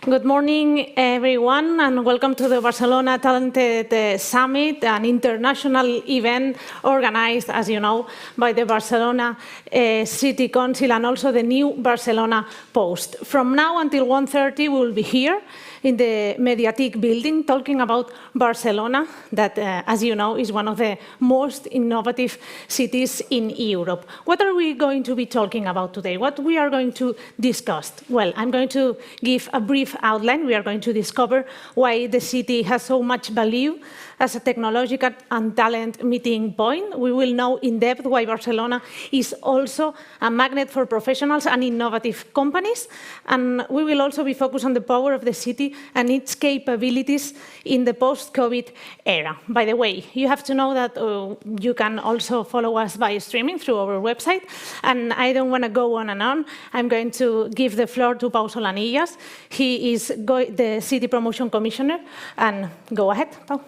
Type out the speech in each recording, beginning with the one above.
Good morning, everyone, and welcome to the Barcelona Talent-ed Summit, an international event organized, as you know, by the Barcelona City Council and also the new Barcelona Post. From now until 1:30, we will be here in the Mediatek building talking about Barcelona, that, as you know, is one of the most innovative cities in Europe. What are we going to be talking about today? What we are going to discuss? Well, I'm going to give a brief outline. We are going to discover why the city has so much value as a technological and talent meeting point. We will know in depth why Barcelona is also a magnet for professionals and innovative companies. And we will also be focused on the power of the city and its capabilities in the post-COVID era. By the way, you have to know that you can also follow us by streaming through our website. And I don't want to go on and on. I'm going to give the floor to Pau Solanillas. He is the City Promotion Commissioner. And go ahead, Pau.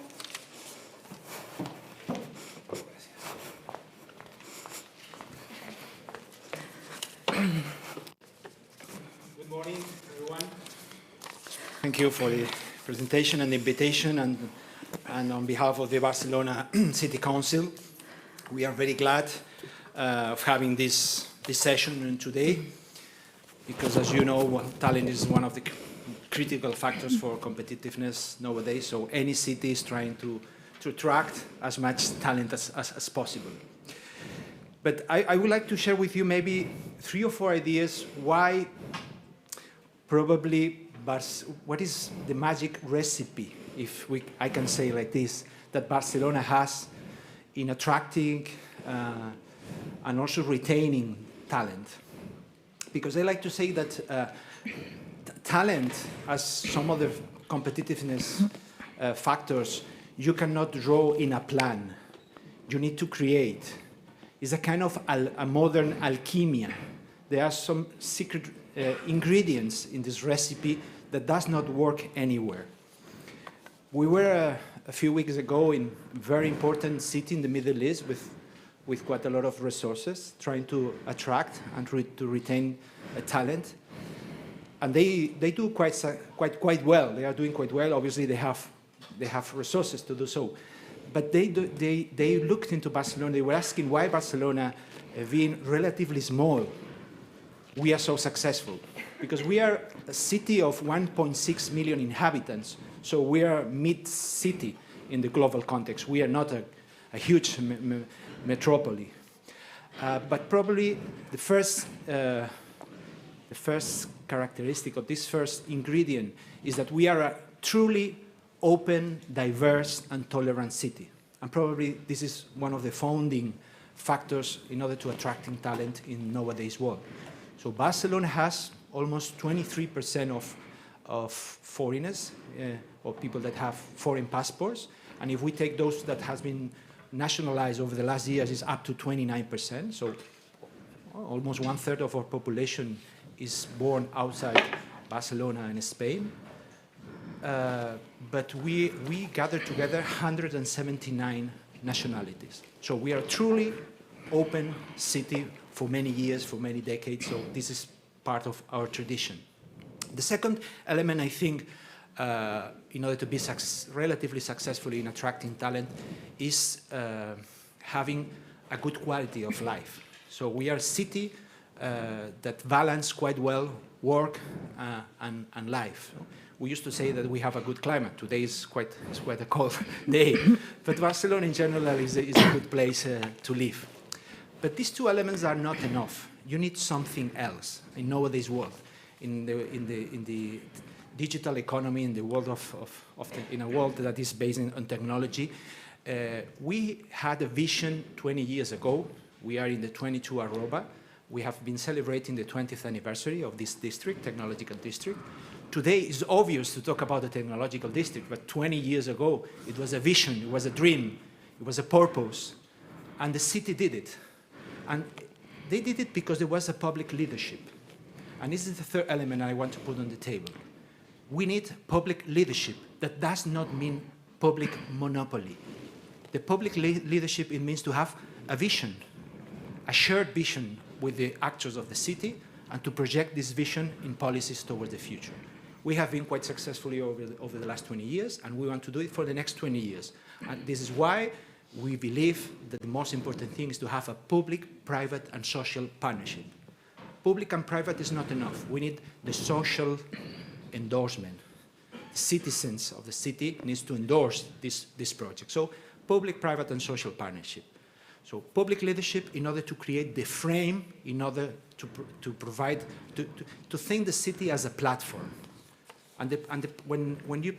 Good morning, everyone. Thank you for the presentation and the invitation, and on behalf of the Barcelona City Council, we are very glad of having this session today, because as you know, talent is one of the critical factors for competitiveness nowadays, so any city is trying to attract as much talent as possible. But I would like to share with you maybe 3 or 4 ideas why probably, what is the magic recipe, if I can say like this, that Barcelona has in attracting and also retaining talent. Because I like to say that talent, as some of the competitiveness factors, you cannot draw in a plan. You need to create. It's a kind of a modern alchemy. There are some secret ingredients in this recipe that does not work anywhere. We were a few weeks ago in a very important city in the Middle East with quite a lot of resources, trying to attract and to retain talent. And they do quite well. They are doing quite well. Obviously, they have resources to do so. But they looked into Barcelona. They were asking why Barcelona, being relatively small, we are so successful. Because we are a city of 1.6 million inhabitants. So we are mid-city in the global context. We are not a huge metropolis. But probably the first characteristic of this first ingredient is that we are a truly open, diverse, and tolerant city. And probably this is one of the founding factors in order to attracting talent in nowadays world. So Barcelona has almost 23% of foreigners, or people that have foreign passports. And if we take those that has been nationalized over the last years, it's up to 29%. So almost 1/3 of our population is born outside Barcelona and Spain. But we gather together 179 nationalities. So we are a truly open city for many years, for many decades. So this is part of our tradition. The second element, I think, in order to be relatively successful in attracting talent, is having a good quality of life. So we are a city that balance quite well work and life. We used to say that we have a good climate. Today is quite a cold day. But Barcelona in general is a good place to live. But these 2 elements are not enough. You need something else in nowadays world. In the digital economy, in the world in a world that is based on technology, we had a vision 20 years ago. We are in the 22 Arroba. We have been celebrating the 20th anniversary of this district, technological district. Today it's obvious to talk about the technological district, but 20 years ago it was a vision, it was a dream, it was a purpose, and the city did it. And they did it because there was a public leadership. And this is the third element I want to put on the table. We need public leadership. That does not mean public monopoly. The public leadership, it means to have a vision, a shared vision with the actors of the city, and to project this vision in policies towards the future. We have been quite successfully over the last 20 years, and we want to do it for the next 20 years. And this is why we believe that the most important thing is to have a public, private, and social partnership. Public and private is not enough. We need the social endorsement. Citizens of the city needs to endorse this project. So public, private, and social partnership. So public leadership in order to create the frame, in order to provide, to think the city as a platform. And when you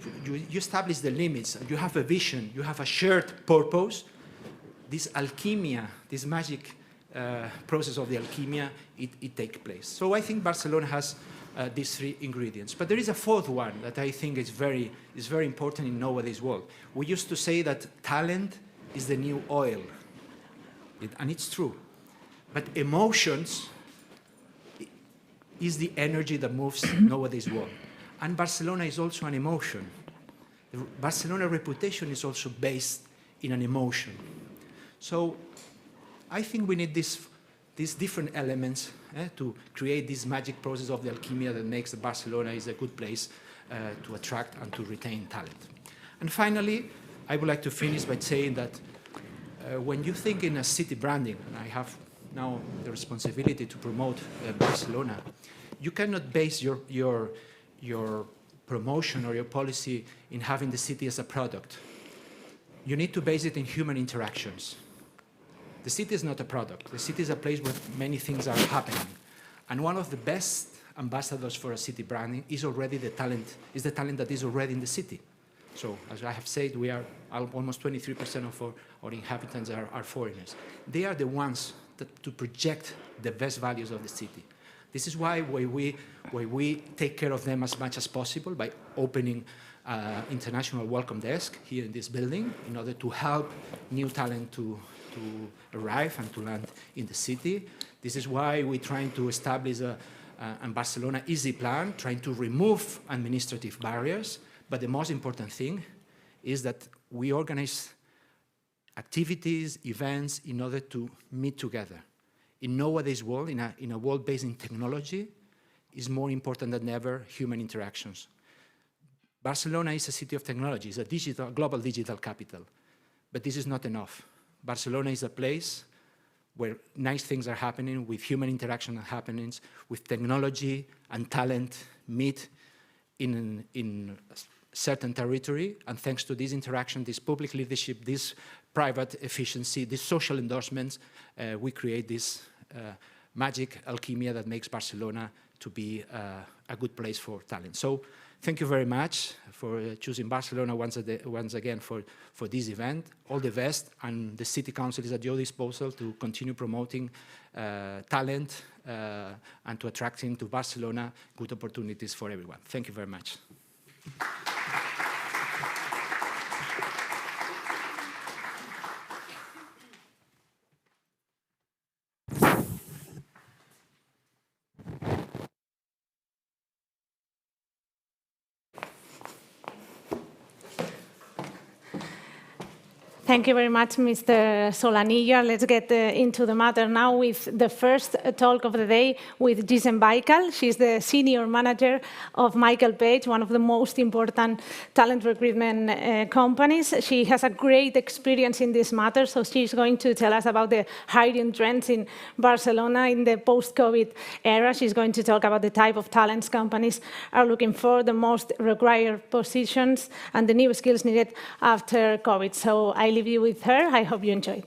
establish the limits, you have a vision, you have a shared purpose, this alchemia, this magic process of the alchemia, it takes place. So I think Barcelona has these three ingredients. But there is a fourth one that I think is very important in nowadays world. We used to say that talent is the new oil. And it's true. But emotions is the energy that moves nowadays world. And Barcelona is also an emotion. The Barcelona reputation is also based in an emotion. So I think we need these different elements to create this magic process of the alchemy that makes Barcelona is a good place to attract and to retain talent. And finally, I would like to finish by saying that when you think in a city branding, and I have now the responsibility to promote Barcelona, you cannot base your promotion or your policy in having the city as a product. You need to base it in human interactions. The city is not a product. The city is a place where many things are happening. And one of the best ambassadors for a city branding is already the talent that is already in the city. So, as I have said, we are almost 23% of our inhabitants are foreigners. They are the ones to project the best values of the city. This is why we take care of them as much as possible by opening international welcome desk here in this building in order to help new talent to arrive and to land in the city. This is why we're trying to establish a Barcelona Easy Plan, trying to remove administrative barriers. But the most important thing is that we organize activities, events in order to meet together. In nowadays world, in a world based in technology, is more important than ever human interactions. Barcelona is a city of technology, it's a global digital capital. But this is not enough. Barcelona is a place where nice things are happening, with human interaction happenings, with technology and talent meet in a certain territory, and thanks to this interaction, this public leadership, this private efficiency, these social endorsements, we create this magic alchemy that makes Barcelona to be a good place for talent. So thank you very much for choosing Barcelona once again for this event. All the best, and the City Council is at your disposal to continue promoting talent and to attracting to Barcelona good opportunities for everyone. Thank you very much. Thank you very much, Mr. Solanilla. Let's get into the matter now with the first talk of the day with Gisem Baikal. She's the senior manager of Michael Page, one of the most important talent recruitment companies. She has a great experience in this matter, so she's going to tell us about the hiring trends in Barcelona in the post-COVID era. She's going to talk about the type of talents companies are looking for, the most required positions, and the new skills needed after COVID. So I leave you with her. I hope you enjoyed.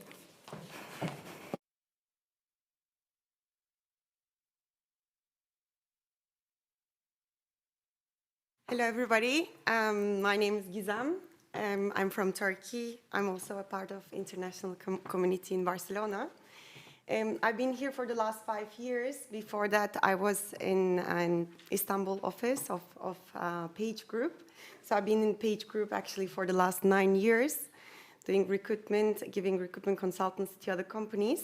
Hello, everybody. My name is Gizem. I'm from Turkey. I'm also a part of international community in Barcelona. I've been here for the last 5 years. Before that, I was in an Istanbul office of Page Group. So I've been in Page Group actually for the last 9 years, doing recruitment, giving recruitment consultants to other companies.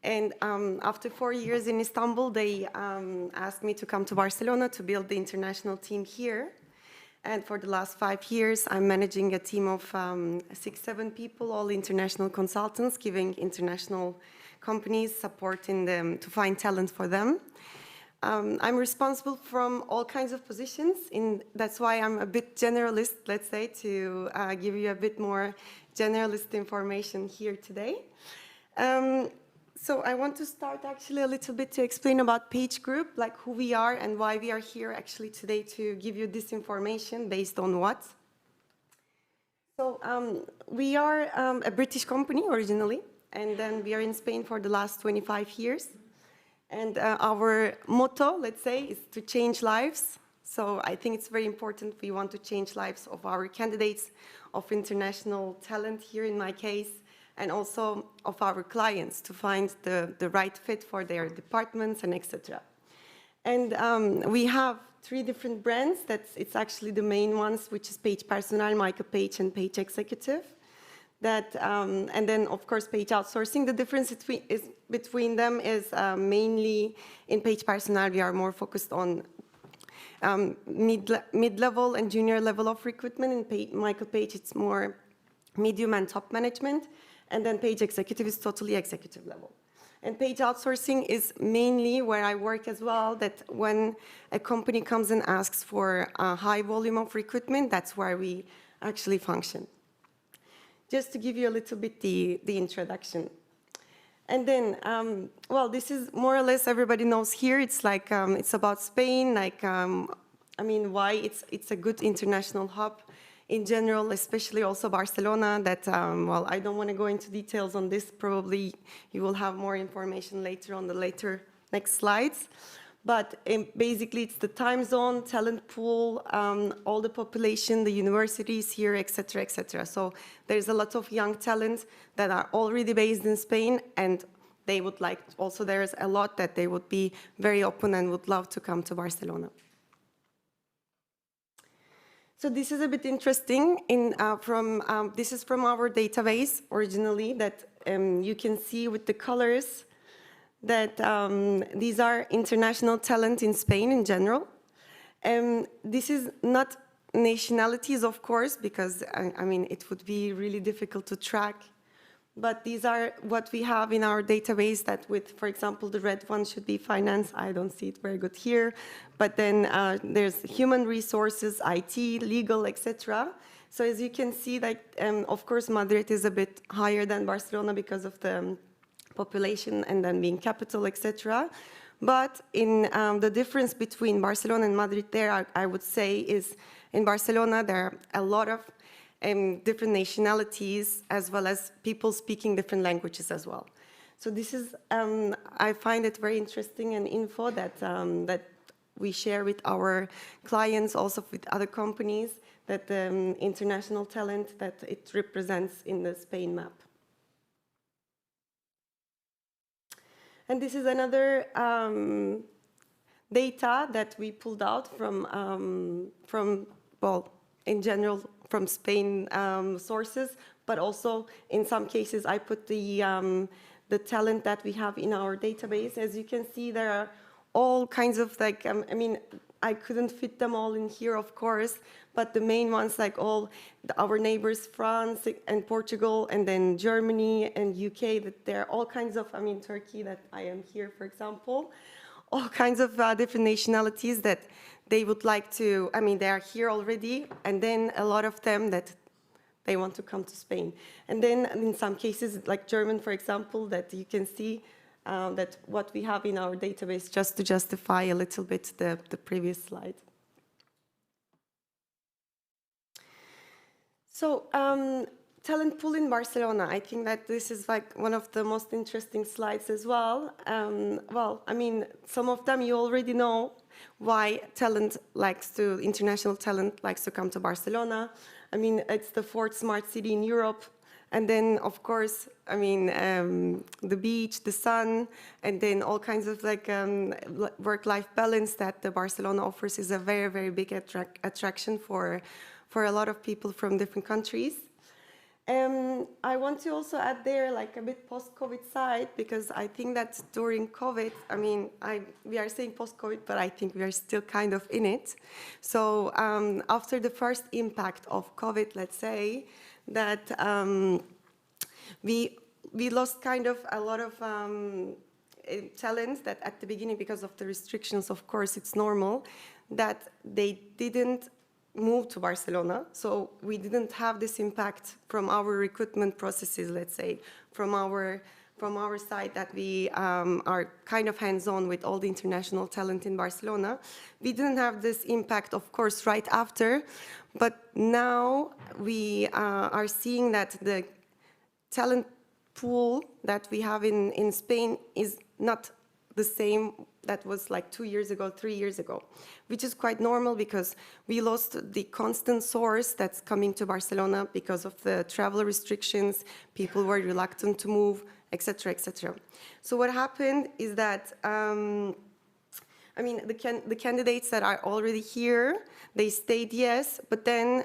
And after 4 years in Istanbul, they asked me to come to Barcelona to build the international team here. And for the last 5 years, I'm managing a team of 6-7 people, all international consultants, giving international companies, supporting them to find talent for them. I'm responsible from all kinds of positions. That's why I'm a bit generalist, let's say, to give you a bit more generalist information here today. So I want to start actually a little bit to explain about Page Group, like who we are and why we are here actually today to give you this information based on what. So we are a British company originally, and then we are in Spain for the last 25 years. And our motto, let's say, is to change lives. So I think it's very important. We want to change lives of our candidates, of international talent here in my case, and also of our clients to find the right fit for their departments and etc. And we have 3 different brands. It's actually the main ones, which is Page Personal, Michael Page, and Page Executive. And then, of course, Page Outsourcing. The difference between them is mainly in Page Personal, we are more focused on mid-level and junior level of recruitment. In Michael Page, it's more medium and top management. And then Page Executive is totally executive level. And Page Outsourcing is mainly where I work as well, that when a company comes and asks for a high volume of recruitment, that's where we actually function. Just to give you a little bit the introduction. And then, well, this is more or less everybody knows here. It's like, it's about Spain, like, I mean, why it's a good international hub in general, especially also Barcelona, that, well, I don't want to go into details on this. Probably you will have more information later on the next slides. But basically, it's the time zone, talent pool, all the population, the universities here, etc., etc. So there's a lot of young talent that are already based in Spain, and they would like, also there's a lot that they would be very open and would love to come to Barcelona. So this is a bit interesting. This is from our database originally that you can see with the colors that these are international talent in Spain in general. This is not nationalities, of course, because I mean, it would be really difficult to track. But these are what we have in our database that with, for example, the red one should be finance. I don't see it very good here. But then there's human resources, IT, legal, etc. So as you can see, like, of course, Madrid is a bit higher than Barcelona because of the population and then being capital, etc. But in the difference between Barcelona and Madrid there, I would say, is in Barcelona, there are a lot of different nationalities as well as people speaking different languages as well. So this is, I find it very interesting and info that, that we share with our clients, also with other companies, that the international talent that it represents in the Spain map. And this is another data that we pulled out from well, in general, from Spain sources, but also in some cases I put the talent that we have in our database. As you can see, there are all kinds of, like, I mean, I couldn't fit them all in here, of course, but the main ones, like our neighbors, France and Portugal, and then Germany and UK, that there are all kinds of, I mean, Turkey, that I am here, for example, all kinds of different nationalities that they would like to, I mean, they are here already, and then a lot of them that they want to come to Spain. And then in some cases, like German, for example, that you can see that what we have in our database, just to justify a little bit the previous slide. So talent pool in Barcelona, I think that this is like one of the most interesting slides as well. Well, I mean, some of them you already know why international talent likes to come to Barcelona. I mean, it's the 4th smart city in Europe. And then, of course, I mean, the beach, the sun, and then all kinds of like work-life balance that the Barcelona offers is a very, very big attraction for a lot of people from different countries. I want to also add there like a bit post-COVID side, because I think that during COVID, I mean, we are saying post-COVID, but I think we are still kind of in it. So after the first impact of COVID, let's say, that we lost kind of a lot of talent that at the beginning, because of the restrictions, of course, it's normal, that they didn't move to Barcelona. So we didn't have this impact from our recruitment processes, let's say, from our side that we are kind of hands-on with all the international talent in Barcelona. We didn't have this impact, of course, right after, but now we are seeing that the talent pool that we have in Spain is not the same that was like 2 years ago, 3 years ago, which is quite normal because we lost the constant source that's coming to Barcelona because of the travel restrictions. People were reluctant to move, etc., etc. So what happened is that, I mean, the candidates that are already here, they stayed, yes, but then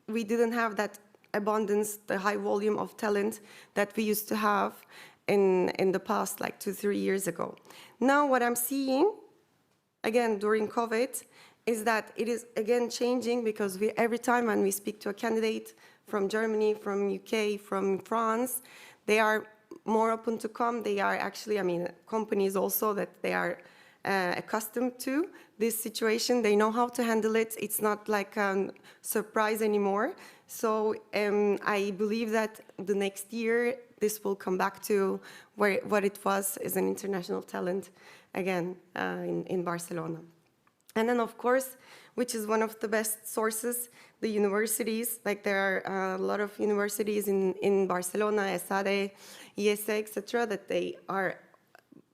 we didn't have that abundance, the high volume of talent that we used to have in the past, like 2-3 years ago. Now what I'm seeing, again, during COVID, is that it is again changing because every time when we speak to a candidate from Germany, from UK, from France, they are more open to come. They are actually, I mean, companies also that they are accustomed to this situation. They know how to handle it. It's not like a surprise anymore. So I believe that the next year, this will come back to what it was as an international talent, again, in Barcelona. And then, of course, which is one of the best sources, the universities. Like there are a lot of universities in Barcelona, ESADE, IESE, etc., that they are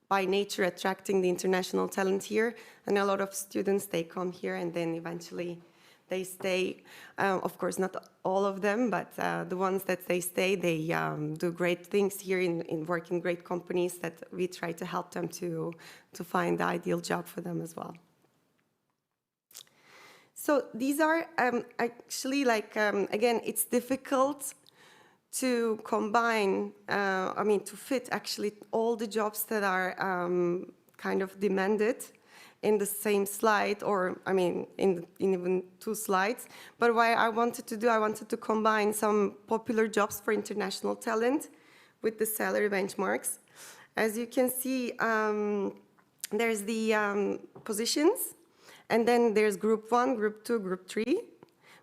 by nature attracting the international talent here. And a lot of students, they come here and then eventually they stay. Of course, not all of them, but the ones that they stay, they do great things here in working great companies that we try to help them to find the ideal job for them as well. So these are actually like, again, it's difficult to combine, I mean, to fit actually all the jobs that are kind of demanded in the same slide, or I mean, in even 2 slides. But what I wanted to do, I wanted to combine some popular jobs for international talent with the salary benchmarks. As you can see, there's the positions, and then there's group 1, group 2, group 3,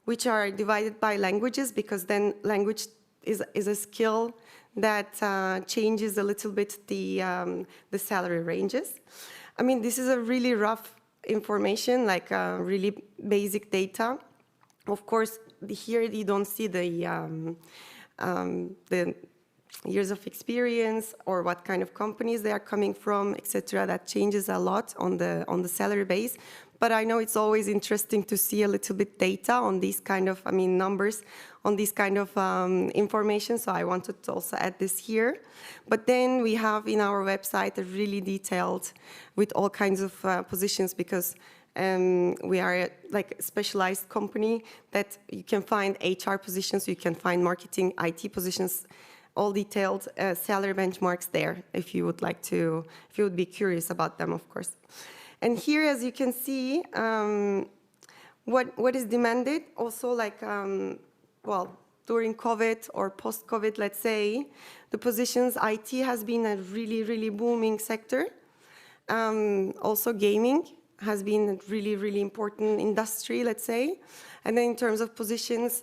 which are divided by languages, because then language is a skill that changes a little bit the salary ranges. I mean, this is a really rough information, like really basic data. Of course, here you don't see the years of experience or what kind of companies they are coming from, etc. That changes a lot on the salary base. But I know it's always interesting to see a little bit data on these kind of, I mean, numbers on this kind of information. So I wanted to also add this here. But then we have in our website a really detailed with all kinds of positions, because we are like a specialized company that you can find HR positions, you can find marketing, IT positions, all detailed salary benchmarks there if you would like to, if you would be curious about them, of course. And here, as you can see, what is demanded also, like, well, during COVID or post-COVID, let's say, the positions, IT has been a really, really booming sector. Also gaming has been a really, really important industry, let's say. And then in terms of positions,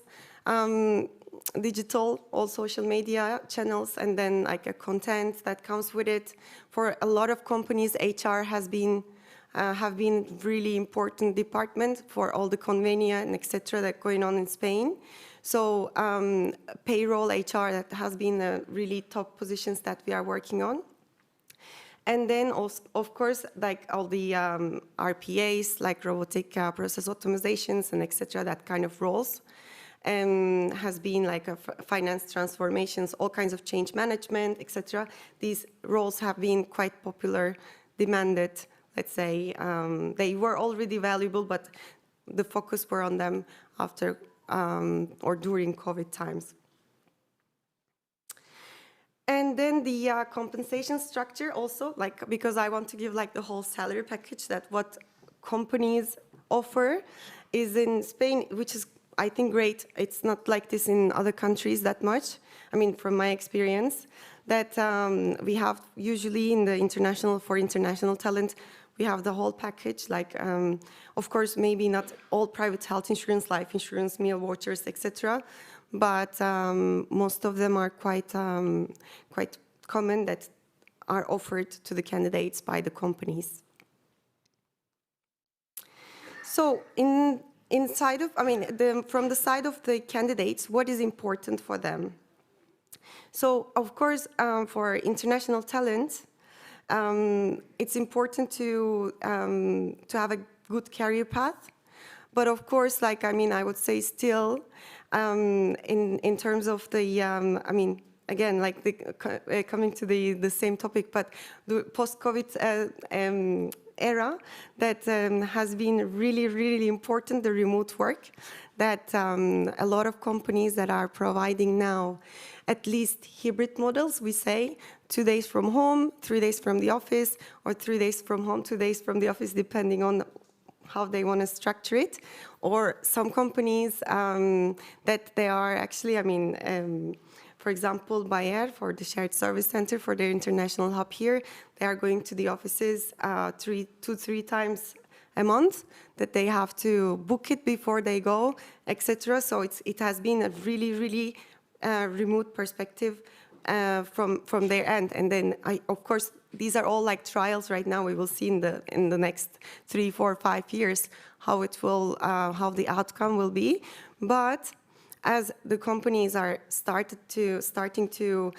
digital, all social media channels, and then like a content that comes with it. For a lot of companies, HR has been have been really important department for all the convenia and etc. that going on in Spain. So payroll, HR, that has been really top positions that we are working on. And then also, of course, like all the RPAs, like robotic process optimizations and etc. that kind of roles. Has been like a finance transformations, all kinds of change management, etc. These roles have been quite popular, demanded. Let's say they were already valuable, but the focus were on them after or during COVID times. And then the compensation structure also, like, because I want to give like the whole salary package that what companies offer is in Spain, which is, I think great. It's not like this in other countries that much. I mean, from my experience, that we have usually in the for international talent, we have the whole package, like, of course, maybe not all private health insurance, life insurance, meal vouchers, etc. But most of them are quite common that are offered to the candidates by the companies. So from the side of the candidates, what is important for them? So, of course, for international talent, it's important to have a good career path. But of course, I would say still, in terms of the, again, coming to the same topic, but the post-COVID era that has been really, really important, the remote work, that a lot of companies that are providing now at least hybrid models, we say, 2 days from home, 3 days from the office, or 3 days from home, 2 days from the office, depending on how they want to structure it. Or some companies that they are actually, for example, Bayer, for the shared service center, for their international hub here, they are going to the offices 2 to 3 times a month, that they have to book it before they go, etc. So it has been a really, really remote perspective from their end. And then, of course, these are all like trials right now. We will see in the next 3, 4, 5 years how the outcome will be. But as the companies are starting to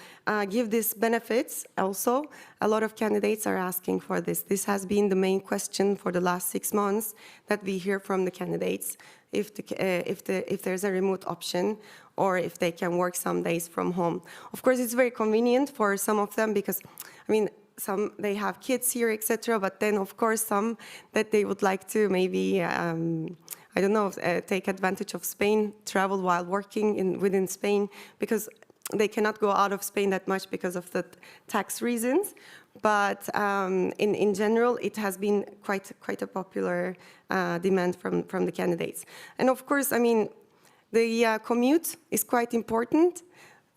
give these benefits, also a lot of candidates are asking for this. This has been the main question for the last 6 months that we hear from the candidates, if there's a remote option, or if they can work some days from home. Of course, it's very convenient for some of them because, some they have kids here, etc. But then, of course, some that they would like to maybe, take advantage of Spain, travel while working within Spain, because they cannot go out of Spain that much because of the tax reasons. But in general, it has been quite a popular demand from the candidates. And of course, the commute is quite important.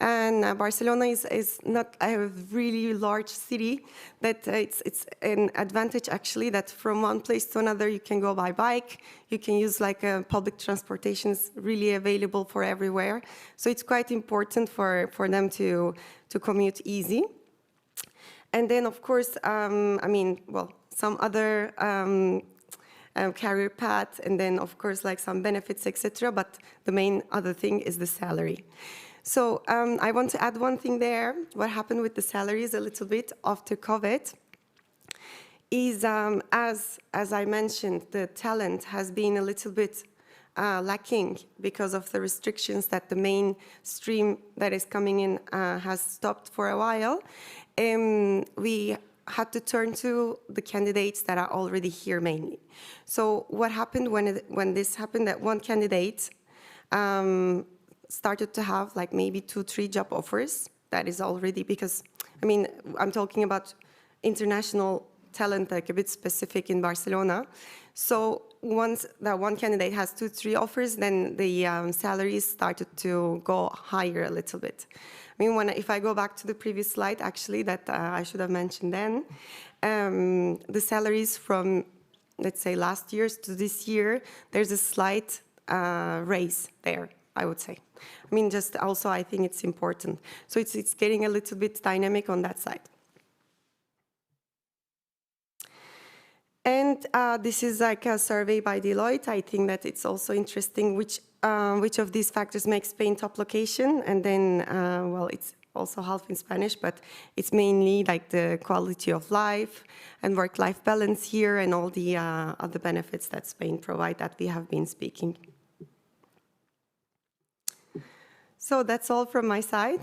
And Barcelona is not a really large city, that it's an advantage actually that from one place to another you can go by bike, you can use public transportation is really available for everywhere. So it's quite important for them to commute easy. And then of course, some other career path, and then of course some benefits, etc. But the main other thing is the salary. So I want to add one thing there. What happened with the salaries a little bit after COVID is, as I mentioned, the talent has been a little bit lacking because of the restrictions that the mainstream that is coming in has stopped for a while. We had to turn to the candidates that are already here mainly. So what happened when this happened, that one candidate started to have maybe 2-3 job offers. That is already, because I'm talking about international talent, a bit specific in Barcelona. So once that one candidate has 2-3 offers, then the salaries started to go higher a little bit. If I go back to the previous slide, actually, that I should have mentioned then, the salaries from, let's say, last year's to this year, there's a slight raise there, I would say. Just also, I think it's important. So it's getting a little bit dynamic on that side. And this is a survey by Deloitte. I think that it's also interesting which of these factors makes Spain top location. And then, it's also half in Spanish, but it's mainly the quality of life and work-life balance here, and all the other benefits that Spain provide that we have been speaking. So that's all from my side.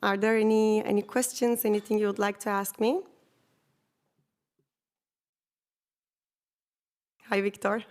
Are there any questions, anything you would like to ask me? Hi, Victor.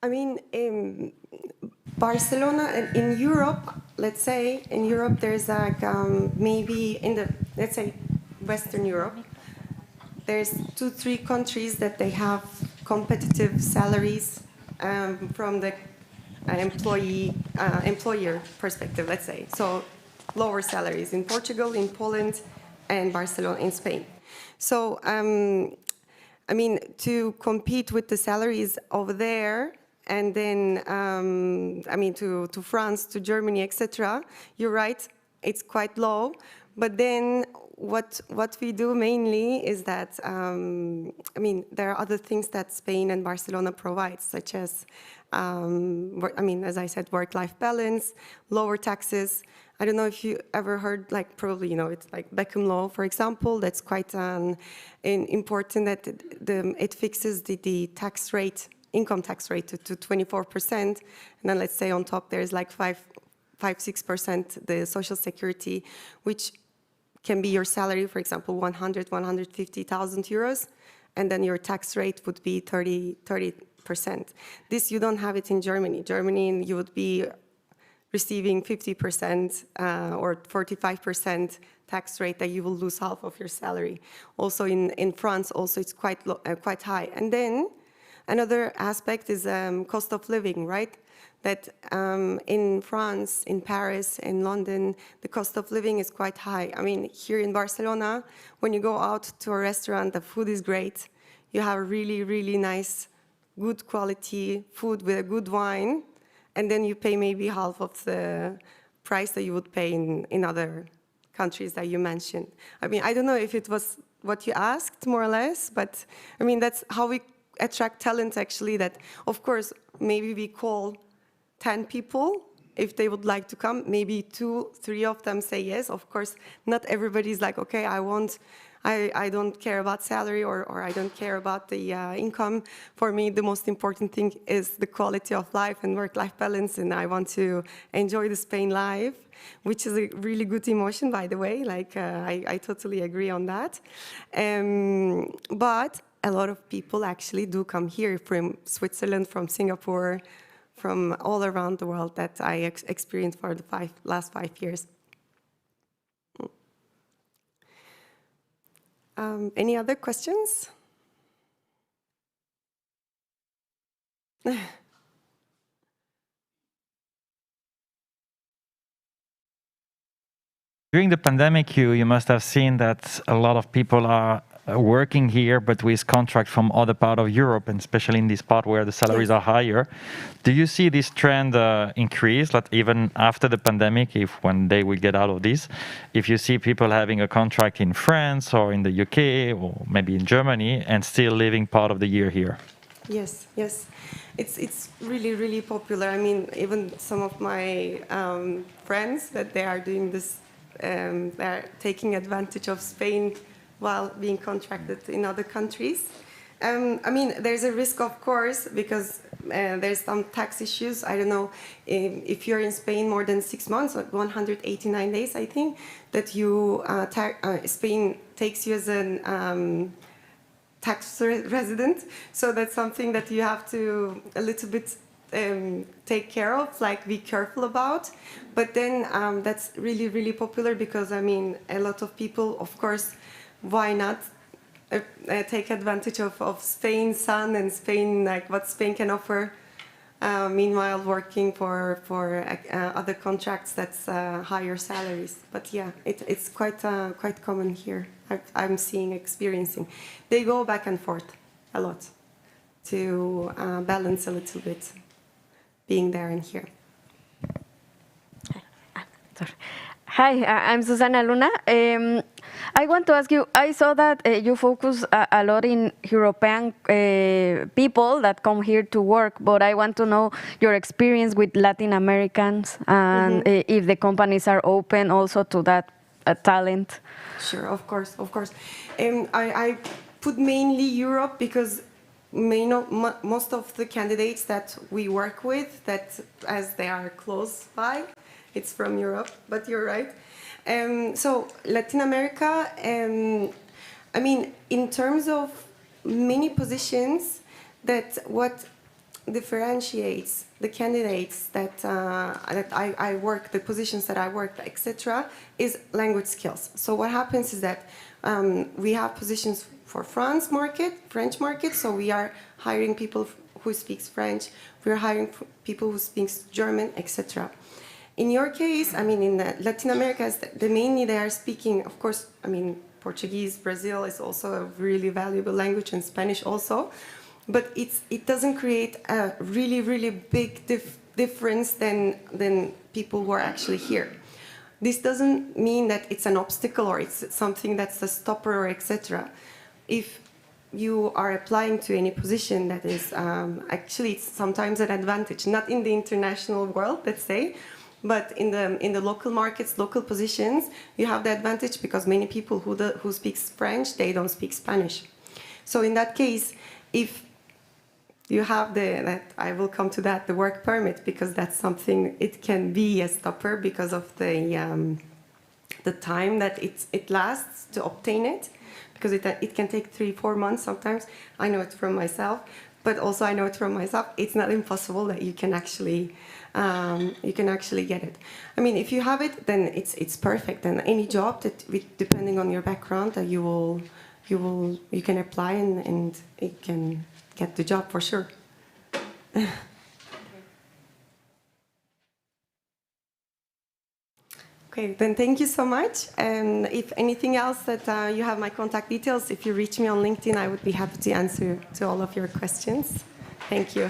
I mean, Barcelona, in Europe, let's say, in Europe there's like maybe in the, let's say, Western Europe, there's 2-3 countries that they have competitive salaries from the employer perspective, let's say. So lower salaries in Portugal, in Poland, and Barcelona in Spain. So, I mean, to compete with the salaries over there, and then, I mean, to France, to Germany, etc., you're right, it's quite low. But then what we do mainly is that, I mean, there are other things that Spain and Barcelona provide, such as, I mean, as I said, work-life balance, lower taxes. I don't know if you ever heard, like, probably, you know, it's like Beckham law, for example. That's quite important that it fixes the tax rate, income tax rate to 24%. And then let's say on top there's like 5-6% the social security, which can be your salary, for example, 150,000 euros, and then your tax rate would be 30%. This, you don't have it in Germany. Germany, you would be receiving 50% or 45% tax rate that you will lose half of your salary. Also in France, also it's quite high. And then another aspect is cost of living, right? That in France, in Paris, in London, the cost of living is quite high. I mean, here in Barcelona, when you go out to a restaurant, the food is great. You have really, really nice, good quality food with a good wine, and then you pay maybe half of the price that you would pay in other countries that you mentioned. I mean, I don't know if it was what you asked, more or less, but I mean, that's how we attract talent, actually, that, of course, maybe we call 10 people, if they would like to come, maybe 2-3 of them say yes. Of course, not everybody's like, okay, I don't care about salary or I don't care about the income. For me, the most important thing is the quality of life and work-life balance, and I want to enjoy the Spain life, which is a really good emotion, by the way. Like, I totally agree on that. But a lot of people actually do come here from Switzerland, from Singapore, from all around the world that I experienced for the last 5 years. Any other questions? During the pandemic, you must have seen that a lot of people are working here, but with contracts from other part of Europe, and especially in this part where the salaries are higher. Do you see this trend increase, that even after the pandemic, if one day we get out of this, if you see people having a contract in France or in the UK or maybe in Germany and still living part of the year here? Yes, yes. It's really, really popular. I mean, even some of my friends that they are doing this, they're taking advantage of Spain while being contracted in other countries. I mean, there's a risk, of course, because there's some tax issues. I don't know if you're in Spain more than 6 months, 189 days, I think, that you Spain takes you as an tax resident. So that's something that you have to a little bit take care of, like be careful about. But then that's really, really popular because, I mean, a lot of people, of course, why not take advantage of Spain's sun and Spain, like what Spain can offer, meanwhile working for other contracts that's higher salaries. But yeah, it's quite common here. I'm experiencing. They go back and forth a lot to balance a little bit being there and here. Hi, I'm Susana Luna. I want to ask you, I saw that you focus a lot in European people that come here to work, but I want to know your experience with Latin Americans and if the companies are open also to that talent. Sure, of course, of course. I put mainly Europe because most of the candidates that we work with, that as they are close by, it's from Europe, but you're right. So Latin America, I mean, in terms of many positions, that what differentiates the candidates that I work, the positions that I work, etc., is language skills. So what happens is that we have positions for French market, so we are hiring people who speaks French, we are hiring people who speaks German, etc. In your case, I mean, in Latin America, mainly they are speaking, of course, I mean, Portuguese, Brazil is also a really valuable language, and Spanish also, but it doesn't create a really, really big difference than people who are actually here. This doesn't mean that it's an obstacle or it's something that's a stopper or etc. If you are applying to any position that is, actually it's sometimes an advantage, not in the international world, let's say, but in the local markets, local positions, you have the advantage because many people who speak French, they don't speak Spanish. So in that case, if you have I will come to that, the work permit, because that's something, it can be a stopper because of the time that it lasts to obtain it, because it can take 3-4 months sometimes. I know it from myself, but also I know it from myself. It's not impossible that you can actually get it. I mean, if you have it, then it's perfect. And any job that, depending on your background, that you can apply and you can get the job for sure. Okay, then thank you so much. And if anything else, that you have my contact details. If you reach me on LinkedIn, I would be happy to answer to all of your questions. Thank you.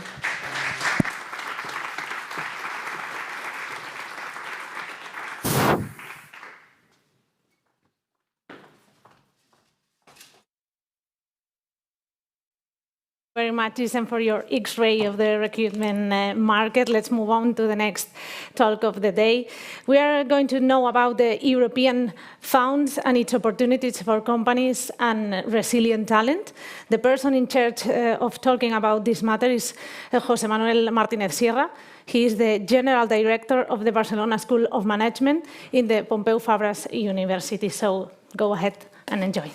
Very much, Isen, for your X-ray of the recruitment market. Let's move on to the next talk of the day. We are going to know about the European funds and its opportunities for companies and resilient talent. The person in charge of talking about this matter is José Manuel Martinez Sierra. He is the General Director of the Barcelona School of Management in the Pompeu Fabras University. So go ahead and enjoy.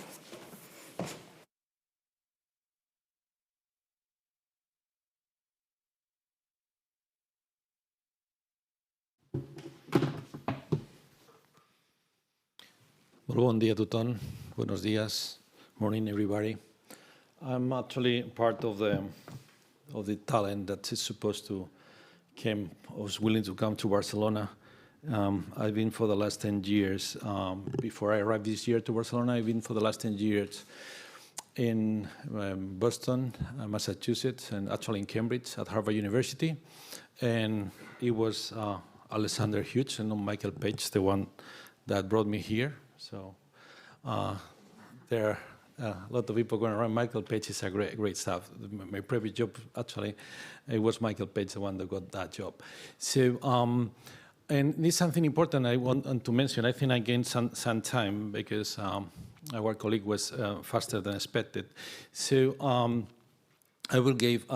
Bon dia a tothom. Buenos dias. Morning, everybody. I'm actually part of the talent that is supposed to was willing to come to Barcelona. I've been for the last 10 years. Before I arrived this year to Barcelona, I've been for the last 10 years in Boston, Massachusetts, and actually in Cambridge at Harvard University. And it was Alexander Hughes and not Michael Page, the one that brought me here. So there are a lot of people going around. Michael Page is a great staff. My previous job, actually, it was Michael Page, the one that got that job. So, and this is something important I want to mention. I think I gained some time because our colleague was faster than expected. So I will give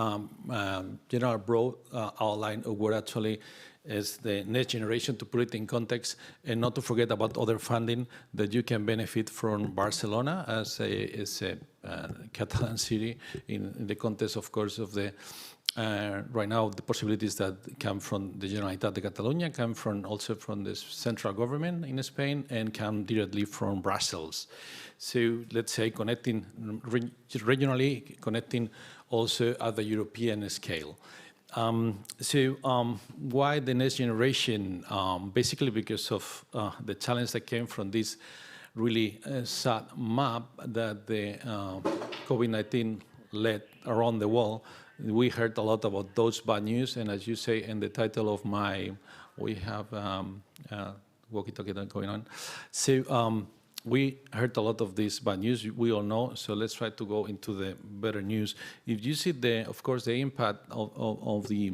general broad outline of what actually is the next generation, to put it in context, and not to forget about other funding that you can benefit from Barcelona as a Catalan city in the context, of course, of the right now the possibilities that come from the Generalitat de Catalunya, come from also from the central government in Spain, and come directly from Brussels. So let's say connecting regionally, connecting also at the European scale. Why the next generation? Basically because of the challenge that came from this really sad map that the COVID-19 led around the world. We heard a lot about those bad news, and as you say in the title of we have walkie-talkie going on. So we heard a lot of this bad news, we all know, so let's try to go into the better news. If you see, of course, the impact of the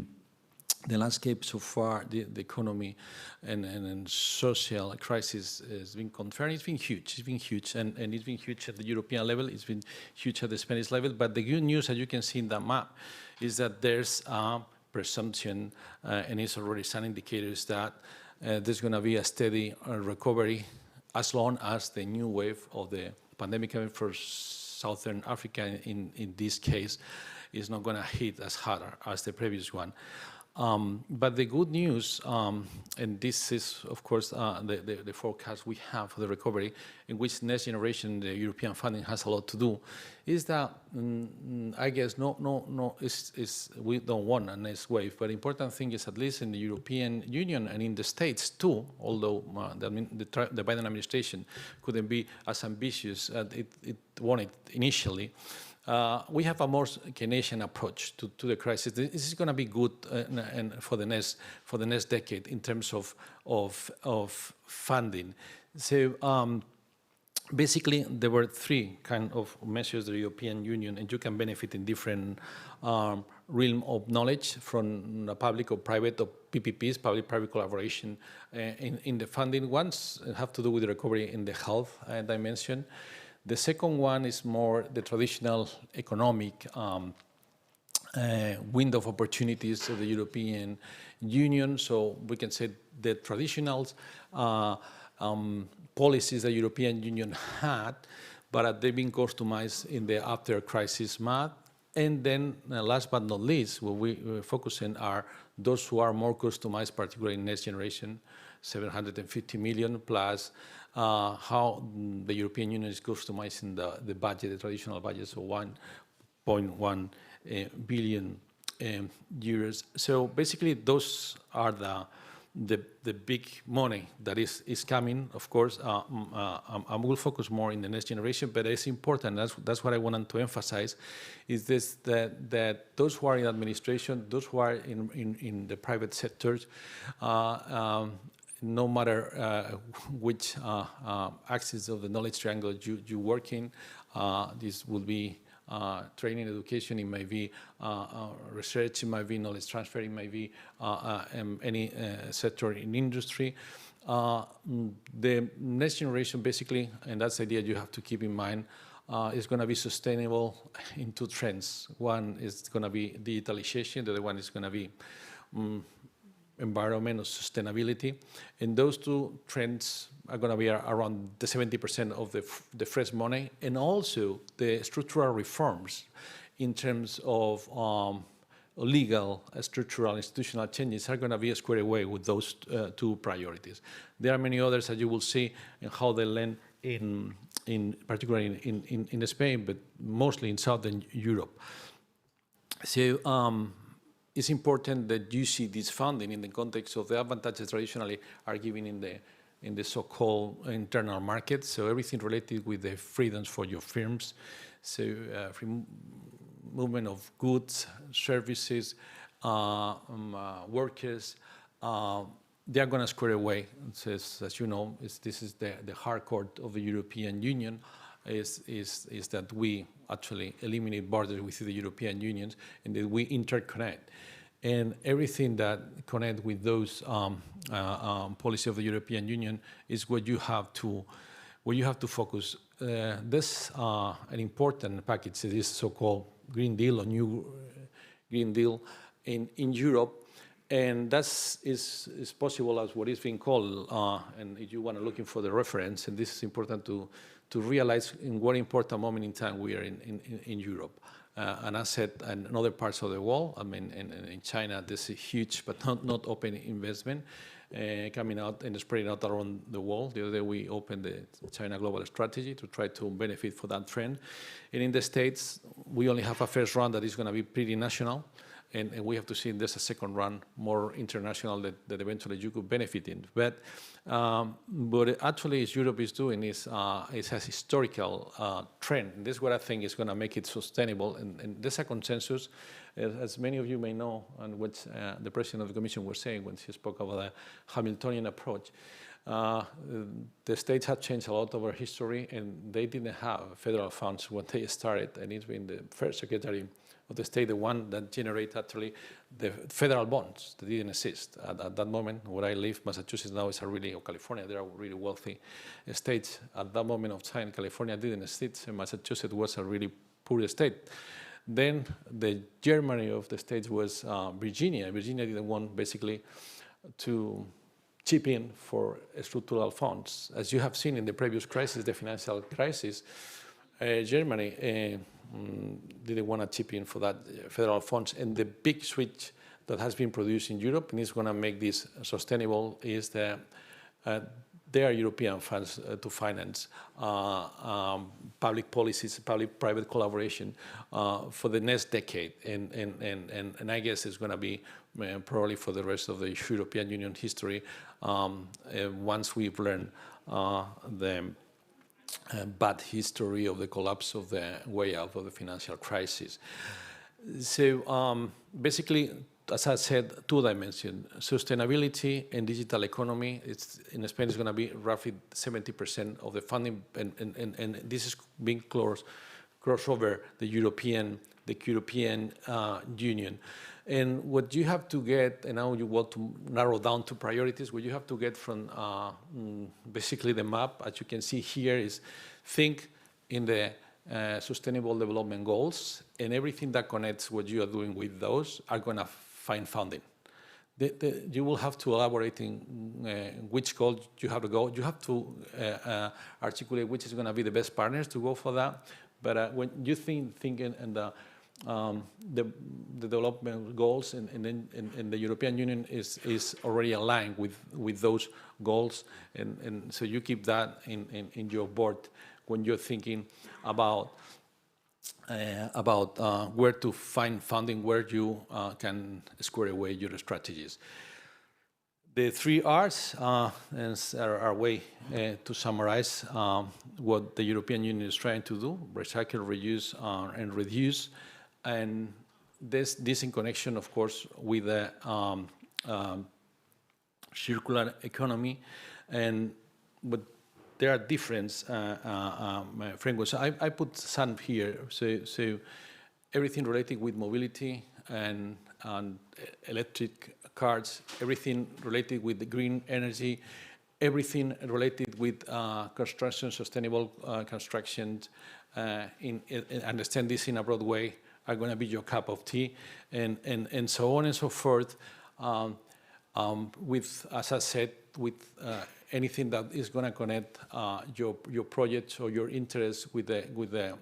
landscape so far, the economy and social crisis has been confirmed. It's been huge, and it's been huge at the European level, it's been huge at the Spanish level, but the good news, as you can see in that map, is that there's a presumption, and it's already some indicators that there's going to be a steady recovery as long as the new wave of the pandemic coming from Southern Africa, in this case, is not going to hit as hard as the previous one. But the good news, and this is, of course, the forecast we have for the recovery, in which next generation, the European funding has a lot to do, is that I guess we don't want a next wave. But the important thing is, at least in the European Union and in the States too, although the Biden administration couldn't be as ambitious as it wanted initially, we have a more Keynesian approach to the crisis. This is going to be good and for the next decade in terms of funding. So basically, there were three kind of measures the European Union, and you can benefit in different realm of knowledge from public or private or PPPs, public-private collaboration in the funding. Ones have to do with the recovery in the health dimension. The second one is more the traditional economic window of opportunities of the European Union. So we can say the traditional policies the European Union had, but they've been customized in the after-crisis mode. And then last but not least, what we're focusing are those who are more customized, particularly in next generation, 750 million plus how the European Union is customizing the budget, the traditional budget, so 1.1 billion euros. So basically, those are the big money that is coming. Of course, I will focus more in the next generation, but it's important. That's what I wanted to emphasize, is this that those who are in administration, those who are in the private sectors, no matter which axis of the knowledge triangle you work in, this will be training, education, it might be research, it might be knowledge transfer, it might be any sector in industry. The next generation, basically, and that's the idea you have to keep in mind, is going to be sustainable in two trends. One is going to be digitalization, the other one is going to be environment or sustainability. And those two trends are going to be around the 70% of the fresh money, and also the structural reforms in terms of legal, structural, institutional changes are going to be squared away with those two priorities. There are many others that you will see in how they land particularly in Spain, but mostly in Southern Europe. So it's important that you see this funding in the context of the advantages traditionally are given in the so-called internal market. So everything related with the freedoms for your firms, so free movement of goods, services, workers. They are going to square away. So as you know, this is the hard core of the European Union. Is that we actually eliminate borders within the European Union and that we interconnect. And everything that connect with those policy of the European Union is what you have to focus. This an important package, this so-called Green Deal or New Green Deal in Europe. And that is possible as what is being called, and if you want to looking for the reference, and this is important to realize in what important moment in time we are in Europe. And I said, and in other parts of the world, I mean, in China, there's a huge but not open investment coming out and spreading out around the world. The other day we opened the China Global Strategy to try to benefit for that trend. And in the States, we only have a first round that is going to be pretty national. And we have to see if there's a second run, more international, that eventually you could benefit in. But actually, as Europe is doing, it has a historical trend. And this is what I think is going to make it sustainable. And there's a consensus, as many of you may know, and what the President of the Commission was saying when she spoke about the Hamiltonian approach. The states have changed a lot over history, and they didn't have federal funds when they started. And it's been the first Secretary of the state, the one that generated actually the federal bonds that didn't exist at that moment. Where I live, Massachusetts now is or California, they are really wealthy states. At that moment of time, California didn't exist, and Massachusetts was a really poor state. Then the Germany of the states was Virginia. Virginia didn't want basically to chip in for structural funds. As you have seen in the previous crisis, the financial crisis, Germany didn't want to chip in for that federal funds. And the big switch that has been produced in Europe and is going to make this sustainable is that there are European funds to finance public policies, public-private collaboration for the next decade. And I guess it's going to be probably for the rest of the European Union history once we've learned the bad history of the collapse of the way out of the financial crisis. So basically, as I said, two dimensions: sustainability and digital economy. It's in Spain, it's going to be roughly 70% of the funding, and this is being cross over the European Union. And what you have to get, and now you want to narrow down to priorities, what you have to get from basically the map, as you can see here, is think in the Sustainable Development Goals, and everything that connects what you are doing with those are going to find funding. You will have to elaborate in which goal you have to go. You have to articulate which is going to be the best partners to go for that. But when you think in the development goals, and then the European Union is already aligned with those goals, and so you keep that in your board when you're thinking about where to find funding, where you can square away your strategies. The 3 Rs are a way to summarize what the European Union is trying to do: recycle, reuse, and reduce. And this in connection, of course, with the circular economy. But there are different frameworks. I put some here. So everything related with mobility and electric cars, everything related with the green energy, everything related with construction, sustainable construction, understand this in a broad way, are going to be your cup of tea, and so on and so forth. With, as I said, with anything that is going to connect your projects or your interests with the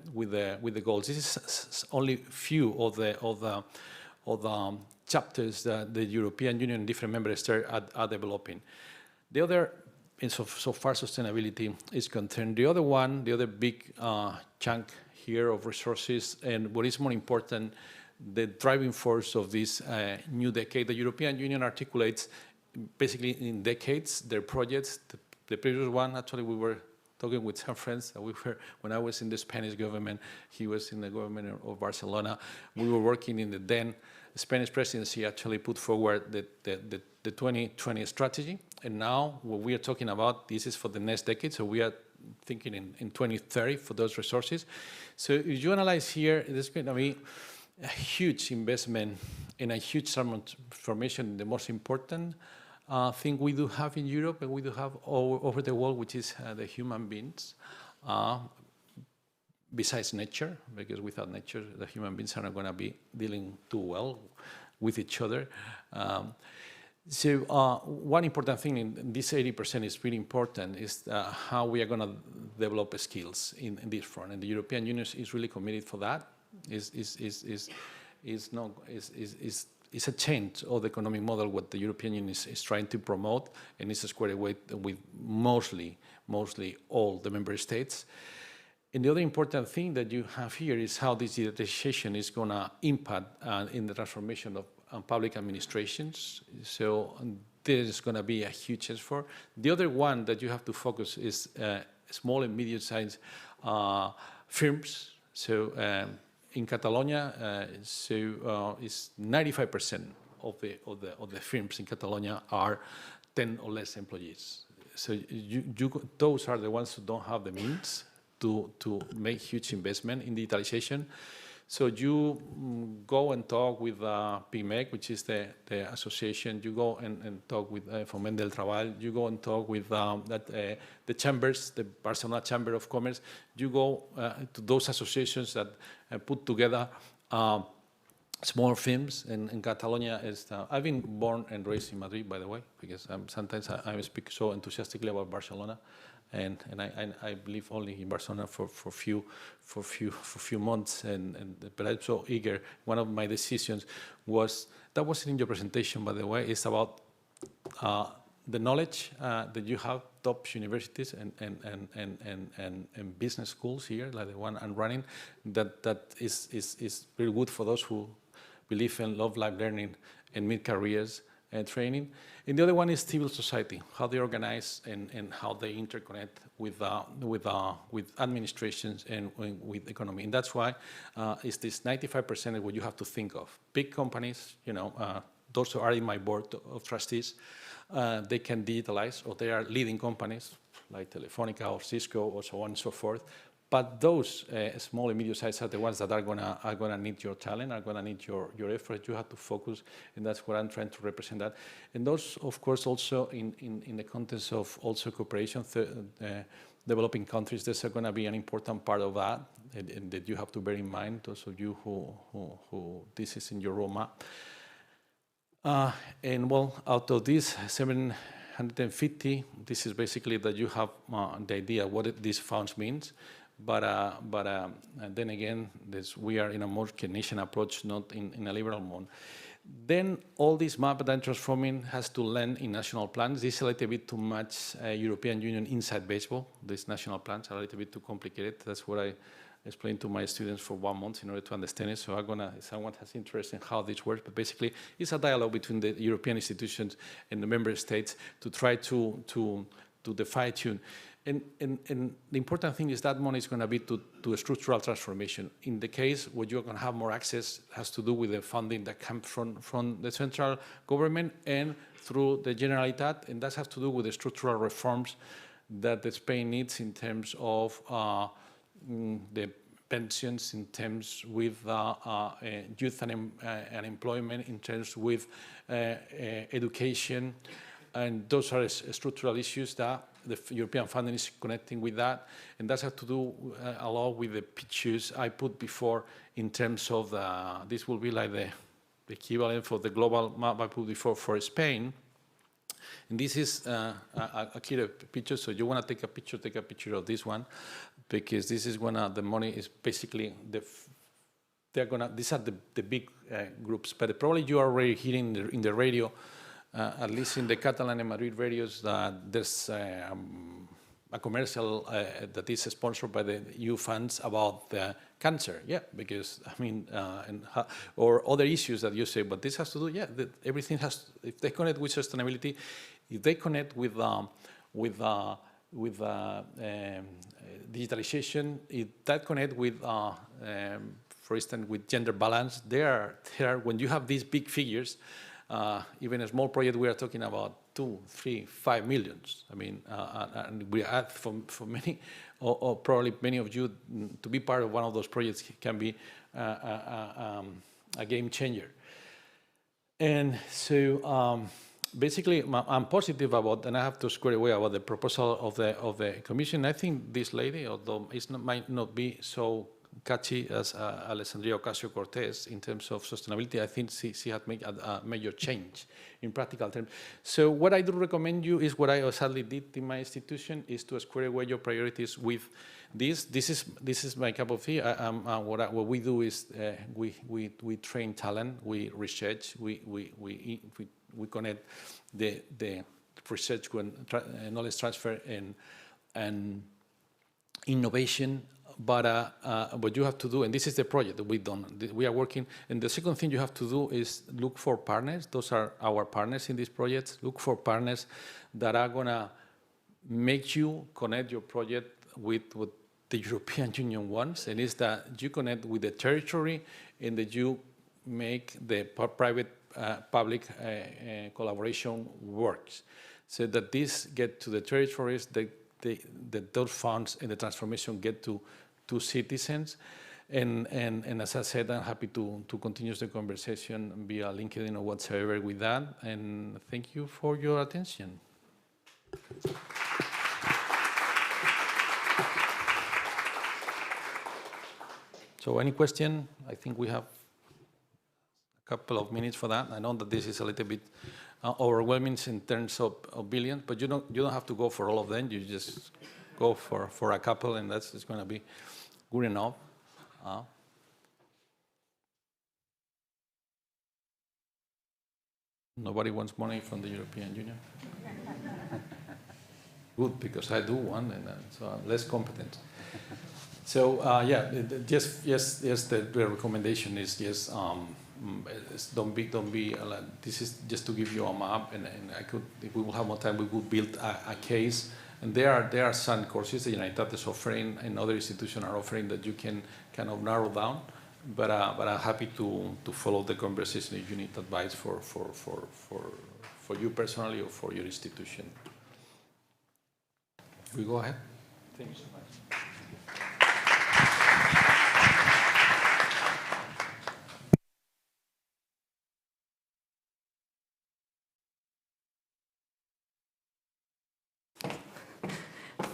goals. This is only few of the chapters that the European Union and different member states are developing. The other, so far sustainability is concerned, the other big chunk here of resources, and what is more important, the driving force of this new decade. The European Union articulates basically in decades their projects. The previous one, actually, we were talking with some friends. When I was in the Spanish government, he was in the government of Barcelona. We were working in the then Spanish presidency, actually put forward the 2020 strategy. And now what we are talking about, this is for the next decade. So we are thinking in 2030 for those resources. So if you analyze here, there's going to be a huge investment and a huge transformation, the most important thing we do have in Europe and we do have all over the world, which is the human beings, besides nature, because without nature, the human beings are not going to be dealing too well with each other. So one important thing in this 80% is really important is how we are going to develop skills in this front. And the European Union is really committed for that. Is a change of the economic model what the European Union is trying to promote, and it's squared away with mostly all the member states. And the other important thing that you have here is how this digitalization is going to impact in the transformation of public administrations. So there's going to be a huge effort. The other one that you have to focus is small and medium-sized firms. So in Catalonia, it's 95% of the firms in Catalonia are 10 or less employees. So those are the ones who don't have the means to make huge investment in digitalization. So you go and talk with PIMEC, which is the association. You go and talk with Foment del Treball. You go and talk with the chambers, the Barcelona Chamber of Commerce. You go to those associations that put together small firms in Catalonia. I've been born and raised in Madrid, by the way, because sometimes I speak so enthusiastically about Barcelona, and I live only in Barcelona for few months, but I'm so eager. One of my decisions was, that wasn't in your presentation, by the way, it's about the knowledge that you have, top universities and business schools here, like the one I'm running, that is very good for those who believe and love life learning and mid-careers training. And the other one is civil society, how they organize and how they interconnect with administrations and with economy. And that's why it's this 95% of what you have to think of. Big companies, those who are in my board of trustees, they can digitalize, or they are leading companies like Telefonica or Cisco or so on and so forth. But those small and medium-sized are the ones that are gonna need your talent, are gonna need your effort. You have to focus, and that's what I'm trying to represent. That, and those, of course, also in the context of also cooperation, developing countries, there's going to be an important part of that, and that you have to bear in mind. Those of you who this is in your roadmap. And well, out of this 750, this is basically that you have the idea what these funds means. But then again, we are in a more Keynesian approach, not in a liberal one. Then all this map that I'm transforming has to land in national plans. This is a little bit too much European Union inside baseball. These national plans are a little bit too complicated. That's what I explained to my students for 1 month in order to understand it. So if someone has interest in how this works, but basically it's a dialogue between the European institutions and the member states to try to fine-tune. And the important thing is that money is going to be to a structural transformation. In the case where you're going to have more access, has to do with the funding that comes from the central government and through the Generalitat, and that has to do with the structural reforms that Spain needs in terms of the pensions, in terms with youth unemployment, in terms with education, and those are structural issues that the European funding is connecting with that, and that has to do a lot with the pictures I put before in terms of this will be like the equivalent for the global map I put before for Spain. And this is a clear picture, so you want to take a picture of this one, because this is when the money is basically, these are the big groups, but probably you are already hearing in the radio, at least in the Catalan and Madrid radios, there's a commercial that is sponsored by the EU funds about cancer. Yeah, because I mean, or other issues that you say, but this has to do. Yeah, everything has. If they connect with sustainability, if they connect with digitalization, if that connect with, for instance, with gender balance, there when you have these big figures. Even a small project, we are talking about 2, 3, 5 millions. I mean, and we have for many, or probably many of you, to be part of one of those projects can be a game changer. And so basically, I'm positive about, and I have to square away about the proposal of the Commission. I think this lady, although it might not be so catchy as Alessandria Ocasio-Cortez in terms of sustainability, I think she had made a major change in practical terms. So what I do recommend you is what I sadly did in my institution, is to square away your priorities with this. This is my cup of tea. What we do is we train talent, we research, we connect the research with knowledge transfer and innovation. But what you have to do, and this is the project that we've done, we are working, and the second thing you have to do is look for partners. Those are our partners in these projects. Look for partners that are going to make you connect your project with what the European Union wants, and is that you connect with the territory and that you make the private-public collaboration works, so that this get to the territories, that those funds and the transformation get to citizens. And as I said, I'm happy to continue the conversation via LinkedIn or whatsoever with that. And thank you for your attention. So any question? I think we have couple of minutes for that. I know that this is a little bit overwhelming in terms of billions, but you don't have to go for all of them. You just go for a couple, and that's going to be good enough. Nobody wants money from the European Union. Good, because I do want, and so I'm less competent. So yeah, the recommendation is just don't be. This is just to give you a map, and if we will have more time, we will build a case. And there are some courses the United is offering, and other institutions are offering that you can kind of narrow down. But I'm happy to follow the conversation if you need advice for you personally or for your institution. We go ahead. Thank you so much.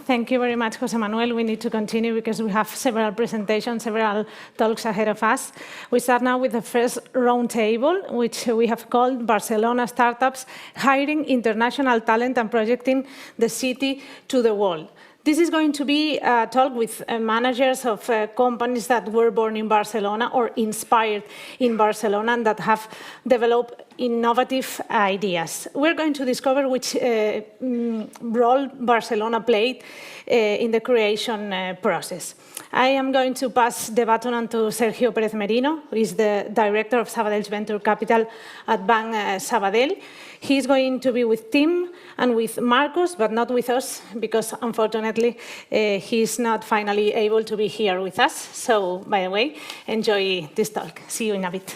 Thank you very much, José Manuel. We need to continue because we have several presentations, several talks ahead of us. We start now with the first roundtable, which we have called Barcelona Startups, Hiring International Talent and Projecting the City to the World. This is going to be a talk with managers of companies that were born in Barcelona or inspired in Barcelona and that have developed innovative ideas. We're going to discover which role Barcelona played in the creation process. I am going to pass the baton on to Sergio Pérez Merino, who is the Director of Sabadell's Venture Capital at Bank Sabadell. He's going to be with Tim and with Marcos, but not with us, because unfortunately he's not finally able to be here with us. So, by the way, enjoy this talk. See you in a bit.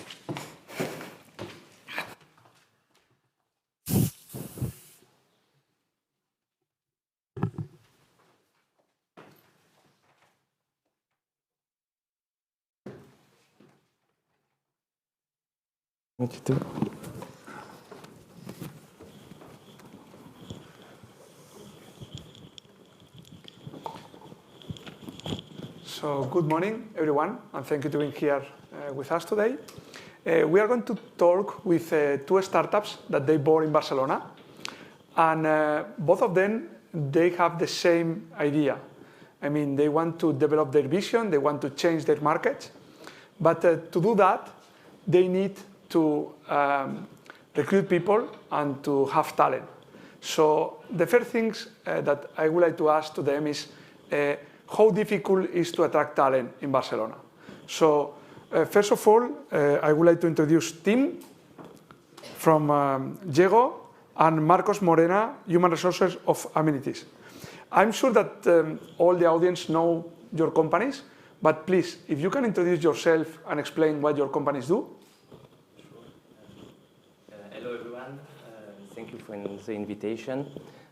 So good morning, everyone, and thank you for being here with us today. We are going to talk with two startups that they born in Barcelona, and both of them, they have the same idea. I mean, they want to develop their vision, they want to change their market, but to do that, they need to recruit people and to have talent. So the first things that I would like to ask to them is how difficult it is to attract talent in Barcelona. So first of all, I would like to introduce Tim from Diego and Marcos Morena, Human Resources of Amenities. I'm sure that all the audience know your companies, but please, if you can introduce yourself and explain what your companies do. Hello everyone, thank you for the invitation.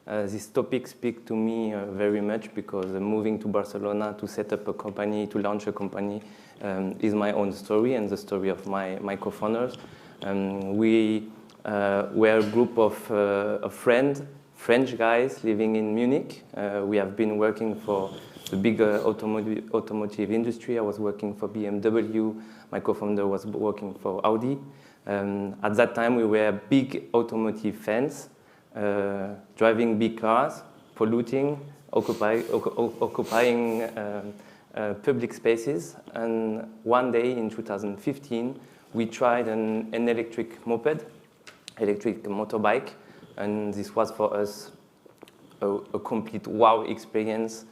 This topic speaks to me very much because moving to Barcelona to set up a company, to launch a company, is my own story and the story of my co-founders. We were a group of French guys living in Munich. We have been working for the big automotive industry. I was working for BMW. My co-founder was working for Audi. At that time, we were big automotive fans. Driving big cars, polluting, occupying public spaces. And one day in 2015, we tried an electric moped, electric motorbike, and this was for us a complete wow experience.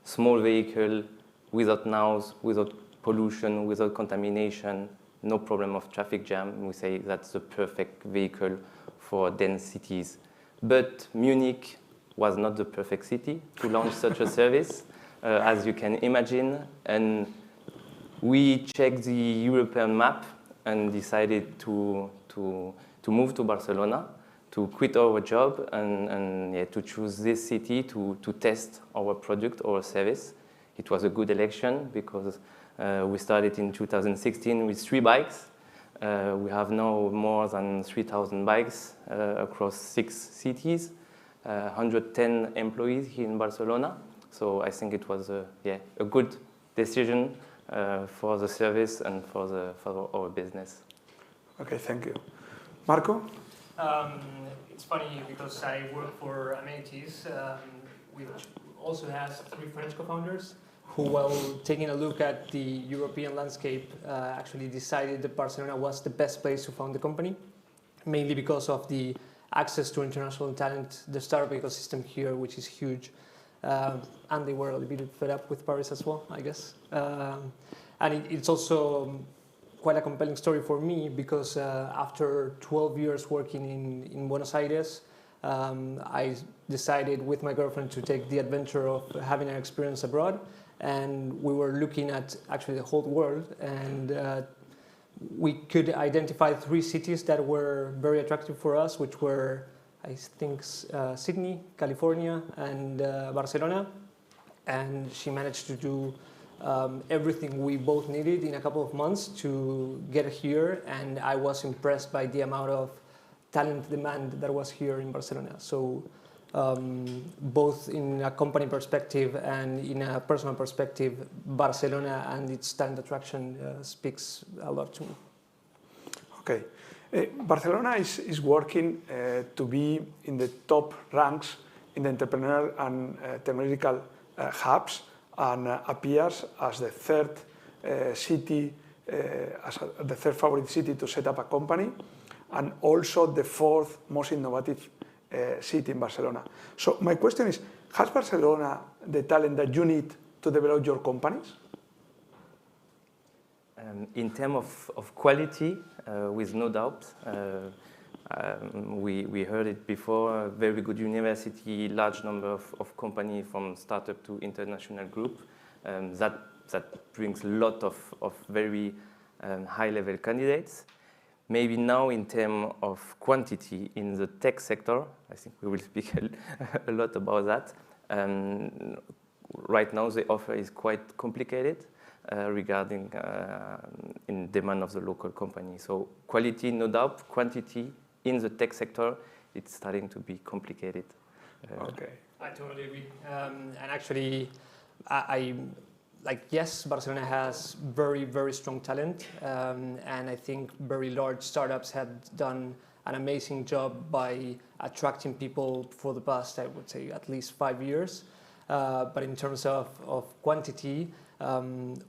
Small vehicle, without noise, without pollution, without contamination, no problem of traffic jam. We say that's the perfect vehicle for dense cities. But Munich was not the perfect city to launch such a service, as you can imagine. And we checked the European map and decided to move to Barcelona, to quit our job and to choose this city to test our product or service. It was a good election because we started in 2016 with 3 bikes. We have now more than 3,000 bikes across 6 cities, 110 employees here in Barcelona. So I think it was a good decision for the service and for our business. Okay, thank you. Marco? It's funny because I work for Amenities, which also has 3 French co-founders who, while taking a look at the European landscape, actually decided that Barcelona was the best place to found the company, mainly because of the access to international talent, the startup ecosystem here, which is huge. And they were a little bit fed up with Paris as well, I guess. And it's also quite a compelling story for me because after 12 years working in Buenos Aires, I decided with my girlfriend to take the adventure of having an experience abroad. And we were looking at actually the whole world, and we could identify 3 cities that were very attractive for us, which were, I think, Sydney, California, and Barcelona. And she managed to do everything we both needed in a couple of months to get here, and I was impressed by the amount of talent demand that was here in Barcelona. So both in a company perspective and in a personal perspective, Barcelona and its talent attraction speaks a lot to me. Okay. Barcelona is working to be in the top ranks in the entrepreneurial and technological hubs, and appears as the 3rd city, as the 3rd favorite city to set up a company, and also the 4th most innovative city in Barcelona. So my question is, has Barcelona the talent that you need to develop your companies? In terms of quality, with no doubt. We heard it before, very good university, large number of companies from startup to international group. That brings a lot of very high-level candidates. Maybe now in terms of quantity in the tech sector, I think we will speak a lot about that. Right now the offer is quite complicated regarding in demand of the local company. So quality, no doubt, quantity in the tech sector, it's starting to be complicated. Okay. I totally agree. And actually, yes, Barcelona has very, very strong talent. And I think very large startups have done an amazing job by attracting people for the past, I would say, at least 5 years. But in terms of quantity,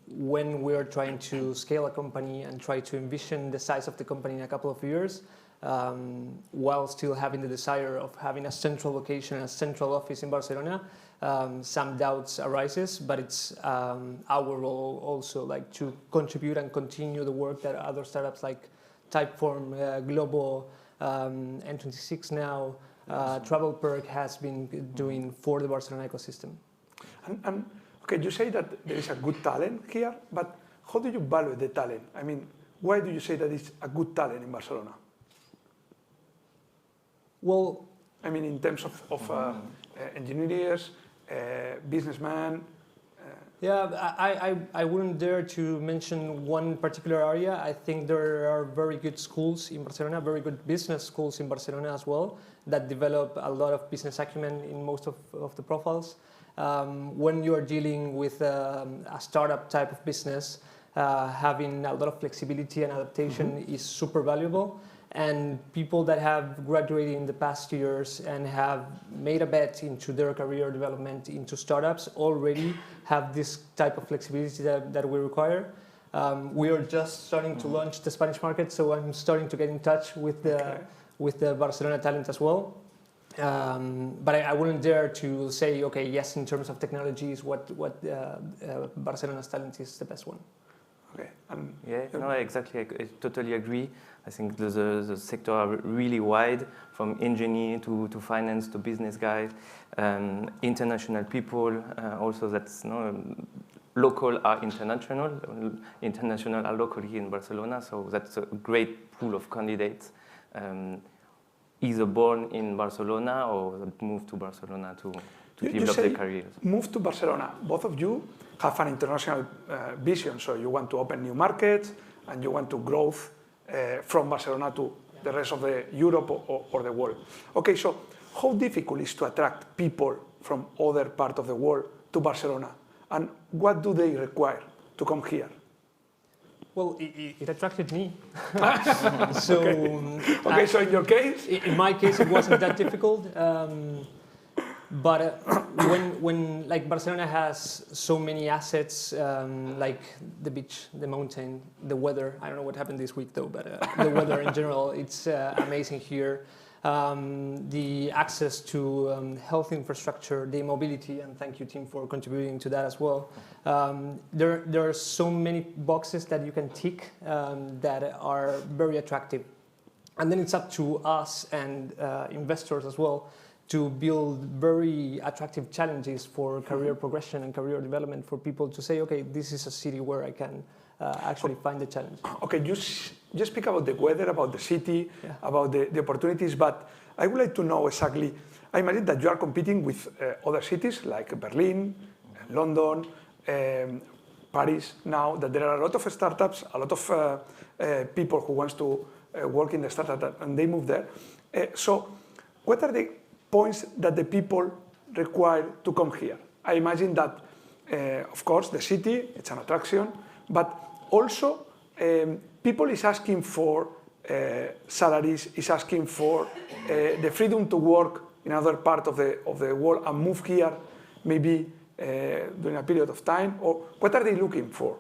when we're trying to scale a company and try to envision the size of the company in a couple of years, while still having the desire of having a central location, a central office in Barcelona, some doubts arises, but it's our role also to contribute and continue the work that other startups like Typeform, Globo, N26 now, Travel Perk has been doing for the Barcelona ecosystem. And okay, you say that there is a good talent here, but how do you value the talent? I mean, why do you say that it's a good talent in Barcelona? Well, I mean, in terms of engineers, businessmen. Yeah, I wouldn't dare to mention one particular area. I think there are very good schools in Barcelona, very good business schools in Barcelona as well, that develop a lot of business acumen in most of the profiles. When you are dealing with a startup type of business, having a lot of flexibility and adaptation is super valuable. And people that have graduated in the past years and have made a bet into their career development into startups already have this type of flexibility that we require. We are just starting to launch the Spanish market, so I'm starting to get in touch with the Barcelona talent as well. But I wouldn't dare to say, okay, yes, in terms of technologies, what Barcelona's talent is the best one. Okay. Yeah, no, exactly. I totally agree. I think the sector are really wide, from engineer to finance to business guys, international people. Also, that's local are international. International are local here in Barcelona. So that's a great pool of candidates, either born in Barcelona or move to Barcelona to develop their careers. Move to Barcelona. Both of you have an international vision, so you want to open new markets and you want to grow from Barcelona to the rest of the Europe or the world. Okay, so how difficult is to attract people from other parts of the world to Barcelona, and what do they require to come here? Well, it attracted me. So, Okay, so in your case? In my case, it wasn't that difficult. But when like Barcelona has so many assets, like the beach, the mountain, the weather. I don't know what happened this week though, but the weather in general, it's amazing here. The access to health infrastructure, the mobility, and thank you, team, for contributing to that as well. There are so many boxes that you can tick that are very attractive. And then it's up to us and investors as well to build very attractive challenges for career progression and career development for people to say, okay, this is a city where I can actually find the challenge. Okay, you speak about the weather, about the city, about the opportunities, but I would like to know exactly, I imagine that you are competing with other cities like Berlin, London, Paris now, that there are a lot of startups, a lot of people who want to work in the startup and they move there. So what are the points that the people require to come here? I imagine that, of course, the city, it's an attraction, but also people is asking for salaries, is asking for the freedom to work in another part of the world and move here maybe during a period of time, or what are they looking for?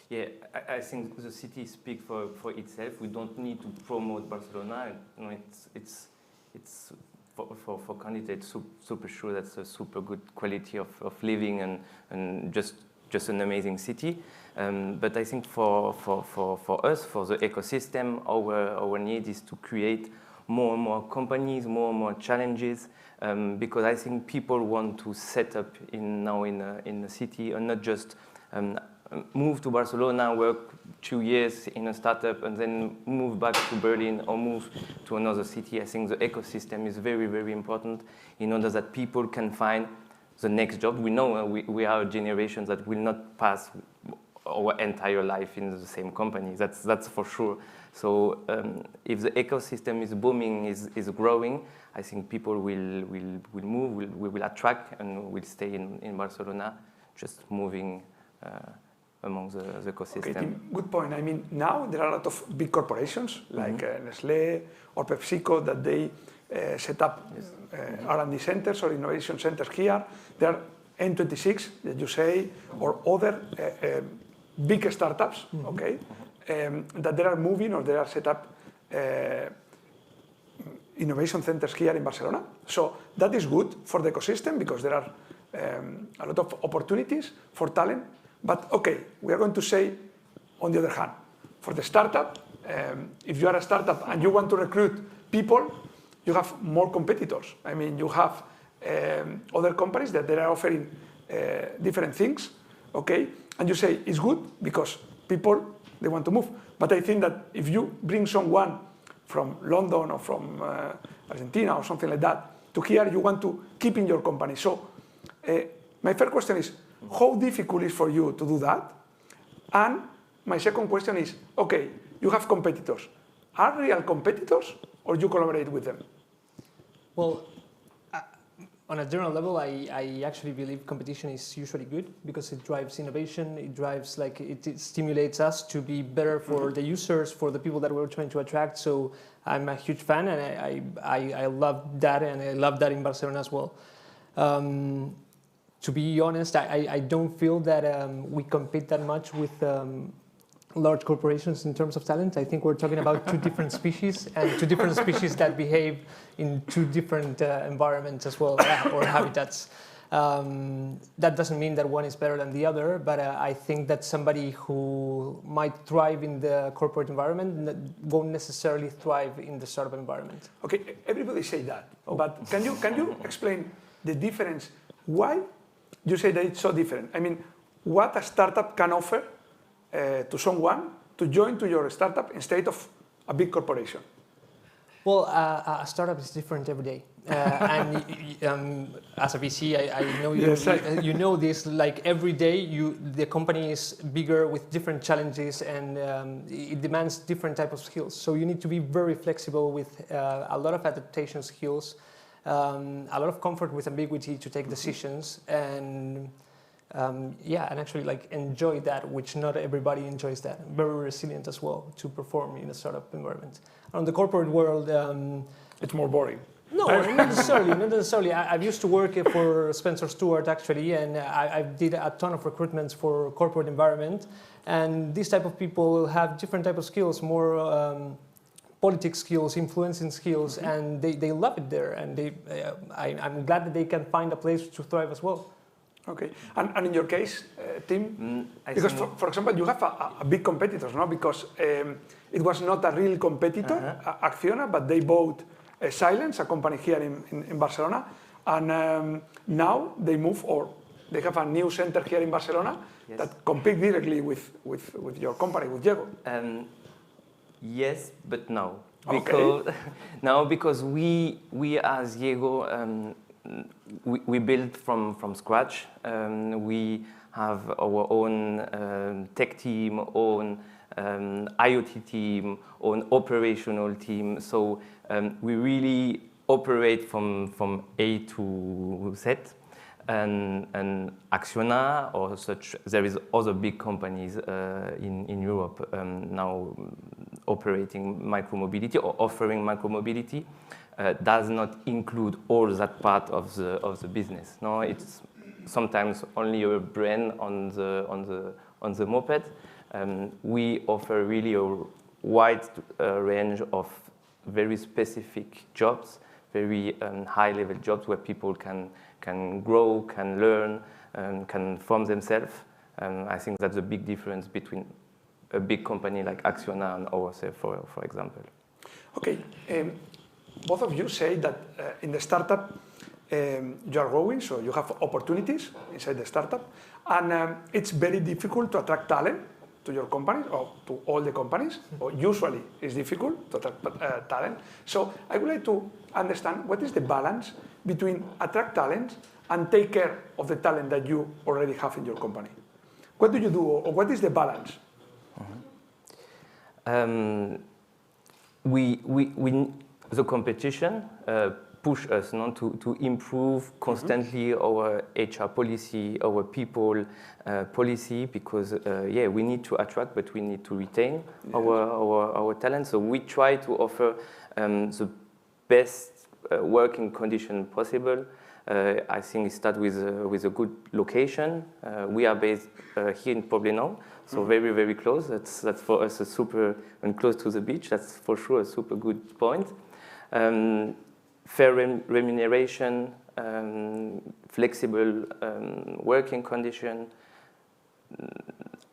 Yeah, I think the city speaks for itself. We don't need to promote Barcelona. You know, it's for candidates super sure that's a super good quality of living and just an amazing city. But I think for us, for the ecosystem, our need is to create more and more companies, more and more challenges, because I think people want to set up now in the city and not just move to Barcelona, work 2 years in a startup, and then move back to Berlin or move to another city. I think the ecosystem is very, very important in order that people can find the next job. We know we are a generation that will not pass our entire life in the same company. That's for sure. So if the ecosystem is booming, is growing, I think people will move, will attract, and will stay in Barcelona, just moving among the ecosystem. Okay, Tim, good point. I mean, now there are a lot of big corporations like Nestlé or PepsiCo that they set up R&D centers or innovation centers here. There are N26 that you say, or other big startups, okay, that they are moving or they are set up innovation centers here in Barcelona. So that is good for the ecosystem because there are a lot of opportunities for talent. But okay, we are going to say, on the other hand, for the startup, if you are a startup and you want to recruit people, you have more competitors. I mean, you have other companies that they are offering different things, okay? And you say it's good because people, they want to move. But I think that if you bring someone from London or from Argentina or something like that to here, you want to keep in your company. So my first question is, how difficult is for you to do that? And my second question is, okay, you have competitors. Are real competitors or you collaborate with them? Well, on a general level, I actually believe competition is usually good because it drives innovation, it drives, like, it stimulates us to be better for the users, for the people that we're trying to attract. So I'm a huge fan and I love that, and I love that in Barcelona as well. To be honest, I don't feel that we compete that much with large corporations in terms of talent. I think we're talking about two different species and two different species that behave in two different environments as well, or habitats. That doesn't mean that one is better than the other, but I think that somebody who might thrive in the corporate environment won't necessarily thrive in the startup environment. Okay, everybody say that, but can you explain the difference? Why you say that it's so different? I mean, what a startup can offer to someone to join to your startup instead of a big corporation? Well, a startup is different every day. And as a VC, I know you know this, like every day the company is bigger with different challenges, and it demands different types of skills. So you need to be very flexible with a lot of adaptation skills, a lot of comfort with ambiguity to take decisions, and yeah, and actually like enjoy that, which not everybody enjoys that. Very resilient as well to perform in a startup environment. On the corporate world, it's more boring. no, not necessarily. Not necessarily. I've used to work for Spencer Stuart actually, and I did a ton of recruitments for corporate environment. And these type of people have different type of skills, more politics skills, influencing skills, and they love it there. And I'm glad that they can find a place to thrive as well. Okay, and in your case, Tim, I because think- for example, you have a big competitors, no? Because it was not a real competitor, Acciona, but they bought Silence, a company here in Barcelona, and now they move, or they have a new center here in Barcelona that compete directly with your company, with Diego. Yes, but no. Okay. Because now, because we as Diego, we build from scratch. We have our own tech team, own IoT team, own operational team. So we really operate from A to Z. And Acciona or such, there is other big companies in Europe now operating micromobility or offering micromobility. Does not include all that part of the business. No, it's sometimes only a brand on the moped. We offer really a wide range of very specific jobs, very high-level jobs where people can grow, can learn, can form themselves. I think that's a big difference between a big company like Acciona and ourselves, for example. Okay, both of you say that in the startup you are growing, so you have opportunities inside the startup, and it's very difficult to attract talent to your company or to all the companies, or usually it's difficult to attract talent. So I would like to understand what is the balance between attract talent and take care of the talent that you already have in your company. What do you do, or what is the balance? The competition push us to improve constantly our HR policy, our people policy, because we need to attract, but we need to retain our talent. So we try to offer the best working condition possible. I think it starts with a good location. We are based here in Poblenou, so very, very close. That's for us a super, and close to the beach. That's for sure a super good point. Fair remuneration, flexible working condition,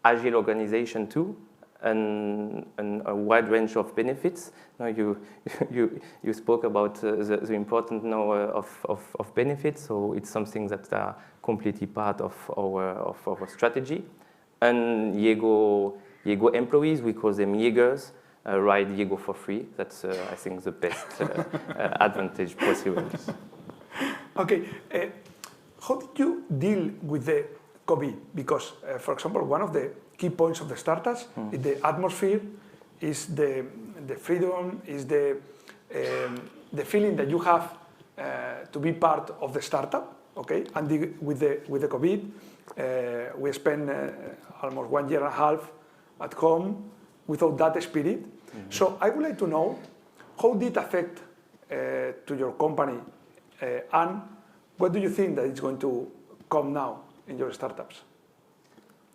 agile organization too, and a wide range of benefits. Now you spoke about the importance now of benefits, so it's something that are completely part of our strategy. And Diego employees, we call them Jaegers, ride Diego for free. That's I think the best advantage possible. Okay, how did you deal with the COVID? Because, for example, one of the key points of the startups is the atmosphere, is the freedom, is the feeling that you have to be part of the startup. Okay, and with the COVID, we spent almost 1.5 years at home without that spirit. So I would like to know how did it affect to your company, and what do you think that is going to come now in your startups?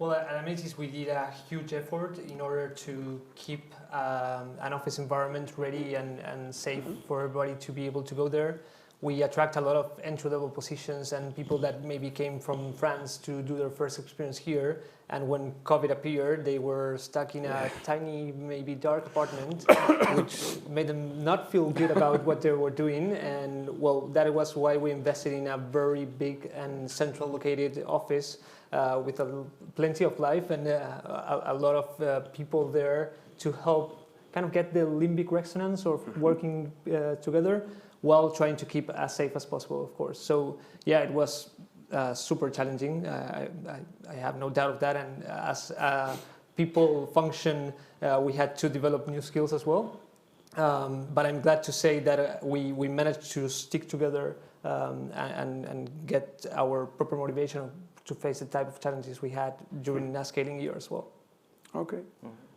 Well, at Amenities, we did a huge effort in order to keep an office environment ready and safe for everybody to be able to go there. We attract a lot of entry-level positions and people that maybe came from France to do their first experience here. And when COVID appeared, they were stuck in a tiny, maybe dark apartment, which made them not feel good about what they were doing. And well, that was why we invested in a very big and central located office with plenty of life and a lot of people there to help kind of get the limbic resonance of working together, while trying to keep as safe as possible, of course. So yeah, it was super challenging. I have no doubt of that. And as people function, we had to develop new skills as well. But I'm glad to say that we managed to stick together and get our proper motivation to face the type of challenges we had during a scaling year as well. Okay.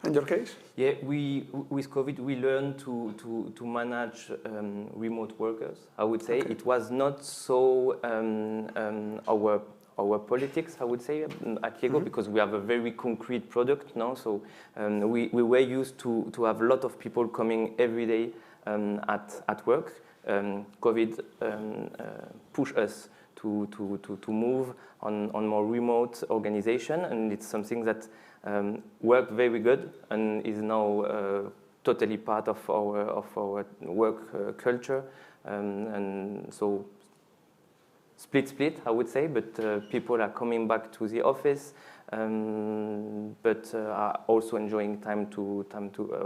In your case? Yeah, with COVID, we learned to manage remote workers. I would say it was not so our politics, I would say, at Diego, because we have a very concrete product now. So we were used to have a lot of people coming every day at work. COVID pushed us to move on more remote organization, and it's something that worked very good and is now totally part of our work culture, and so split, I would say, but people are coming back to the office, but are also enjoying time to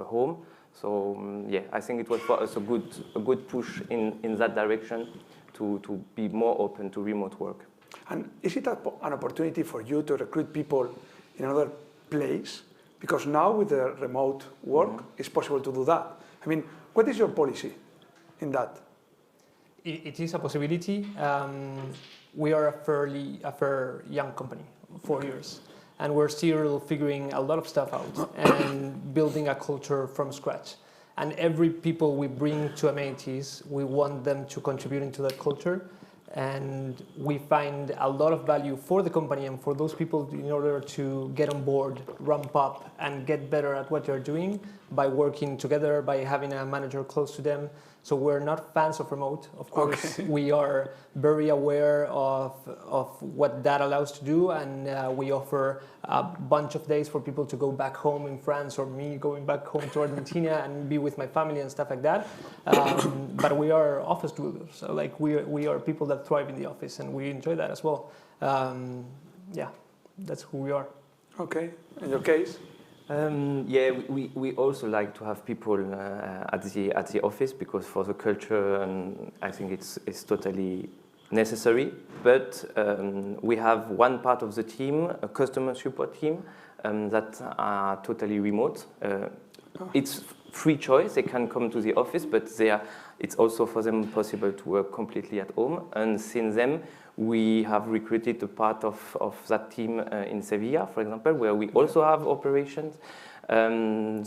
home. So yeah, I think it was for us a good push in that direction to be more open to remote work. And is it an opportunity for you to recruit people in another place? Because now with the remote work, it's possible to do that. I mean, what is your policy in that? It is a possibility. We are a fairly young company, 4 years, and we're still figuring a lot of stuff out and building a culture from scratch. And every people we bring to Amenities, we want them to contribute into that culture. And we find a lot of value for the company and for those people in order to get on board, ramp up, and get better at what they're doing by working together, by having a manager close to them. So we're not fans of remote, of course. Okay. We are very aware of what that allows to do, and we offer a bunch of days for people to go back home in France, or me going back home to Argentina and be with my family and stuff like that. But we are office dwellers, so like we are people that thrive in the office, and we enjoy that as well. Yeah, that's who we are. Okay, in your case? Yeah, we also like to have people at the office, because for the culture, and I think it's totally necessary. But we have one part of the team, a customer support team, that are totally remote. It's free choice; they can come to the office, but it's also for them possible to work completely at home. And since then, we have recruited a part of that team in Sevilla, for example, where we also have operations.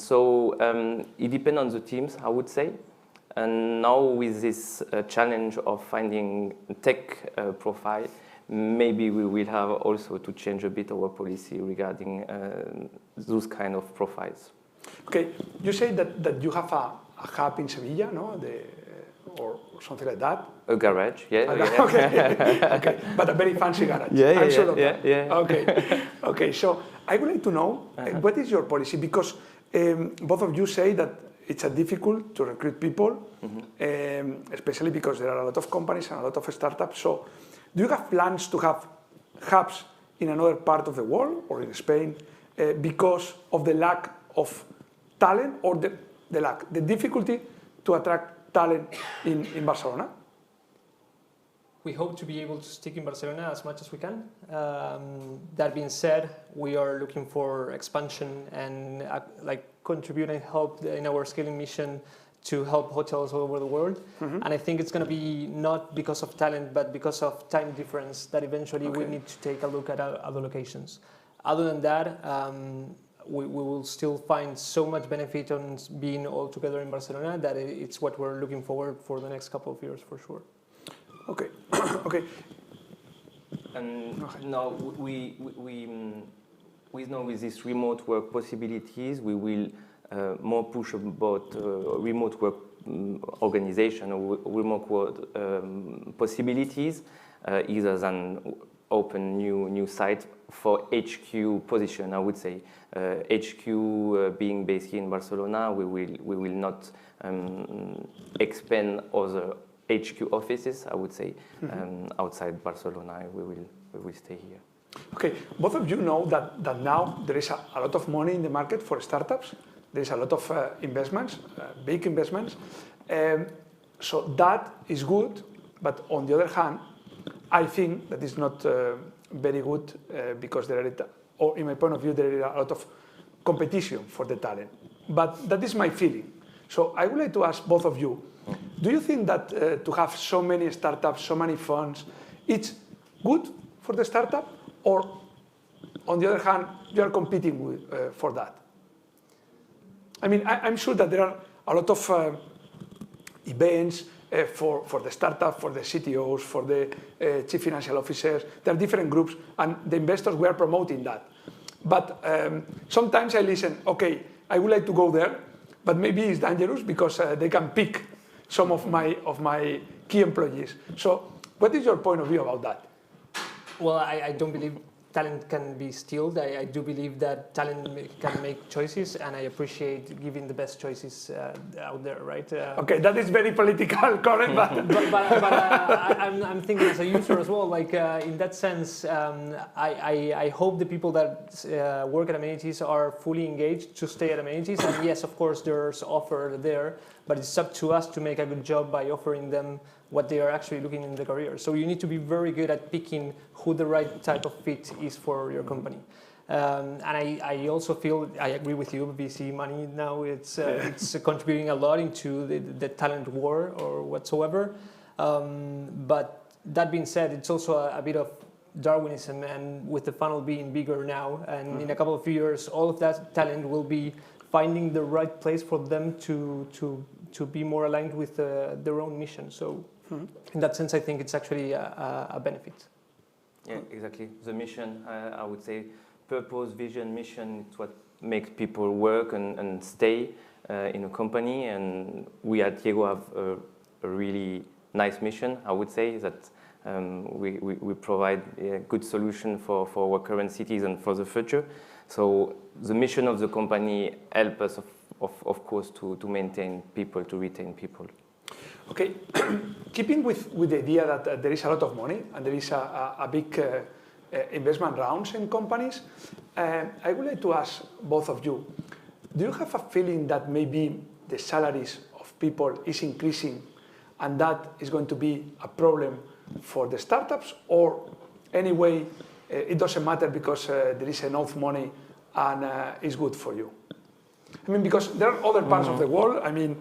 So it depends on the teams, I would say. And now with this challenge of finding tech profile, maybe we will have also to change a bit our policy regarding those kind of profiles. Okay, you say that you have a hub in Sevilla, no? Or something like that. A garage, yeah. Okay, but a very fancy garage. Yeah, I'm sure of that. Yeah. Okay. So I would like to know what is your policy, because both of you say that it's difficult to recruit people, especially because there are a lot of companies and a lot of startups. So, do you have plans to have hubs in another part of the world or in Spain because of the lack of talent, or the difficulty to attract talent in Barcelona? We hope to be able to stick in Barcelona as much as we can. That being said, we are looking for expansion and contribute and help in our scaling mission to help hotels all over the world. And I think it's going to be not because of talent, but because of time difference that eventually we need to take a look at other locations. Other than that, we will still find so much benefit on being all together in Barcelona that it's what we're looking forward for the next couple of years, for sure. Okay. Okay. And now we know with these remote work possibilities, we will more push about remote work organization or remote work possibilities, either than open new site for HQ position. I would say HQ being based here in Barcelona, we will not expand other HQ offices. I would say outside Barcelona, we will stay here. Okay, both of you know that now there is a lot of money in the market for startups. There is a lot of investments, big investments. So that is good, but on the other hand, I think that is not very good because there are, or in my point of view, there is a lot of competition for the talent. But that is my feeling. So I would like to ask both of you, do you think that to have so many startups, so many funds, it's good for the startup, or on the other hand, you are competing for that? I mean, I'm sure that there are a lot of events for the startup, for the CTOs, for the chief financial officers. There are different groups, and the investors were promoting that. But sometimes I listen, okay, I would like to go there, but maybe it's dangerous because they can pick some of my key employees. So what is your point of view about that? Well, I don't believe talent can be stealed. I do believe that talent can make choices, and I appreciate giving the best choices out there, right? Okay, that is very political, correct? But I'm thinking as a user as well, like in that sense, I hope the people that work at Amenities are fully engaged to stay at Amenities. And yes, of course, there's offer there, but it's up to us to make a good job by offering them what they are actually looking in the career. So you need to be very good at picking who the right type of fit is for your company. And I also feel, I agree with you, VC money now, it's contributing a lot into the talent war or whatsoever. But that being said, it's also a bit of Darwinism, and with the funnel being bigger now, and in a couple of years, all of that talent will be finding the right place for them to be more aligned with their own mission. So in that sense, I think it's actually a benefit. Yeah, exactly. The mission, I would say, purpose, vision, mission, it's what makes people work and stay in a company. And we at Diego have a really nice mission, I would say, that we provide a good solution for our current cities and for the future. So the mission of the company helps us, of course, to maintain people, to retain people. Okay, keeping with the idea that there is a lot of money and there is a big investment rounds in companies, I would like to ask both of you, do you have a feeling that maybe the salaries of people is increasing and that is going to be a problem for the startups, or anyway, it doesn't matter because there is enough money and it's good for you? I mean, because there are other parts of the world, I mean,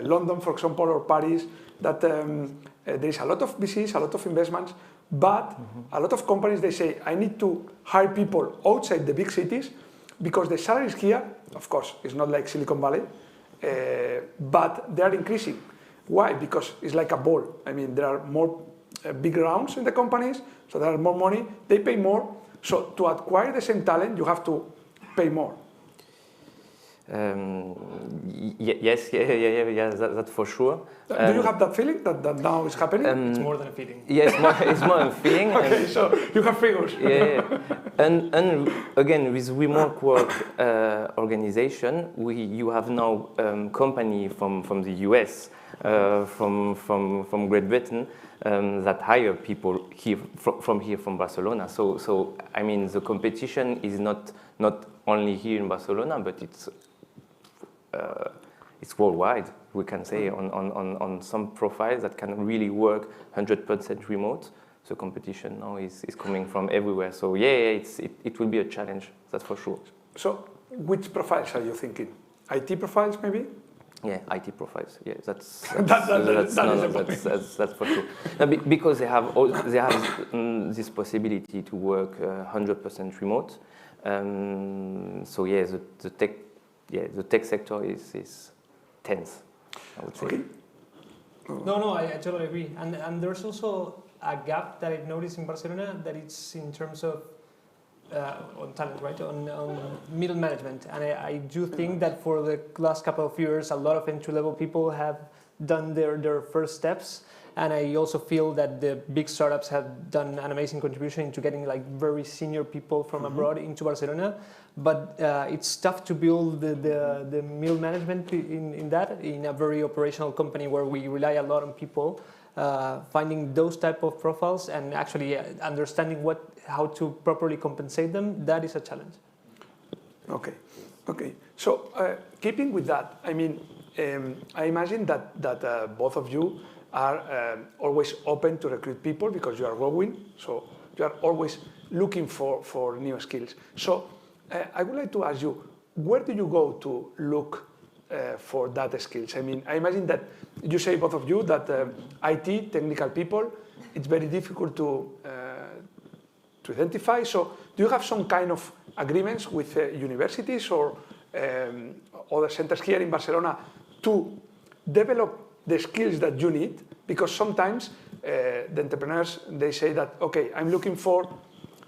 London, for example, or Paris, that there is a lot of VCs, a lot of investments, but a lot of companies, they say, I need to hire people outside the big cities because the salaries here, of course, it's not like Silicon Valley, but they are increasing. Why? Because it's like a ball. I mean, there are more big rounds in the companies, so there are more money, they pay more. So to acquire the same talent, you have to pay more. Yes, that's for sure. Do you have that feeling that now is happening? It's more than a feeling. Yes, it's more than a feeling. Okay, so you have figures. Yeah. And again, with remote work organization, you have now company from the US, from Great Britain, that hire people here from Barcelona. So I mean, the competition is not only here in Barcelona, but it's worldwide. We can say on some profiles that can really work 100% remote. The competition now is coming from everywhere. So it will be a challenge. That's for sure. So which profiles are you thinking? IT profiles, maybe? Yeah, IT profiles. Yeah, that's for sure. No, because they have this possibility to work 100% remote. So yeah, the tech sector is tense, I would say. Okay. No, I totally agree. And there's also a gap that I've noticed in Barcelona, that it's in terms of on talent, right? On middle management. And I do think that for the last couple of years, a lot of entry-level people have done their first steps. And I also feel that the big startups have done an amazing contribution into getting like very senior people from abroad into Barcelona. But it's tough to build the middle management in a very operational company where we rely a lot on people. Finding those type of profiles and actually understanding how to properly compensate them, that is a challenge. Okay. So keeping with that, I mean, I imagine that both of you are always open to recruit people because you are growing. So you are always looking for new skills. So I would like to ask you, where do you go to look for that skills? I mean, I imagine that you say, both of you, that IT, technical people, it's very difficult to identify. So do you have some kind of agreements with universities or other centers here in Barcelona to develop the skills that you need? Because sometimes the entrepreneurs, they say that, okay, I'm looking for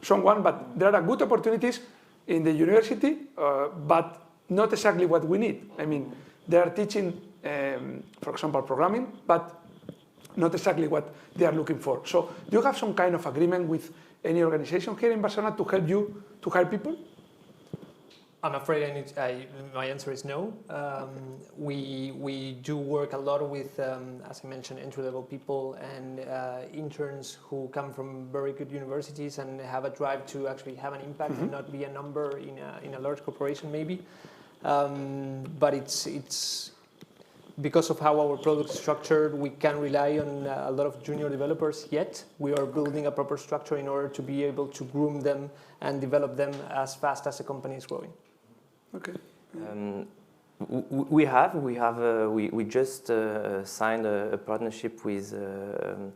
someone, but there are good opportunities in the university, but not exactly what we need. I mean, they are teaching, for example, programming, but not exactly what they are looking for. So do you have some kind of agreement with any organization here in Barcelona to help you to hire people? I'm afraid my answer is no. We do work a lot with, as I mentioned, entry-level people and interns who come from very good universities and have a drive to actually have an impact and not be a number in a large corporation maybe. But it's because of how our product is structured, we can rely on a lot of junior developers yet. We are building a proper structure in order to be able to groom them and develop them as fast as the company is growing. Okay. We just signed a partnership with a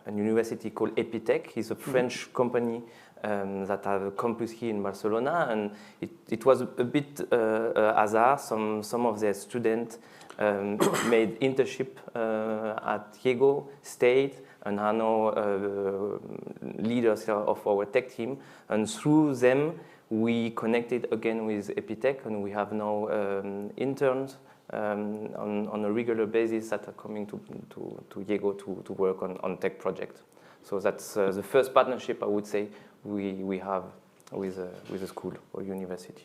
university called Epitech. It's a French company that have a campus here in Barcelona, and it was a bit hazard. Some of their students made internship at Diego State and are now leaders of our tech team. And through them, we connected again with Epitech, and we have now interns on a regular basis that are coming to Diego to work on tech projects. So that's the first partnership I would say we have with a school or university.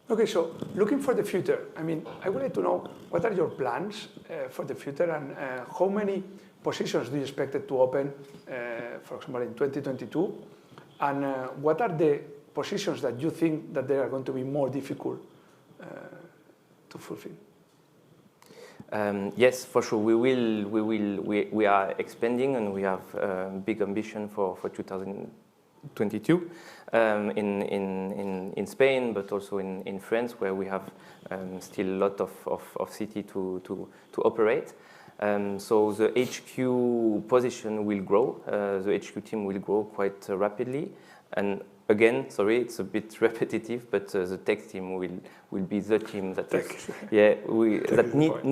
Okay, so looking for the future, I mean, I would like to know what are your plans for the future and how many positions do you expect to open, for example, in 2022, and what are the positions that you think that they are going to be more difficult to fulfill? Yes, for sure. We are expanding, and we have big ambition for 2022 in Spain, but also in France, where we have still a lot of city to operate. So the HQ position will grow. The HQ team will grow quite rapidly, and again, sorry, it's a bit repetitive, but the tech team will be the team that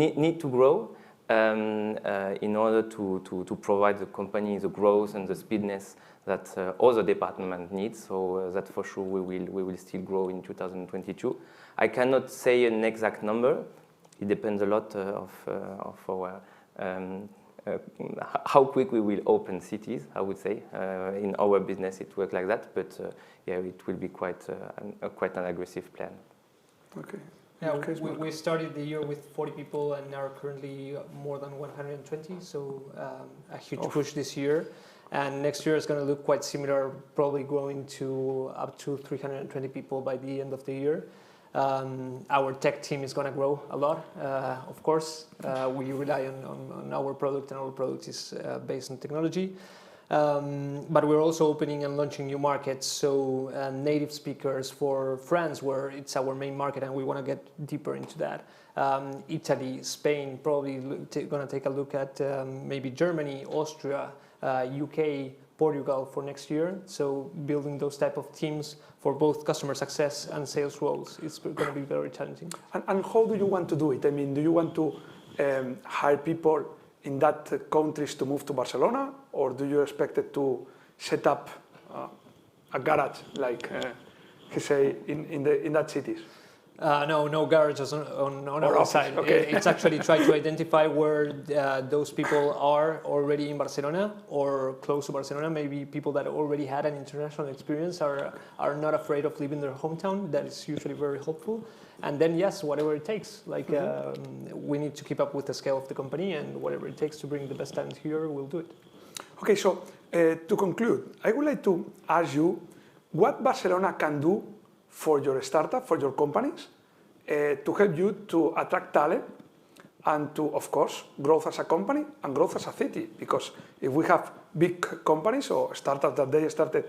need to grow in order to provide the company the growth and the speediness that other department needs. So that for sure we will still grow in 2022. I cannot say an exact number. It depends a lot of our how quick we will open cities, I would say. In our business, it works like that, but yeah, it will be quite an aggressive plan. Okay. Yeah, we started the year with 40 people and are currently more than 120, so a huge push this year. And next year is going to look quite similar, probably growing to up to 320 people by the end of the year. Our tech team is going to grow a lot, of course. We rely on our product, and our product is based on technology. But we're also opening and launching new markets, so native speakers for France, where it's our main market, and we want to get deeper into that. Italy, Spain, probably going to take a look at maybe Germany, Austria, UK, Portugal for next year. So building those type of teams for both customer success and sales roles is going to be very challenging. And how do you want to do it? I mean, do you want to hire people in that countries to move to Barcelona, or do you expect it to set up a garage, like he say, in that cities? No garages on our office, side. okay. It's actually try to identify where those people are already in Barcelona or close to Barcelona. Maybe people that already had an international experience are not afraid of leaving their hometown. That is usually very helpful. And then yes, whatever it takes. Like we need to keep up with the scale of the company, and whatever it takes to bring the best talent here, we'll do it. Okay, so to conclude, I would like to ask you what Barcelona can do for your startup, for your companies, to help you to attract talent and to, of course, growth as a company and growth as a city. Because if we have big companies or startups that they started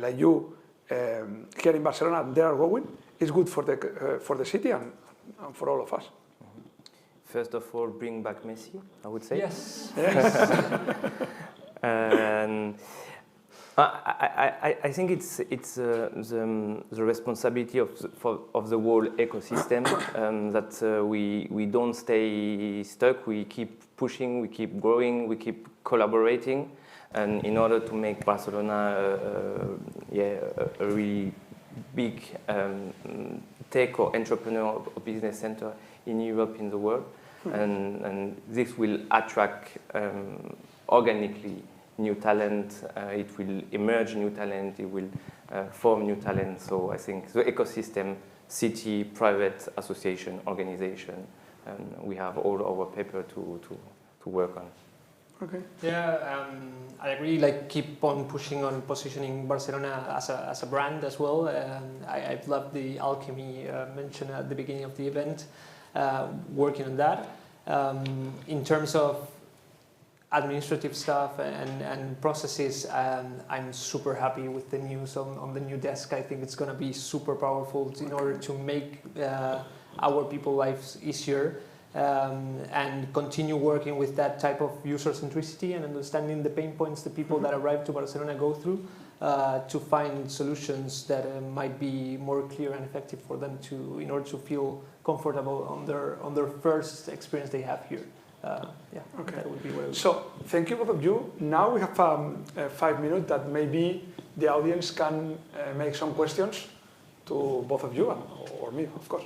like you here in Barcelona and they are growing, it's good for the city and for all of us. First of all, bring back Messi, I would say. Yes. I think it's the responsibility of the whole ecosystem that we don't stay stuck. We keep pushing, we keep growing, we keep collaborating, and in order to make Barcelona a really big tech or entrepreneur or business center in Europe, in the world, and this will attract organically new talent, it will emerge new talent, it will form new talent. So I think the ecosystem, city, private, association, organization, we have all our paper to work on. Okay. Yeah, I agree. Like, keep on pushing on positioning Barcelona as a brand as well. I've loved the alchemy mentioned at the beginning of the event. Working on that. In terms of administrative stuff and processes, I'm super happy with the news on the new desk. I think it's going to be super powerful in order to make our people's lives easier and continue working with that type of user centricity and understanding the pain points the people that arrive to Barcelona go through to find solutions that might be more clear and effective for them in order to feel comfortable on their first experience they have here. Yeah, okay. That would be what I would say. So, thank you both of you. Now we have 5 minutes that maybe the audience can make some questions to both of you or me, of course.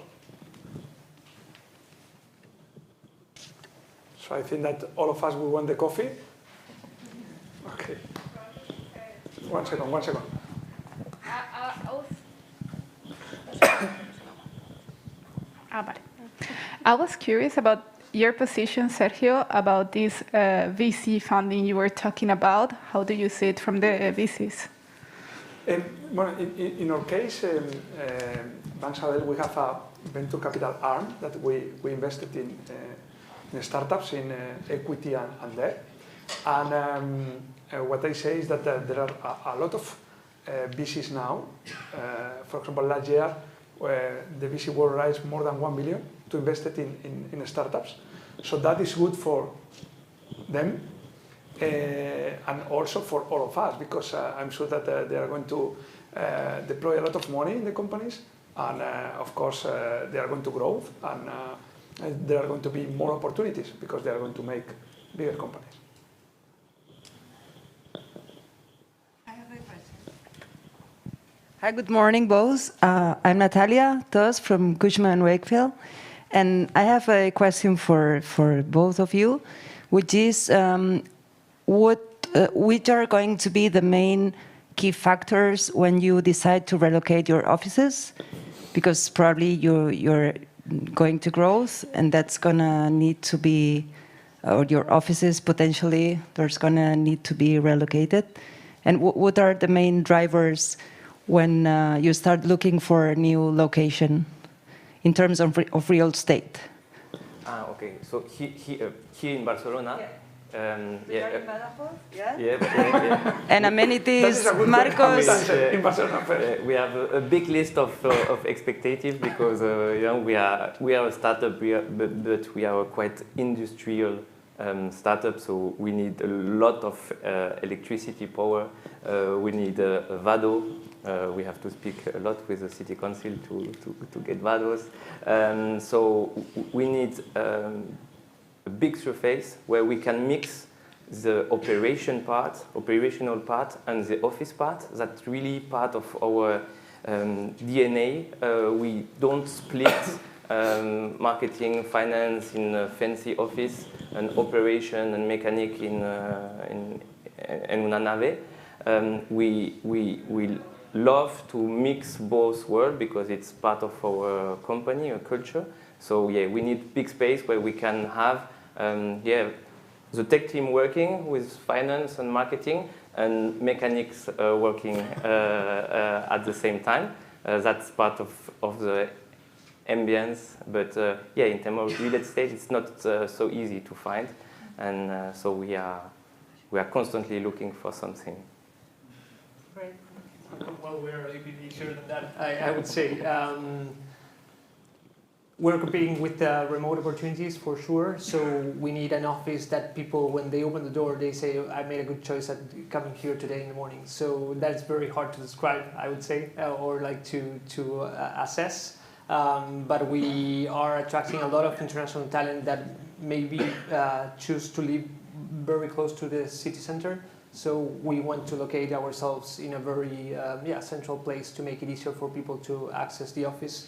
So I think that all of us will want the coffee. Okay. One second. I was curious about your position, Sergio, about this VC funding you were talking about. How do you see it from the VCs? In our case, Bank Sabadell, we have a venture capital arm that we invested in startups, in equity and debt. And what I say is that there are a lot of VCs now. For example, last year, the VC world raised more than 1 billion to invest it in startups. So that is good for them and also for all of us, because I'm sure that they are going to deploy a lot of money in the companies, and of course they are going to grow, and there are going to be more opportunities because they are going to make bigger companies. Hi, good morning, both. I'm Natalia Tos from Cushman & Wakefield, and I have a question for both of you, which is which are going to be the main key factors when you decide to relocate your offices? Because probably you're going to growth, and that's going to need to be, or your offices potentially, there's going to need to be relocated. And what are the main drivers when you start looking for a new location in terms of real estate? Okay. So here in Barcelona, and amenities, Marcos. In Barcelona, we have a big list of expectative because we are a startup, but we are a quite industrial startup, so we need a lot of electricity power. We need a Vado. We have to speak a lot with the city council to get Vados. So we need a big surface where we can mix the operational part and the office part. That's really part of our DNA. We don't split marketing, finance in a fancy office, and operation and mechanic in una nave. We love to mix both worlds because it's part of our company, our culture. So yeah, we need big space where we can have the tech team working with finance and marketing and mechanics working at the same time. That's part of the ambience. But in terms of real estate, it's not so easy to find, and so we are constantly looking for something. Right. Well, we're a little bit easier than that, I would say. we're competing with remote opportunities for sure. So we need an office that people, when they open the door, they say, I made a good choice at coming here today in the morning. So that's very hard to describe, I would say, or like to assess. But we are attracting a lot of international talent that maybe choose to live very close to the city center. So we want to locate ourselves in a very central place to make it easier for people to access the office.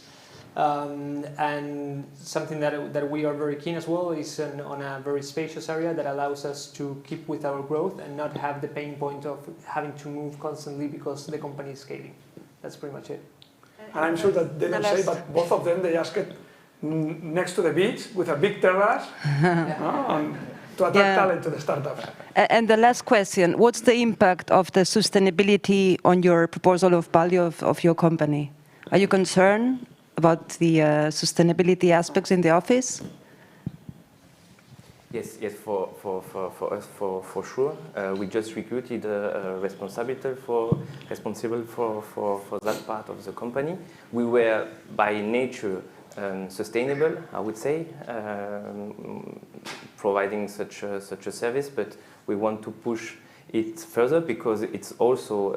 And something that we are very keen as well is on a very spacious area that allows us to keep with our growth and not have the pain point of having to move constantly because the company is scaling. That's pretty much it. And I'm sure that they don't say, but both of them, they ask it next to the beach with a big terrace to attract talent to the startups. And the last question, what's the impact of the sustainability on your proposal of value of your company? Are you concerned about the sustainability aspects in the office? Yes, for us, for sure. We just recruited a responsible for that part of the company. We were by nature sustainable, I would say, providing such a service, but we want to push it further because it's also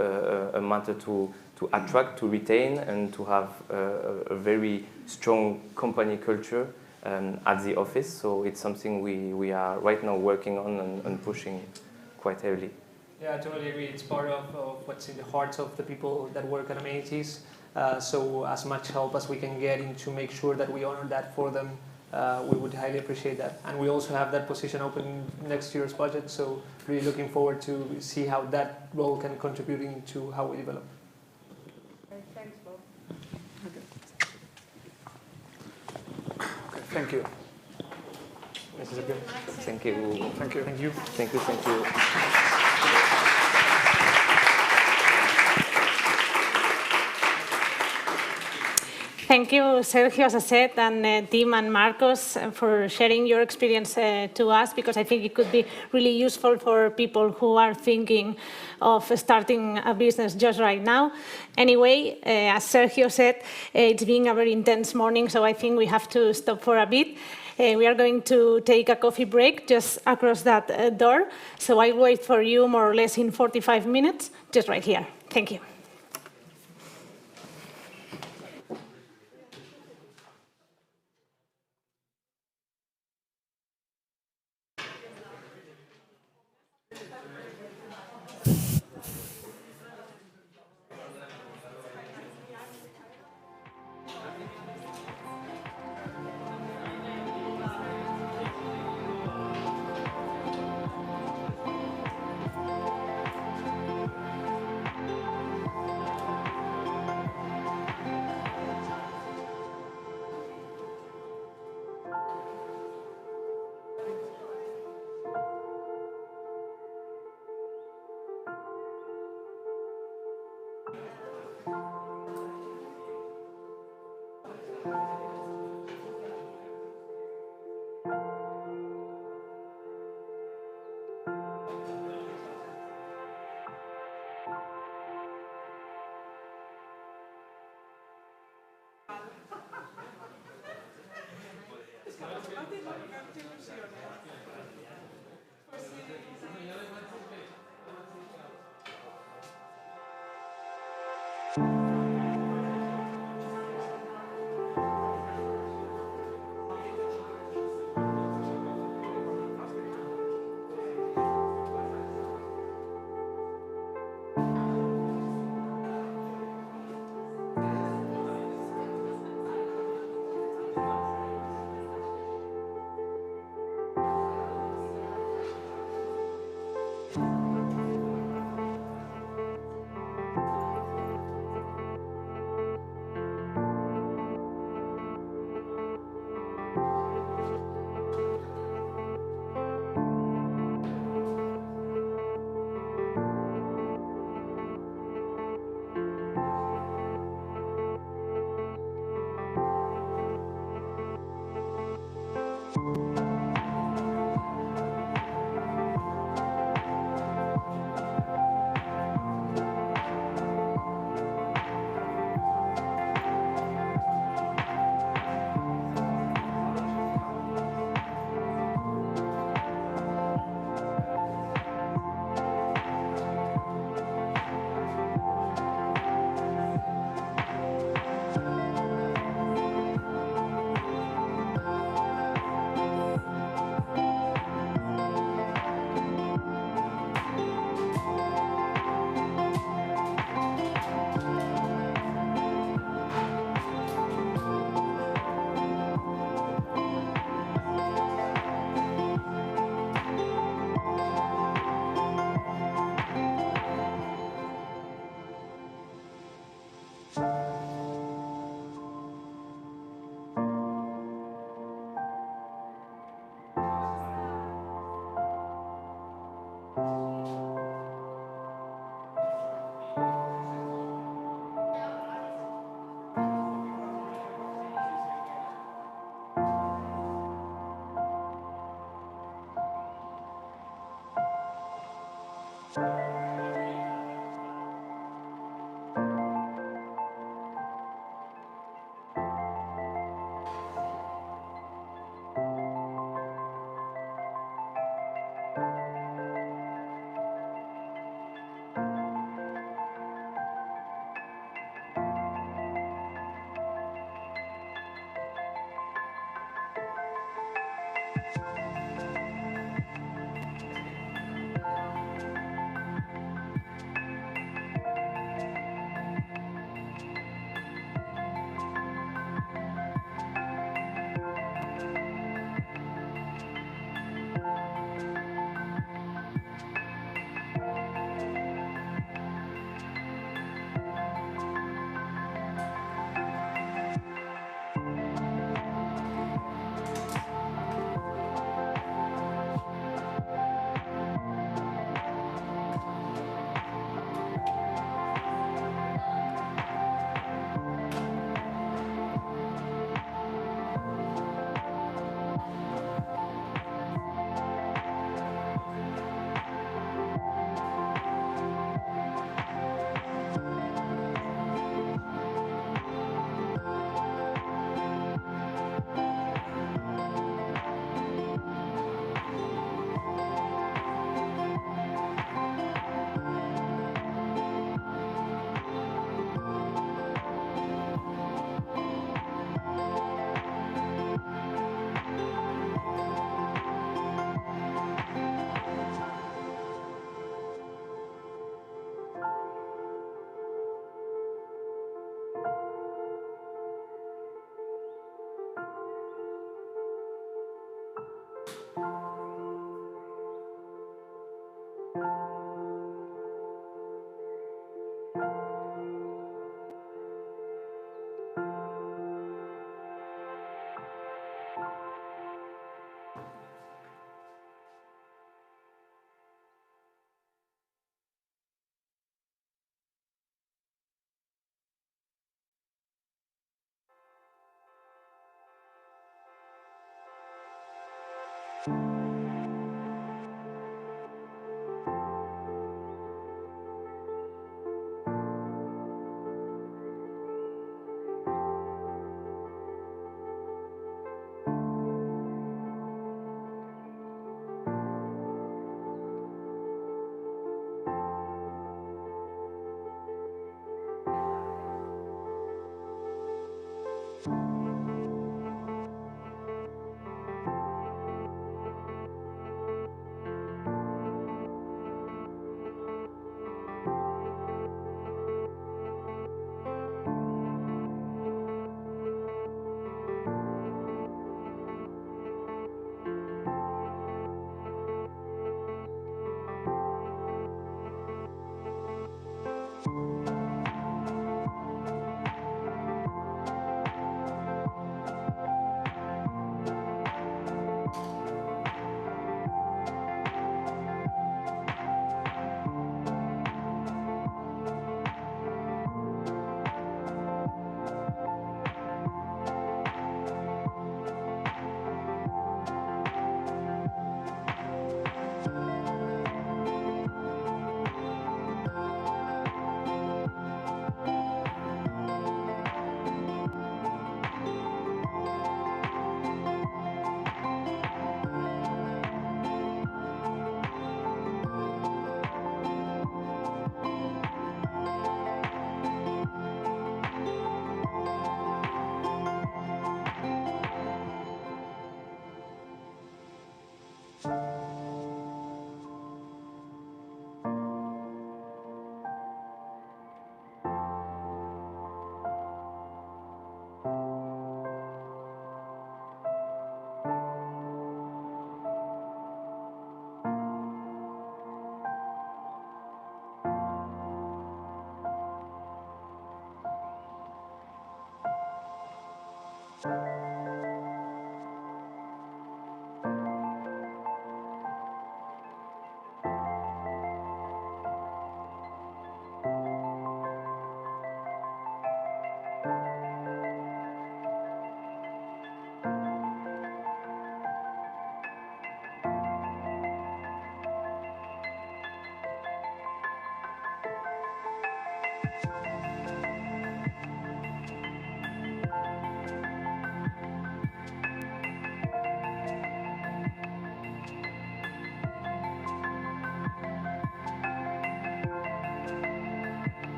a matter to attract, to retain, and to have a very strong company culture at the office. So it's something we are right now working on and pushing quite heavily. Yeah, I totally agree. It's part of what's in the hearts of the people that work at Amenities. So as much help as we can get in to make sure that we honor that for them, we would highly appreciate that. And we also have that position open next year's budget, so really looking forward to see how that role can contribute into how we develop. Thanks, Bob. Okay, thank you. Thank you. Thank you. Thank you. Thank you. Thank you. Thank you, Sergio, as I said, and Tim and Marcos for sharing your experience to us, because I think it could be really useful for people who are thinking of starting a business just right now. Anyway, as Sergio said, it's been a very intense morning, so I think we have to stop for a bit. We are going to take a coffee break just across that door, so I'll wait for you more or less in 45 minutes, just right here. Thank you.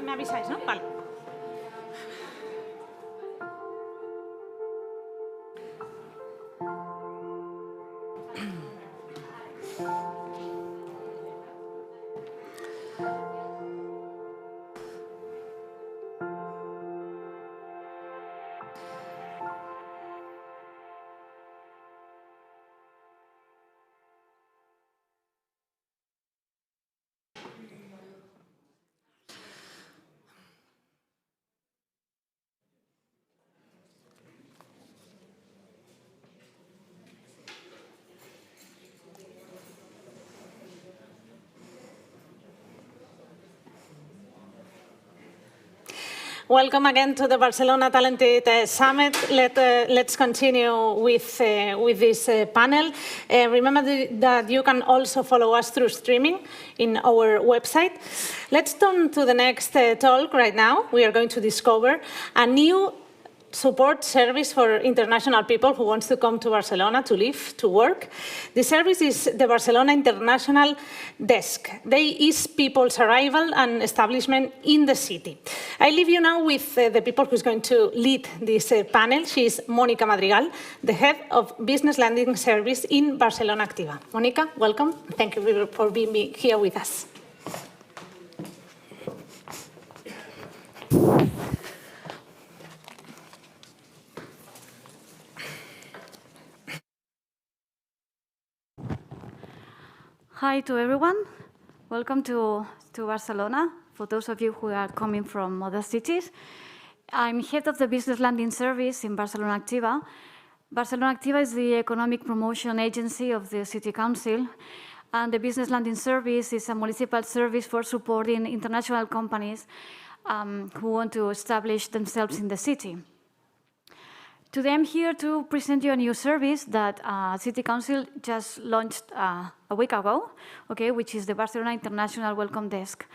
Me avisáis, ¿no? Vale. Welcome again to the Barcelona Talent-ed Summit. Let's continue with this panel. Remember that you can also follow us through streaming in our website. Let's turn to the next talk right now. We are going to discover a new support service for international people who wants to come to Barcelona to live, to work. The service is the Barcelona International Desk. They ease people's arrival and establishment in the city. I leave you now with the people who's going to lead this panel. She's Mónica Madrigal, the head of Business Landing Service in Barcelona Activa. Mónica, welcome. Thank you for being here with us. Hi to everyone. Welcome to Barcelona, for those of you who are coming from other cities. I'm head of the Business Landing Service in Barcelona Activa. Barcelona Activa is the economic promotion agency of the City Council, and the Business Landing Service is a municipal service for supporting international companies who want to establish themselves in the city. Today I'm here to present you a new service that City Council just launched a week ago, okay, which is the Barcelona International Welcome Desk.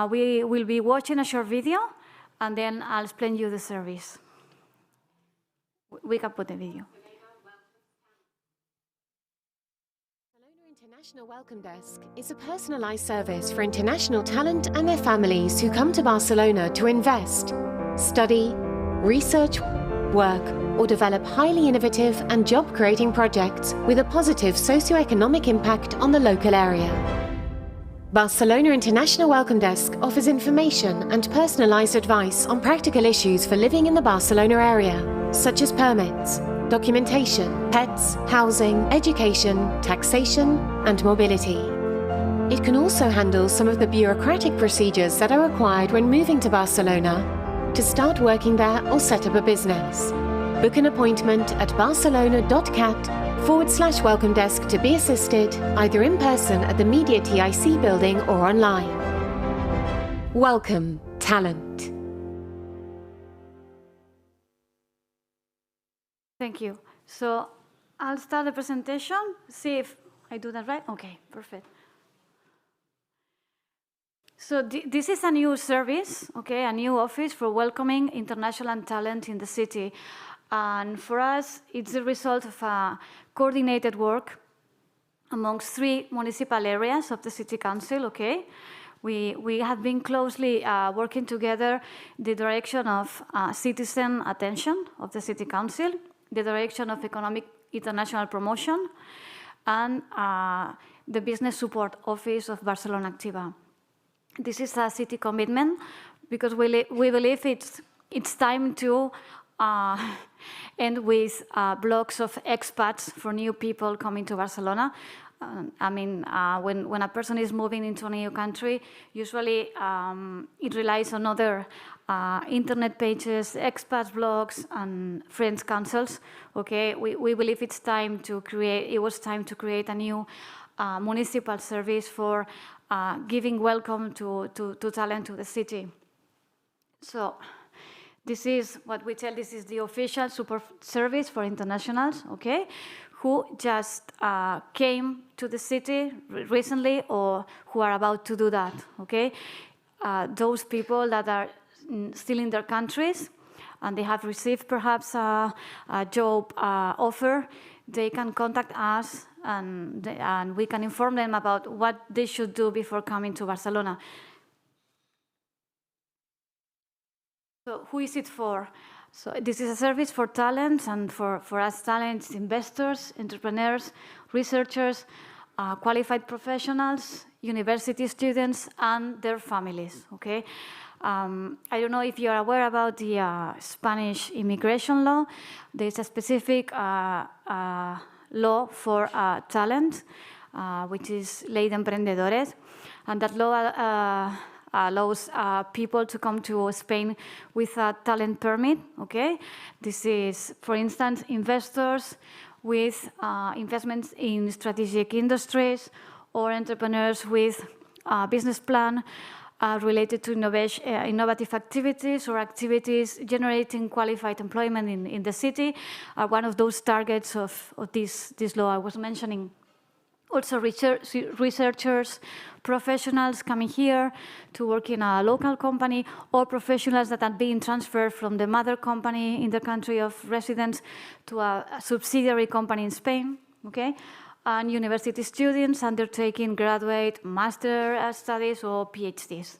We will be watching a short video, and then I'll explain you the service. We can put the video. Barcelona International Welcome Desk is a personalized service for international talent and their families who come to Barcelona to invest, study, research, work, or develop highly innovative and job-creating projects with a positive socio-economic impact on the local area. Barcelona International Welcome Desk offers information and personalized advice on practical issues for living in the Barcelona area, such as permits, documentation, pets, housing, education, taxation, and mobility. It can also handle some of the bureaucratic procedures that are required when moving to Barcelona to start working there or set up a business. Book an appointment at barcelona.cat/welcome desk to be assisted either in person at the Media TIC building or online. Welcome, talent. Thank you. So I'll start the presentation, see if I do that right. Okay, perfect. So this is a new service, okay, a new office for welcoming international talent in the city. And for us, it's the result of a coordinated work amongst 3 municipal areas of the City Council, okay? We have been closely working together the direction of citizen attention of the City Council, the direction of economic international promotion, and the business support office of Barcelona Activa. This is a city commitment because we believe it's time to end with blocks of expats for new people coming to Barcelona. I mean, when a person is moving into a new country, usually it relies on other internet pages, expats blogs, and friends councils. Okay, we believe it was time to create a new municipal service for giving welcome to talent to the city. So this is what we tell, this is the official support service for internationals, okay, who just came to the city recently or who are about to do that, okay? Those people that are still in their countries and they have received perhaps a job offer, they can contact us and we can inform them about what they should do before coming to Barcelona. So who is it for? So this is a service for talents and for us talents, investors, entrepreneurs, researchers, qualified professionals, university students, and their families, okay? I don't know if you're aware about the Spanish immigration law. There's a specific law for talent, which is Ley de Emprendedores, and that law allows people to come to Spain with a talent permit, okay? This is, for instance, investors with investments in strategic industries or entrepreneurs with a business plan related to innovative activities or activities generating qualified employment in the city are one of those targets of this law I was mentioning. Also researchers, professionals coming here to work in a local company, or professionals that are being transferred from the mother company in the country of residence to a subsidiary company in Spain, okay? And university students undertaking graduate, master studies or PhDs.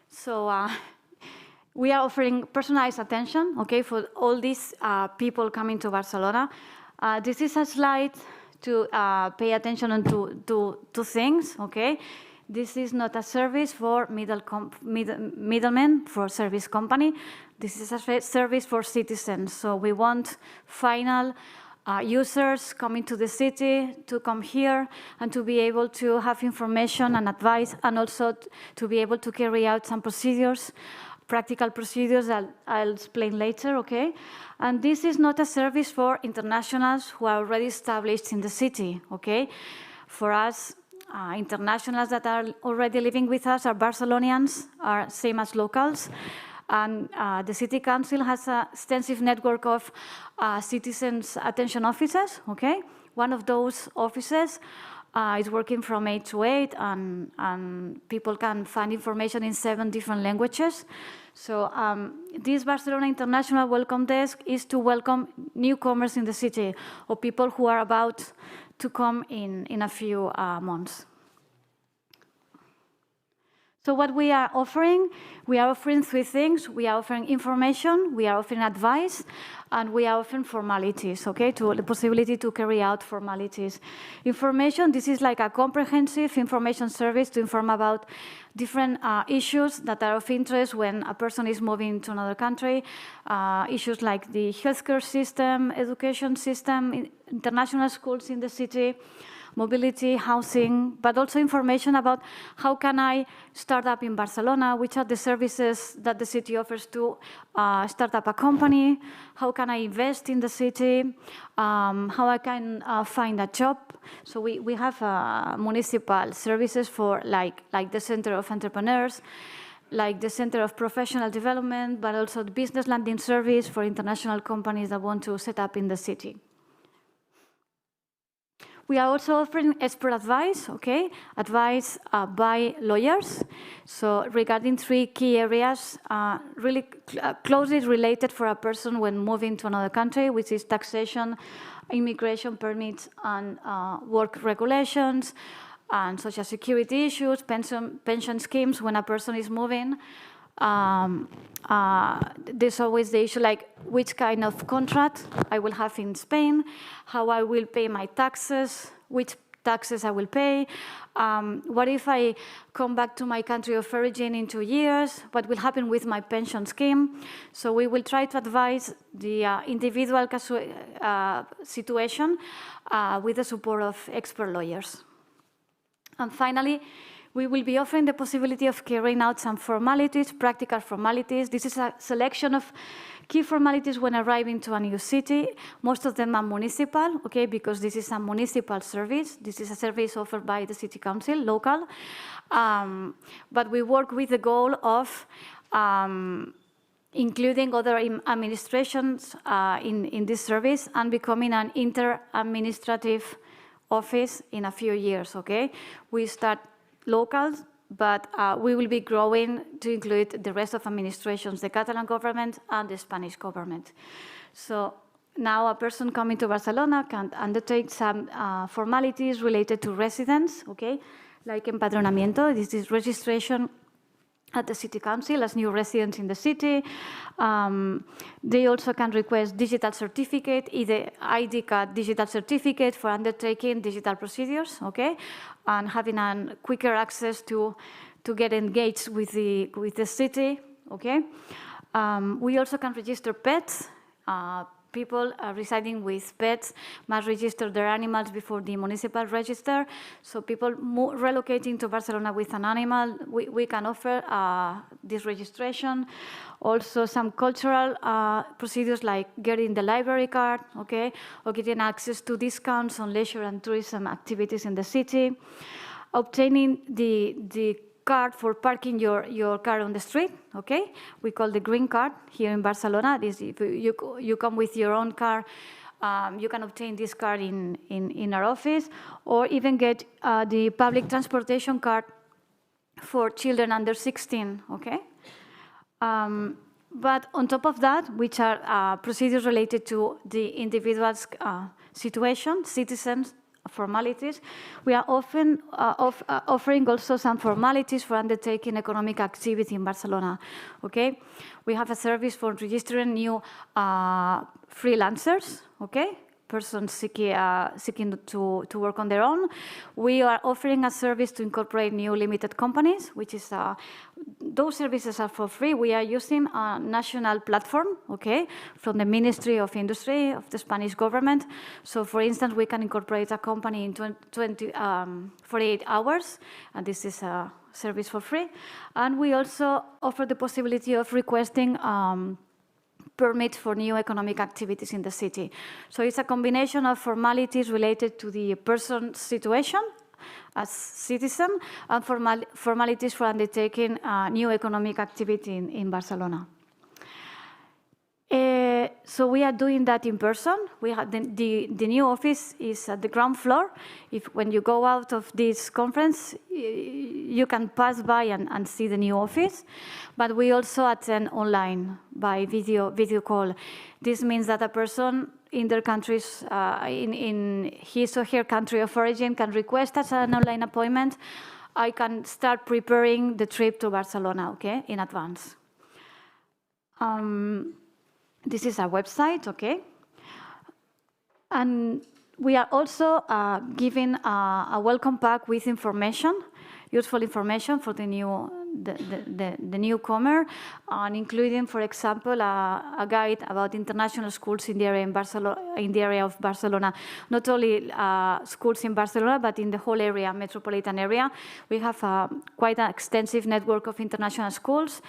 So we are offering personalized attention, okay, for all these people coming to Barcelona. This is a slide to pay attention on two things, okay? This is not a service for middlemen, for service company. This is a service for citizens. So we want final users coming to the city to come here and to be able to have information and advice, and also to be able to carry out some procedures, practical procedures that I'll explain later, okay? And this is not a service for internationals who are already established in the city, okay? For us, internationals that are already living with us are Barcelonians, are same as locals. And the City Council has an extensive network of citizens' attention offices, okay? One of those offices is working from 8 to 8, and people can find information in 7 different languages. So this Barcelona International Welcome Desk is to welcome newcomers in the city, or people who are about to come in a few months. So what we are offering 3 things. We are offering information, we are offering advice, and we are offering formalities, okay, to the possibility to carry out formalities. Information, this is like a comprehensive information service to inform about different issues that are of interest when a person is moving to another country, issues like the healthcare system, education system, international schools in the city, mobility, housing, but also information about how can I start up in Barcelona, which are the services that the city offers to start up a company, how can I invest in the city, how I can find a job. So we have municipal services for like the Center of Entrepreneurs, like the Center of Professional Development, but also the Business Landing Service for international companies that want to set up in the city. We are also offering expert advice, okay? Advice by lawyers. So regarding 3 key areas, really closely related for a person when moving to another country, which is taxation, immigration permits, and work regulations, and social security issues, pension schemes when a person is moving. There's always the issue like which kind of contract I will have in Spain, how I will pay my taxes, which taxes I will pay, what if I come back to my country of origin in 2 years, what will happen with my pension scheme. So we will try to advise the individual situation with the support of expert lawyers. And finally, we will be offering the possibility of carrying out some formalities, practical formalities. This is a selection of key formalities when arriving to a new city. Most of them are municipal, okay, because this is a municipal service. This is a service offered by the City Council, local. But we work with the goal of including other administrations in this service and becoming an inter-administrative office in a few years, okay? We start local, but we will be growing to include the rest of administrations, the Catalan government and the Spanish government. So now a person coming to Barcelona can undertake some formalities related to residence, okay? Like empadronamiento, this is registration at the City Council as new residents in the city. They also can request digital certificate, either ID card digital certificate for undertaking digital procedures, okay? And having a quicker access to get engaged with the city, okay? We also can register pets. People residing with pets must register their animals before the municipal register. So people relocating to Barcelona with an animal, we can offer this registration. Also some cultural procedures like getting the library card, okay, or getting access to discounts on leisure and tourism activities in the city. obtaining the card for parking your car on the street, okay? We call the green card here in Barcelona. This, if you come with your own car, you can obtain this card in our office, or even get the public transportation card for children under 16, okay? But on top of that, which are procedures related to the individual's situation, citizens, formalities, we are often offering also some formalities for undertaking economic activity in Barcelona, okay? We have a service for registering new freelancers, okay? Persons seeking to work on their own. We are offering a service to incorporate new limited companies, which is, those services are for free. We are using a national platform, okay, from the Ministry of Industry of the Spanish government. So for instance, we can incorporate a company in 48 hours, and this is a service for free. And we also offer the possibility of requesting permit for new economic activities in the city. So it's a combination of formalities related to the person's situation as citizen and formalities for undertaking new economic activity in Barcelona. So we are doing that in person. We have the new office is at the ground floor. When you go out of this conference, you can pass by and see the new office. But we also attend online by video call. This means that a person in their countries, in his or her country of origin, can request as an online appointment. I can start preparing the trip to Barcelona, okay, in advance. This is our website, okay? And we are also giving a welcome pack with information, useful information for the newcomer, and including, for example, a guide about international schools in the area of Barcelona. Not only schools in Barcelona, but in the whole area, metropolitan area. We have quite an extensive network of international schools: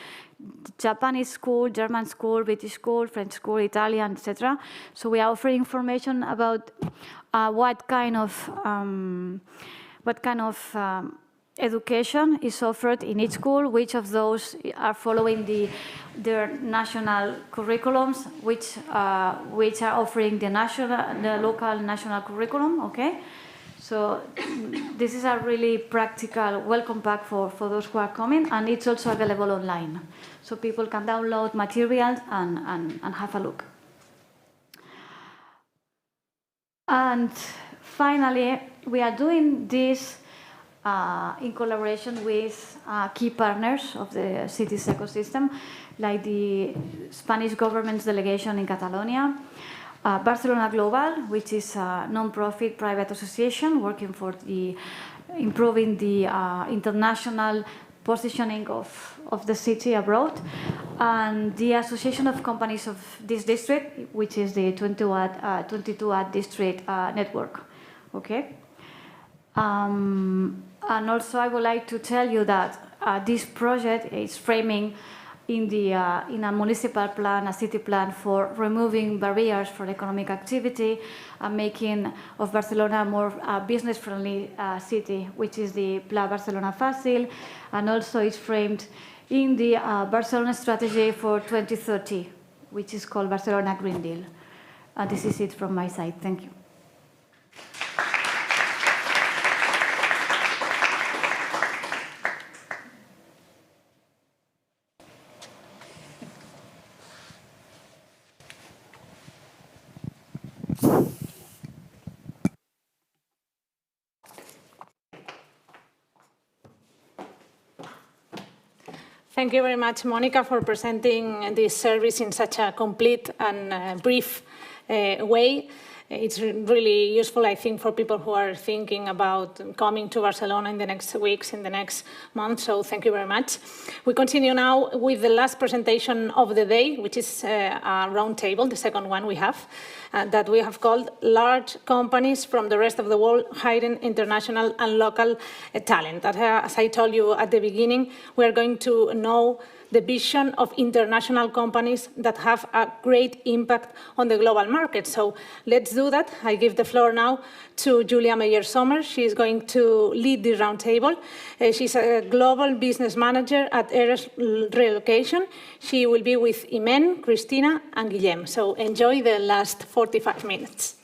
Japanese school, German school, British school, French school, Italian, etc. So we are offering information about what kind of education is offered in each school, which of those are following their national curriculums, which are offering the local national curriculum, okay? So this is a really practical welcome pack for those who are coming, and it's also available online. So people can download materials and have a look. And finally, we are doing this in collaboration with key partners of the city's ecosystem, like the Spanish government's delegation in Catalonia, Barcelona Global, which is a non-profit private association working for improving the international positioning of the city abroad, and the Association of Companies of this district, which is the 22 district network. Okay. And also, I would like to tell you that this project is framing in a municipal plan, a city plan for removing barriers for economic activity and making of Barcelona a more business-friendly city, which is the Pla Barcelona Fàcil, and also it's framed in the Barcelona strategy for 2030, which is called Barcelona Green Deal. This is it from my side. Thank you. Thank you very much, Monica, for presenting this service in such a complete and brief way. It's really useful, I think, for people who are thinking about coming to Barcelona in the next weeks, in the next month, so thank you very much. We continue now with the last presentation of the day, which is a roundtable, the second one we have, that we have called Large Companies from the Rest of the World Hiring International and Local Talent. As I told you at the beginning, we are going to know the vision of international companies that have a great impact on the global market. So let's do that. I give the floor now to Julia Meyer-Sommer. She's going to lead the roundtable. She's a global business manager at Eres Relocation. She will be with Imen, Christina, and Guillem. So enjoy the last 45 minutes.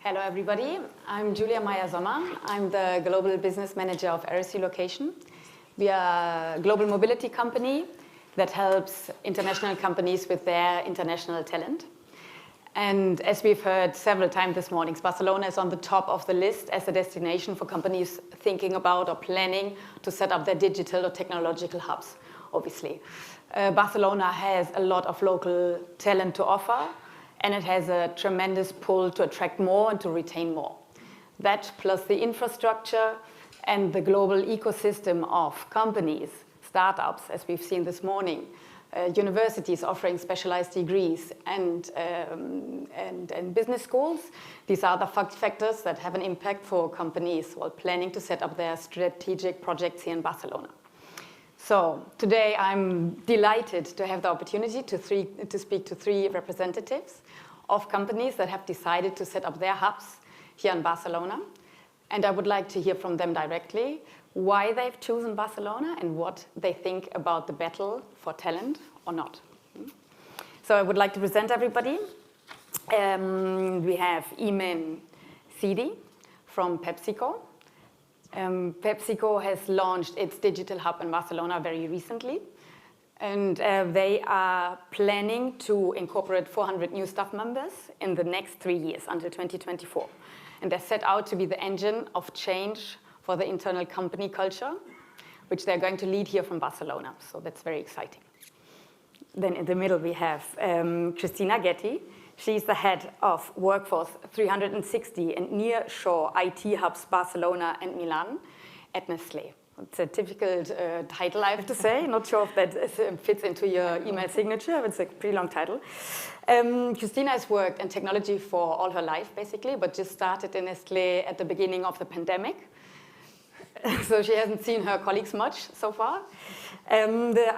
Hello, everybody. I'm Julia Meyer-Sommer. I'm the Global Business Manager of Eres Relocation. We are a global mobility company that helps international companies with their international talent. And as we've heard several times this morning, Barcelona is on the top of the list as a destination for companies thinking about or planning to set up their digital or technological hubs, obviously. Barcelona has a lot of local talent to offer, and it has a tremendous pull to attract more and to retain more. That plus the infrastructure and the global ecosystem of companies, startups, as we've seen this morning, universities offering specialized degrees, and business schools. These are the factors that have an impact for companies while planning to set up their strategic projects here in Barcelona. So today I'm delighted to have the opportunity to speak to three representatives of companies that have decided to set up their hubs here in Barcelona. And I would like to hear from them directly why they've chosen Barcelona and what they think about the battle for talent or not. So I would like to present everybody. We have Imen Sidi from PepsiCo. PepsiCo has launched its digital hub in Barcelona very recently. And they are planning to incorporate 400 new staff members in the next 3 years until 2024. And they're set out to be the engine of change for the internal company culture, which they're going to lead here from Barcelona. So that's very exciting. Then in the middle, we have Christina Getty. She's the head of Workforce 360 and nearshore IT hubs Barcelona and Milan at Nestlé. It's a typical title, I have to say. Not sure if that fits into your email signature, but it's a pretty long title. Christina has worked in technology for all her life, basically, but just started in Nestlé at the beginning of the pandemic. So she hasn't seen her colleagues much so far. The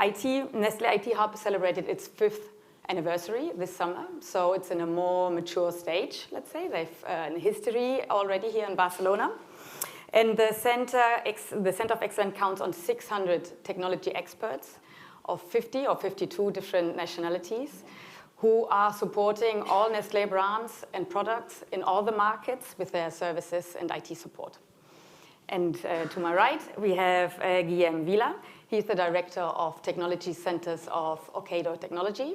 Nestlé IT Hub celebrated its 5th anniversary this summer, so it's in a more mature stage, let's say. They've a history already here in Barcelona. And the Center of Excellence counts on 600 technology experts of 50 or 52 different nationalities who are supporting all Nestlé brands and products in all the markets with their services and IT support. And to my right, we have Guillem Vila. He's the Director of Technology Centers of Ocado Technology.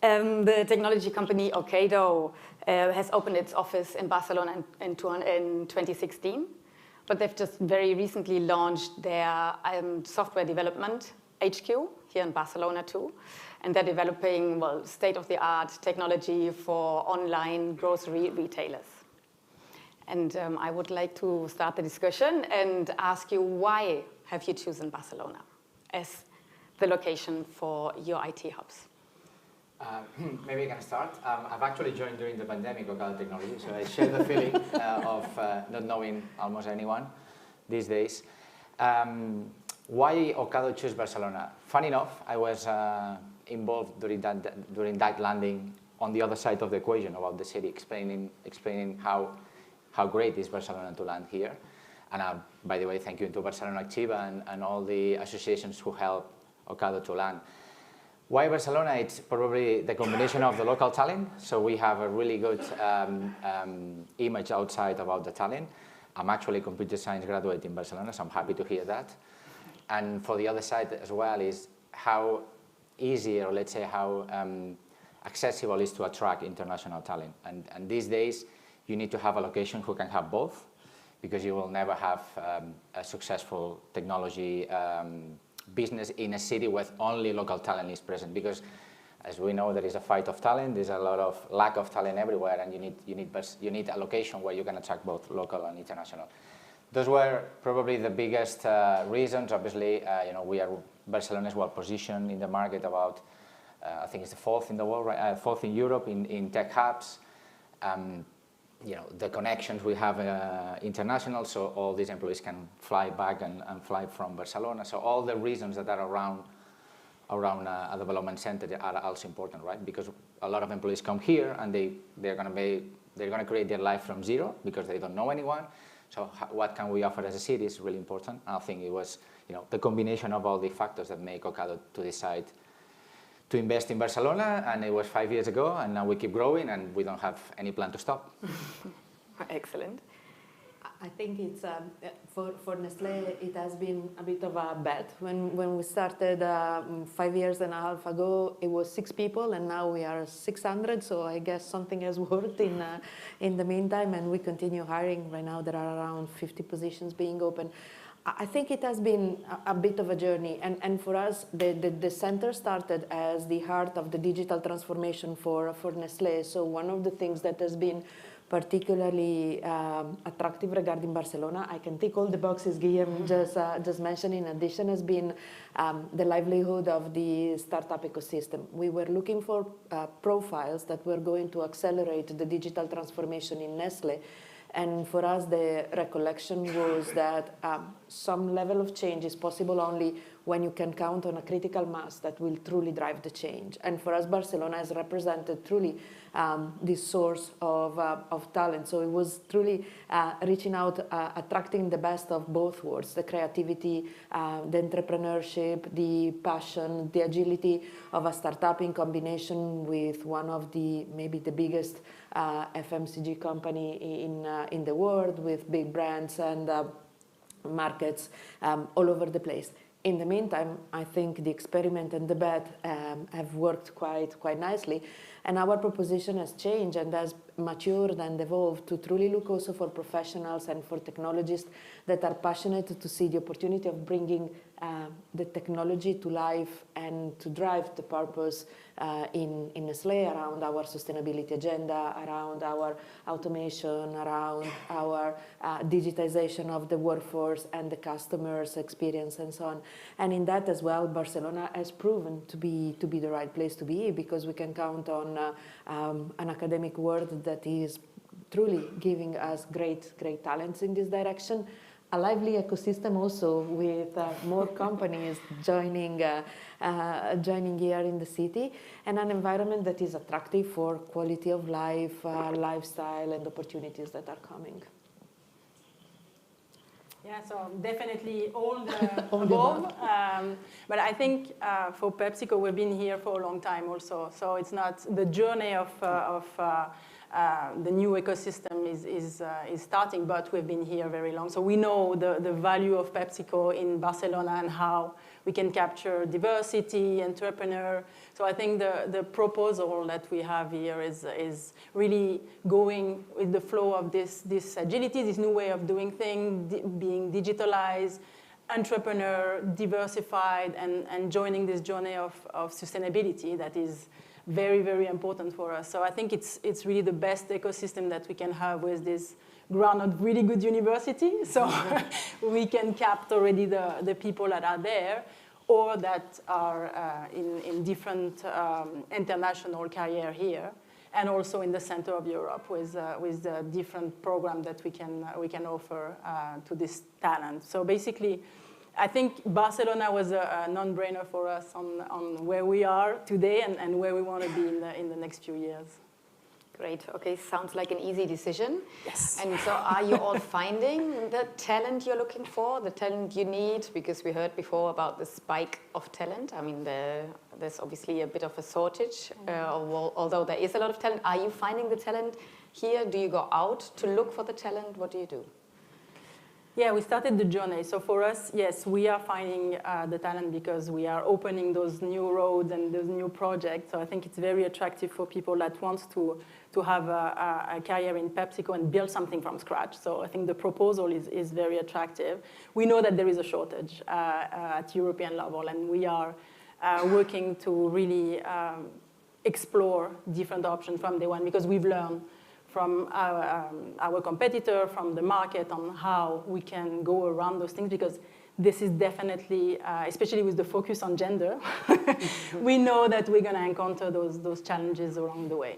The technology company Ocado has opened its office in Barcelona in 2016. But they've just very recently launched their software development HQ here in Barcelona too. And they're developing, well, state-of-the-art technology for online grocery retailers. And I would like to start the discussion and ask you, why have you chosen Barcelona as the location for your IT hubs? Maybe I can start. I've actually joined during the pandemic, Ocado Technology, so I share the feeling of not knowing almost anyone these days. Why Ocado chose Barcelona? Funny enough, I was involved during that landing on the other side of the equation about the city, explaining how great is Barcelona to land here. And by the way, thank you to Barcelona Activa and all the associations who help Ocado to land. Why Barcelona? It's probably the combination of the local talent. So we have a really good image outside about the talent. I'm actually a computer science graduate in Barcelona, so I'm happy to hear that. And for the other side as well is how easy, or let's say how accessible it is to attract international talent. And these days, you need to have a location who can have both, because you will never have a successful technology business in a city where only local talent is present, because as we know, there is a fight of talent. There's a lot of lack of talent everywhere, and you need a location where you can attract both local and international. Those were probably the biggest reasons. Obviously, Barcelona is well positioned in the market. About I think it's the fourth in the world, right? Fourth in Europe in tech hubs. The connections we have international, so all these employees can fly back and fly from Barcelona. So all the reasons that are around a development center are also important, right? Because a lot of employees come here and they're going to create their life from zero because they don't know anyone. So what can we offer as a city is really important. I think it was the combination of all the factors that make Ocado to decide to invest in Barcelona, and it was 5 years ago, and now we keep growing, and we don't have any plan to stop. Excellent. I think it's for Nestlé. It has been a bit of a bet. When we started 5 years and a half ago, it was 6 people, and now we are 600. So I guess something has worked in the meantime, and we continue hiring. Right now, there are around 50 positions being open. I think it has been a bit of a journey, and for us, the center started as the heart of the digital transformation for Nestlé. So one of the things that has been particularly attractive regarding Barcelona, I can tick all the boxes Guillaume just mentioned, in addition, has been the livelihood of the startup ecosystem. We were looking for profiles that were going to accelerate the digital transformation in Nestlé. And for us, the recollection was that some level of change is possible only when you can count on a critical mass that will truly drive the change. And for us, Barcelona has represented truly this source of talent. So it was truly reaching out, attracting the best of both worlds, the creativity, the entrepreneurship, the passion, the agility of a startup in combination with one of maybe the biggest FMCG company in the world, with big brands and markets all over the place. In the meantime, I think the experiment and the bet have worked quite nicely, and our proposition has changed and has matured and evolved to truly look also for professionals and for technologists that are passionate to see the opportunity of bringing the technology to life and to drive the purpose in Nestlé around our sustainability agenda, around our automation, around our digitization of the workforce and the customer's experience and so on. And in that as well, Barcelona has proven to be the right place to be, because we can count on an academic world that is truly giving us great talents in this direction. A lively ecosystem also, with more companies joining here in the city, and an environment that is attractive for quality of life, lifestyle, and opportunities that are coming. Yeah, so definitely all the above. But I think for PepsiCo, we've been here for a long time also. So it's not the journey of the new ecosystem is starting, but we've been here very long. So we know the value of PepsiCo in Barcelona and how we can capture diversity, entrepreneur. So I think the proposal that we have here is really going with the flow of this agility, this new way of doing things, being digitalized, entrepreneur, diversified, and joining this journey of sustainability that is very, very important for us. So I think it's really the best ecosystem that we can have with this grounded, really good university. So we can capture already the people that are there, or that are in different international career here, and also in the center of Europe with the different program that we can offer to this talent. So basically, I think Barcelona was a non-brainer for us on where we are today and where we want to be in the next few years. Great. Okay, sounds like an easy decision. Yes. And so are you all finding the talent you're looking for, the talent you need? Because we heard before about the spike of talent. I mean, there's obviously a bit of a shortage, although there is a lot of talent. Are you finding the talent here? Do you go out to look for the talent? What do you do? Yeah, we started the journey. So for us, yes, we are finding the talent because we are opening those new roads and those new projects. So I think it's very attractive for people that want to have a career in PepsiCo and build something from scratch. So I think the proposal is very attractive. We know that there is a shortage at European level, and we are working to really explore different options from day one, because we've learned from our competitor, from the market, on how we can go around those things, because this is definitely, especially with the focus on gender, we know that we're going to encounter those challenges along the way.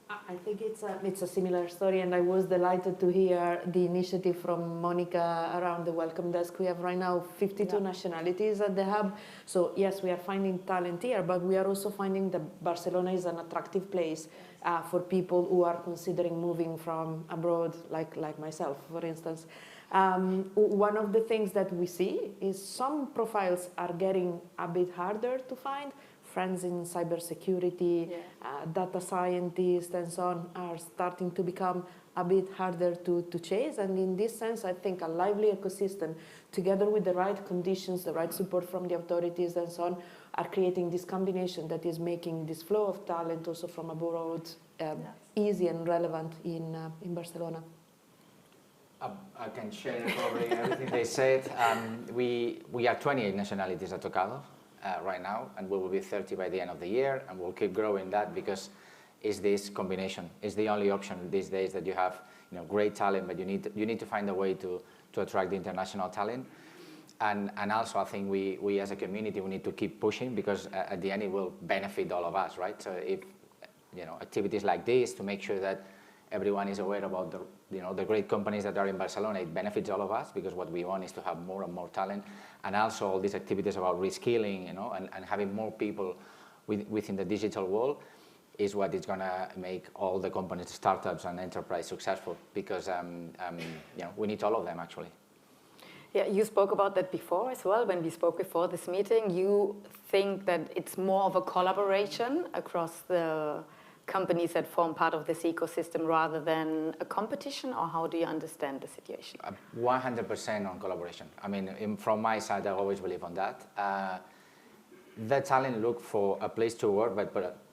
I think it's a similar story, and I was delighted to hear the initiative from Monica around the welcome desk. We have right now 52 nationalities at the hub. So yes, we are finding talent here, but we are also finding that Barcelona is an attractive place for people who are considering moving from abroad, like myself, for instance. One of the things that we see is some profiles are getting a bit harder to find. Friends in cybersecurity, data scientists, and so on are starting to become a bit harder to chase. And in this sense, I think a lively ecosystem, together with the right conditions, the right support from the authorities, and so on, are creating this combination that is making this flow of talent also from abroad easy and relevant in Barcelona. I can share probably everything they said. We are 28 nationalities at Ocado right now, and we will be 30 by the end of the year, and we'll keep growing that because it's this combination. It's the only option these days that you have, great talent, but you need to find a way to attract the international talent. And also, I think we as a community, we need to keep pushing, because at the end it will benefit all of us, right? So if activities like this, to make sure that everyone is aware about the great companies that are in Barcelona, it benefits all of us, because what we want is to have more and more talent, and also all these activities about reskilling, and having more people within the digital world is what is going to make all the companies, startups, and enterprise successful, because we need all of them actually. Yeah, you spoke about that before as well. When we spoke before this meeting, you think that it's more of a collaboration across the companies that form part of this ecosystem rather than a competition, or how do you understand the situation? 100% on collaboration. I mean, from my side, I always believe on that. The talent look for a place to work,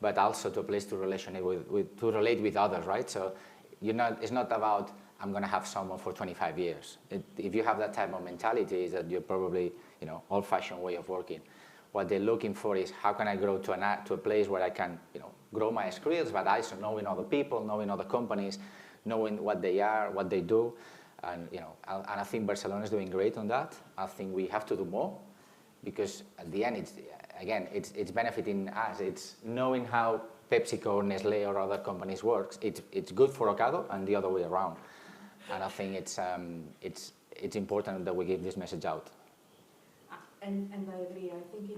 but also to a place to relate with others, right? So it's not about I'm going to have someone for 25 years. If you have that type of mentality, is that you're probably old-fashioned way of working. What they're looking for is how can I grow to a place where I can grow my skills, but also knowing other people, knowing other companies, knowing what they are, what they do, and I think Barcelona is doing great on that. I think we have to do more, because at the end, it's benefiting us. It's knowing how PepsiCo, Nestlé, or other companies works. It's good for Ocado and the other way around. And I think it's important that we give this message out. And I agree. I think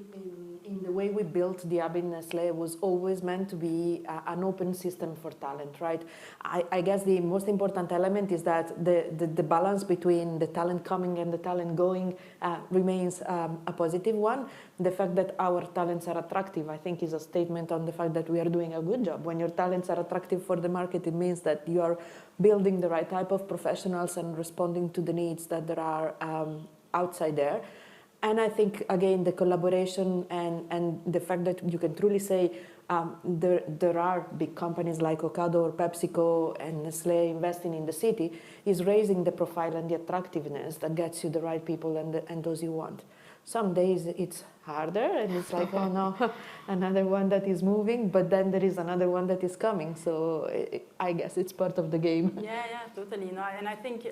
in the way we built the hub in Nestlé was always meant to be an open system for talent, right? I guess the most important element is that the balance between the talent coming and the talent going remains a positive one. The fact that our talents are attractive, I think, is a statement on the fact that we are doing a good job. When your talents are attractive for the market, it means that you are building the right type of professionals and responding to the needs that there are outside there. And I think, again, the collaboration and the fact that you can truly say there are big companies like Ocado or PepsiCo and Nestlé investing in the city is raising the profile and the attractiveness that gets you the right people and those you want. Some days it's harder and it's like, oh no, another one that is moving, but then there is another one that is coming. So I guess it's part of the game. Yeah, totally. No, and I think...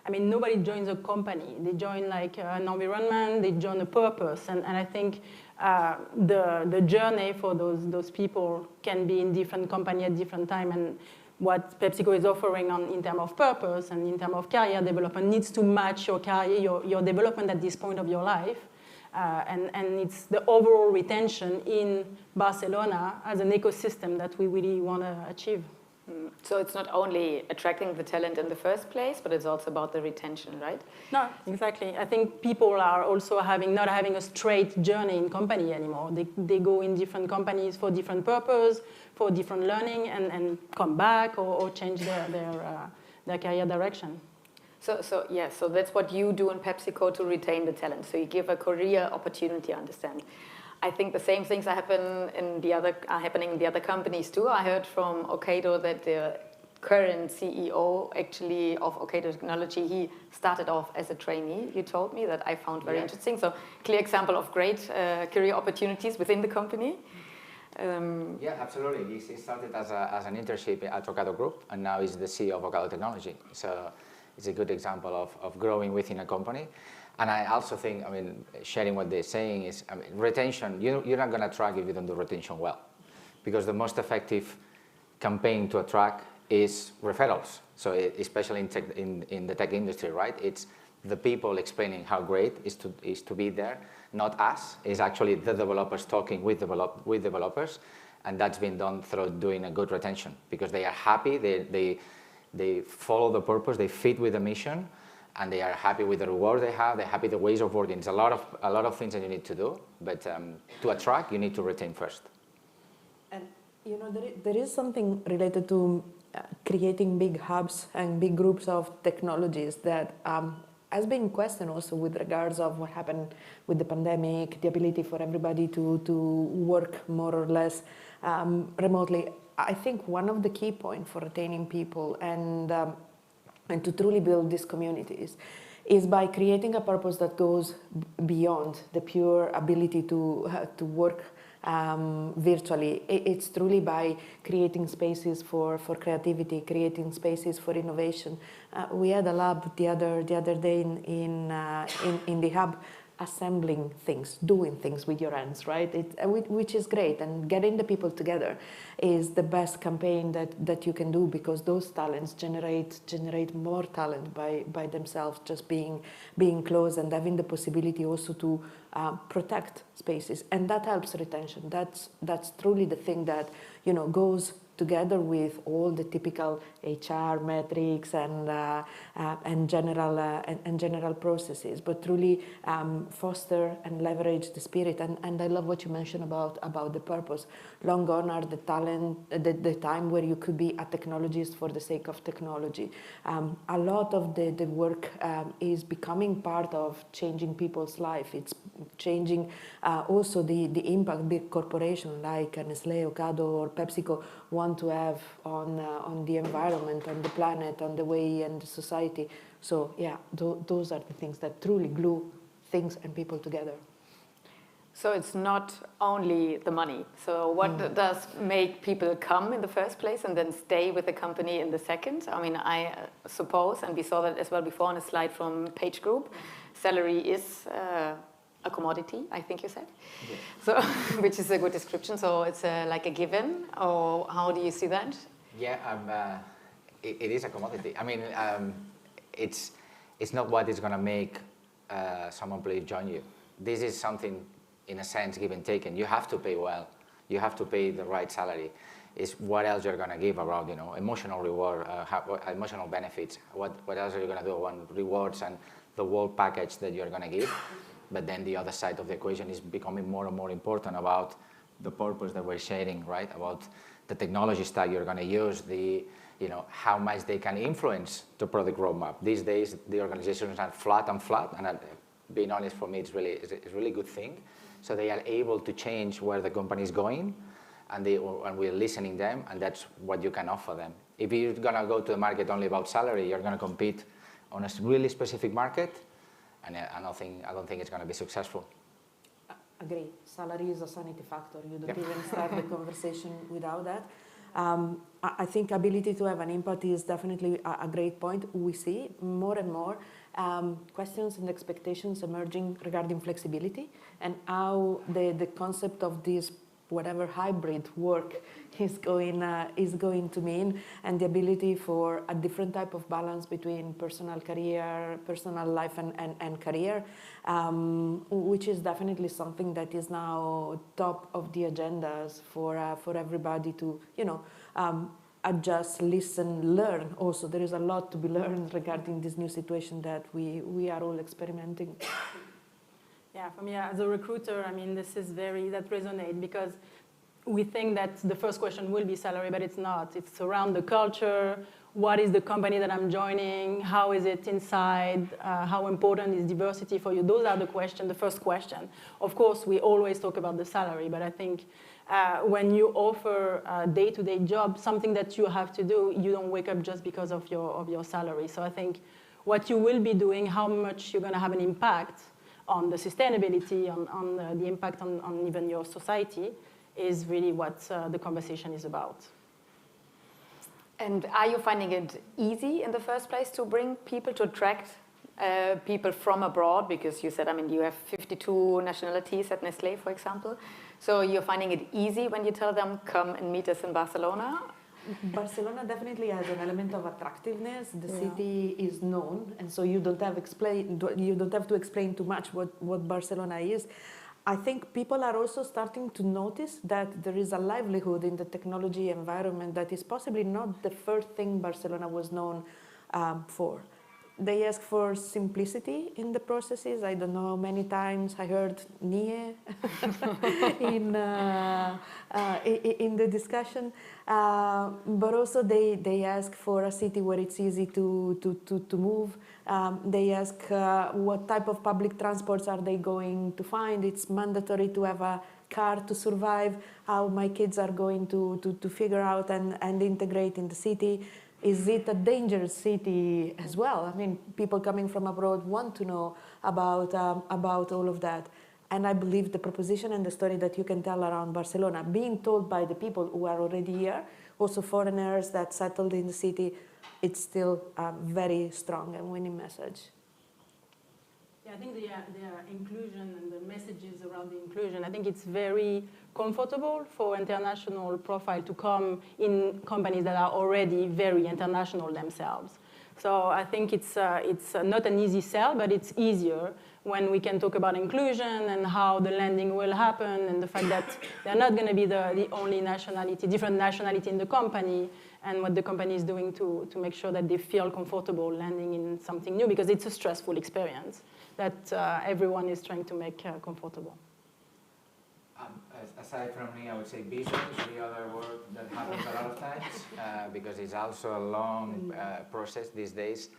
nobody joins a company. They join like an environment, they join a purpose. And I think the journey for those people can be in different company at different time. And what PepsiCo is offering in terms of purpose and in terms of career development needs to match your career, your development at this point of your life. And it's the overall retention in Barcelona as an ecosystem that we really want to achieve. So it's not only attracting the talent in the first place, but it's also about the retention, right? No, exactly. I think people are also not having a straight journey in company anymore. They go in different companies for different purpose, for different learning, and come back or change their career direction. So that's what you do in PepsiCo to retain the talent. So you give a career opportunity, I understand. I think the same things are happening in the other companies too. I heard from Ocado that the current CEO actually of Ocado Technology, he started off as a trainee. You told me that I found very interesting. So clear example of great career opportunities within the company. Yeah, absolutely. He started as an internship at Ocado Group, and now he's the CEO of Ocado Technology. So it's a good example of growing within a company. And I also think, I mean, sharing what they're saying is, I mean, retention, you're not going to attract if you don't do retention well. Because the most effective campaign to attract is referrals. So especially in the tech industry, right? It's the people explaining how great is to be there, not us. It's actually the developers talking with developers. And that's been done through doing a good retention because they are happy, they follow the purpose, they fit with the mission, and they are happy with the reward they have, they're happy with the ways of working. It's a lot of things that you need to do, but to attract, you need to retain first. And you know, there is something related to creating big hubs and big groups of technologies that has been questioned also with regards of what happened with the pandemic, the ability for everybody to work more or less remotely. I think one of the key points for retaining people and to truly build these communities is by creating a purpose that goes beyond the pure ability to work virtually. It's truly by creating spaces for creativity, creating spaces for innovation. We had a lab the other day in the hub, assembling things, doing things with your hands, right? Which is great, and getting the people together is the best campaign that you can do, because those talents generate more talent by themselves, just being close and having the possibility also to protect spaces, and that helps retention. That's truly the thing that goes together with all the typical HR metrics and general processes, but truly foster and leverage the spirit. And I love what you mentioned about the purpose. Long gone are the time where you could be a technologist for the sake of technology. A lot of the work is becoming part of changing people's life. It's changing also the impact big corporations like Nestlé, Ocado, or PepsiCo want to have on the environment, on the planet, on the way and the society. So yeah, those are the things that truly glue things and people together. So it's not only the money. So what does make people come in the first place and then stay with the company in the second? I mean, I suppose, and we saw that as well before on a slide from Page Group, salary is a commodity, I think you said, yes. So, which is a good description. So it's like a given, or how do you see that? Yeah, it is a commodity. I mean, it's not what is going to make someone please join you. This is something, in a sense, give and taken. You have to pay well. You have to pay the right salary. It's what else you're going to give around, emotional reward, emotional benefits. What else are you going to do on rewards and the whole package that you're going to give? But then the other side of the equation is becoming more and more important about the purpose that we're sharing, right? About the technology stack you're going to use, how much they can influence the product roadmap. These days, the organizations are flat, and being honest, for me, it's a really good thing. So they are able to change where the company is going, and we're listening them, and that's what you can offer them. If you're going to go to the market only about salary, you're going to compete on a really specific market, and I don't think it's going to be successful. Agree. Salary is a sanity factor. You don't even start the conversation without that. I think ability to have an impact is definitely a great point. We see more and more questions and expectations emerging regarding flexibility and how the concept of this whatever hybrid work is going to mean, and the ability for a different type of balance between personal life and career, which is definitely something that is now top of the agendas for everybody to adjust, listen, learn. Also, there is a lot to be learned regarding this new situation that we are all experimenting. Yeah, for me as a recruiter, I mean, that resonates because we think that the first question will be salary, but it's not. It's around the culture. What is the company that I'm joining? How is it inside? How important is diversity for you? Those are the first question. Of course, we always talk about the salary, but I think when you offer a day-to-day job, something that you have to do, you don't wake up just because of your salary. So I think what you will be doing, how much you're going to have an impact on the sustainability, on the impact on even your society, is really what the conversation is about. And are you finding it easy in the first place to bring people, to attract people from abroad? Because you said, I mean, you have 52 nationalities at Nestlé, for example. So you're finding it easy when you tell them, come and meet us in Barcelona? Barcelona definitely has an element of attractiveness. The city is known, and so you don't have to explain too much what Barcelona is. I think people are also starting to notice that there is a livelihood in the technology environment that is possibly not the first thing Barcelona was known for. They ask for simplicity in the processes. I don't know, many times I heard NIE in the discussion, but also they ask for a city where it's easy to move. They ask what type of public transports are they going to find. It's mandatory to have a car to survive, how my kids are going to figure out and integrate in the city. Is it a dangerous city as well? I mean, people coming from abroad want to know about all of that. And I believe the proposition and the story that you can tell around Barcelona, being told by the people who are already here, also foreigners that settled in the city, it's still a very strong and winning message. Yeah, I think the inclusion and the messages around the inclusion, I think it's very comfortable for international profile to come in companies that are already very international themselves. So I think it's not an easy sell, but it's easier when we can talk about inclusion and how the landing will happen and the fact that they're not going to be the only nationality, different nationality in the company, and what the company is doing to make sure that they feel comfortable landing in something new, because it's a stressful experience that everyone is trying to make comfortable. Aside from me, I would say business is the other word that happens a lot of times, because it's also a long process these days,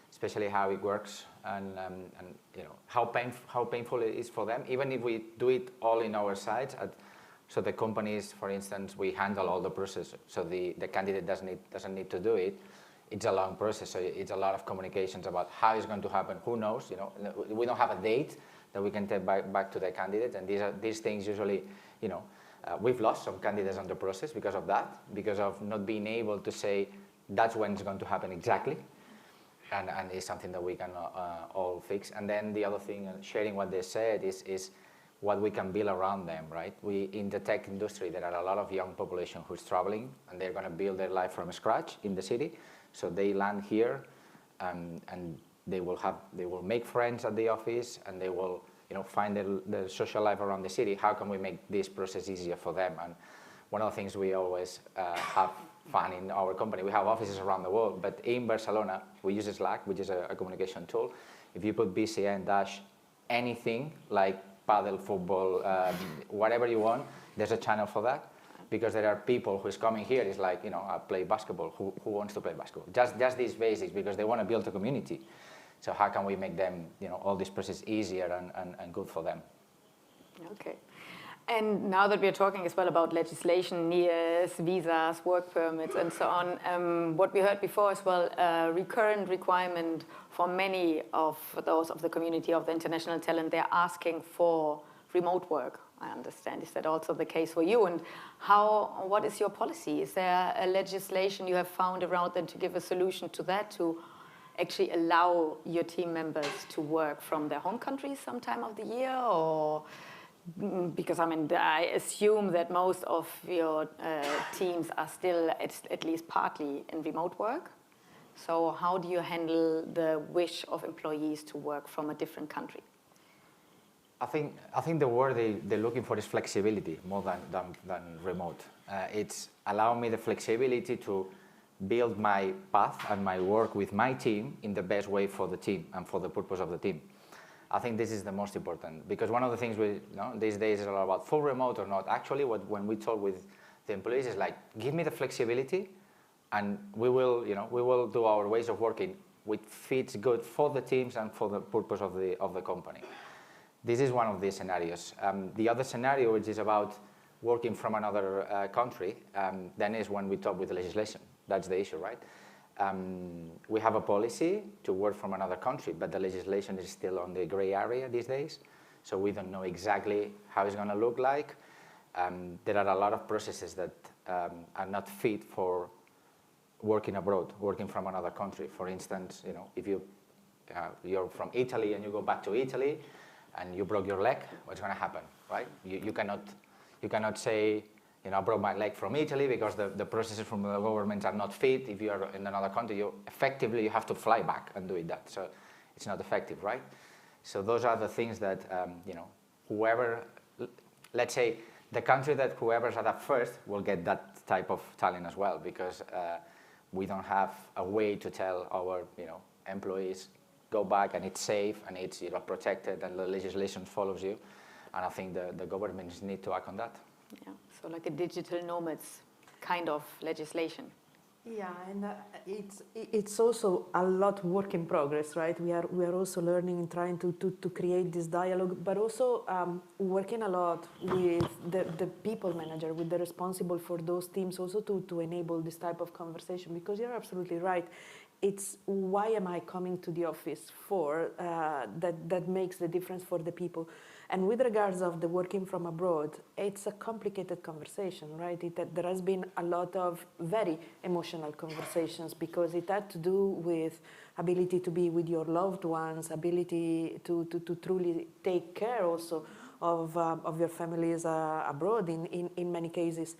especially how it works and you know how painful it is for them. Even if we do it all in our sides, so the companies, for instance, we handle all the process, so the candidate doesn't need to do it. It's a long process, so it's a lot of communications about how it's going to happen. Who knows? You know, we don't have a date that we can take back to the candidate, and these things usually, you know, we've lost some candidates on the process because of that, because of not being able to say that's when it's going to happen exactly, and it's something that we can all fix. And then the other thing, sharing what they said, is what we can build around them, right? In the tech industry, there are a lot of young population who's traveling, and they're going to build their life from scratch in the city. So they land here, and they will make friends at the office, and they will, you know, find the social life around the city. How can we make this process easier for them? And one of the things we always have fun in our company, we have offices around the world, but in Barcelona, we use Slack, which is a communication tool. If you put BCN dash anything, like paddle, football, whatever you want, there's a channel for that. Because there are people who's coming here, it's like, you know, I play basketball. Who wants to play basketball? Just these basics, because they want to build a community. So how can we make them, you know, all this process easier and good for them? Okay. And now that we're talking as well about legislation, NIEs, visas, work permits, and so on, what we heard before as well, a recurrent requirement for many of those of the community of the international talent, they're asking for remote work. I understand. Is that also the case for you? And what is your policy? Is there a legislation you have found around that to give a solution to that, to actually allow your team members to work from their home countries some time of the year? Or because I mean, I assume that most of your teams are still at least partly in remote work. So how do you handle the wish of employees to work from a different country? I think the word they're looking for is flexibility more than remote. It's allowing me the flexibility to build my path and my work with my team in the best way for the team and for the purpose of the team. I think this is the most important, because one of the things these days is all about full remote or not. Actually, when we talk with the employees is like, give me the flexibility, and we will do our ways of working which fits good for the teams and for the purpose of the company. This is one of the scenarios. The other scenario, which is about working from another country, then is when we talk with the legislation. That's the issue, right? We have a policy to work from another country, but the legislation is still on the gray area these days. So we don't know exactly how it's going to look like. there are a lot of processes that are not fit for working abroad, working from another country. For instance, if you're from Italy and you go back to Italy and you broke your leg, what's going to happen, right? You cannot say, I broke my leg from Italy because the processes from the government are not fit. If you are in another country, you have to fly back and do that. So it's not effective, right? So those are the things that, whoever, let's say, the country that whoever's at that first will get that type of talent as well, because we don't have a way to tell our, employees, go back and it's safe and it's protected and the legislation follows you. And I think the governments need to act on that. Yeah, so like a digital nomads kind of legislation. Yeah, and it's also a lot work in progress, right? We are also learning and trying to create this dialogue, but also working a lot with the people manager, with the responsible for those teams, also to enable this type of conversation. Because you're absolutely right. It's why am I coming to the office for that makes the difference for the people. And with regards of the working from abroad, it's a complicated conversation, right? There has been a lot of very emotional conversations because it had to do with ability to be with your loved ones, ability to truly take care also of your families abroad in many cases.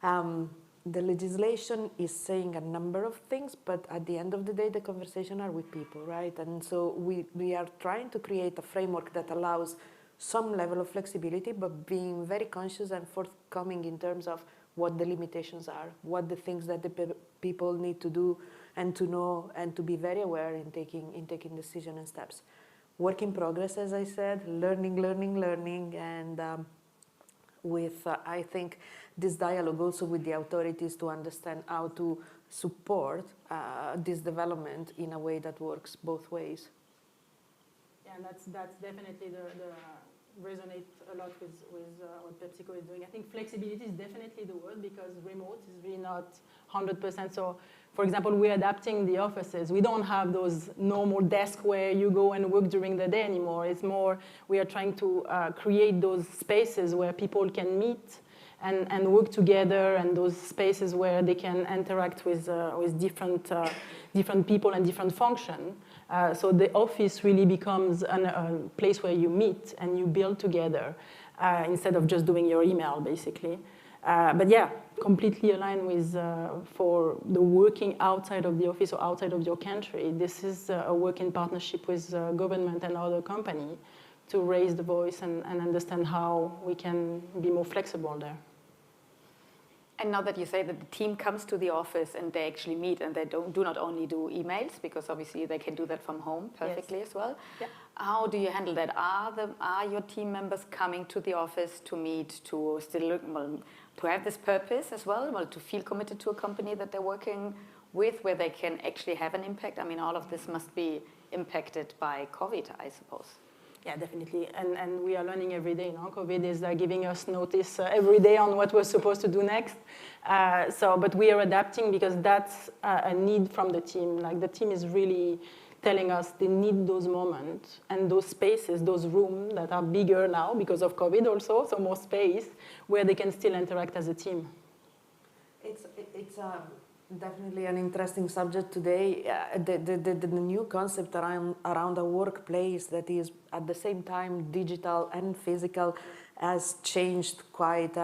The legislation is saying a number of things, but at the end of the day, the conversation are with people, right? And so we are trying to create a framework that allows some level of flexibility, but being very conscious and forthcoming in terms of what the limitations are, what the things that the people need to do and to know and to be very aware in taking decision and steps. Work in progress, as I said, learning, and with, I think, this dialogue also with the authorities to understand how to support this development in a way that works both ways. Yeah, and that's definitely the resonate a lot with what PepsiCo is doing. I think flexibility is definitely the word because remote is really not 100%. So, for example, we're adapting the offices. We don't have those normal desks where you go and work during the day anymore. It's more we are trying to create those spaces where people can meet and work together, and those spaces where they can interact with different people and different functions. So the office really becomes a place where you meet and you build together instead of just doing your email, basically. But yeah, completely aligned with for the working outside of the office or outside of your country. This is a work in partnership with government and other companies to raise the voice and understand how we can be more flexible there. And now that you say that the team comes to the office and they actually meet and they do not only do emails, because obviously they can do that from home perfectly as well. Yeah. How do you handle that? Are your team members coming to the office to meet, to still to have this purpose as well, to feel committed to a company that they're working with, where they can actually have an impact? I mean, all of this must be impacted by COVID, I suppose. Yeah, definitely. And we are learning every day. COVID is giving us notice every day on what we're supposed to do next. But we are adapting because that's a need from the team. Like the team is really telling us they need those moments and those spaces, those rooms that are bigger now because of COVID also, so more space where they can still interact as a team. It's definitely an interesting subject today. The new concept around a workplace that is at the same time digital and physical has changed quite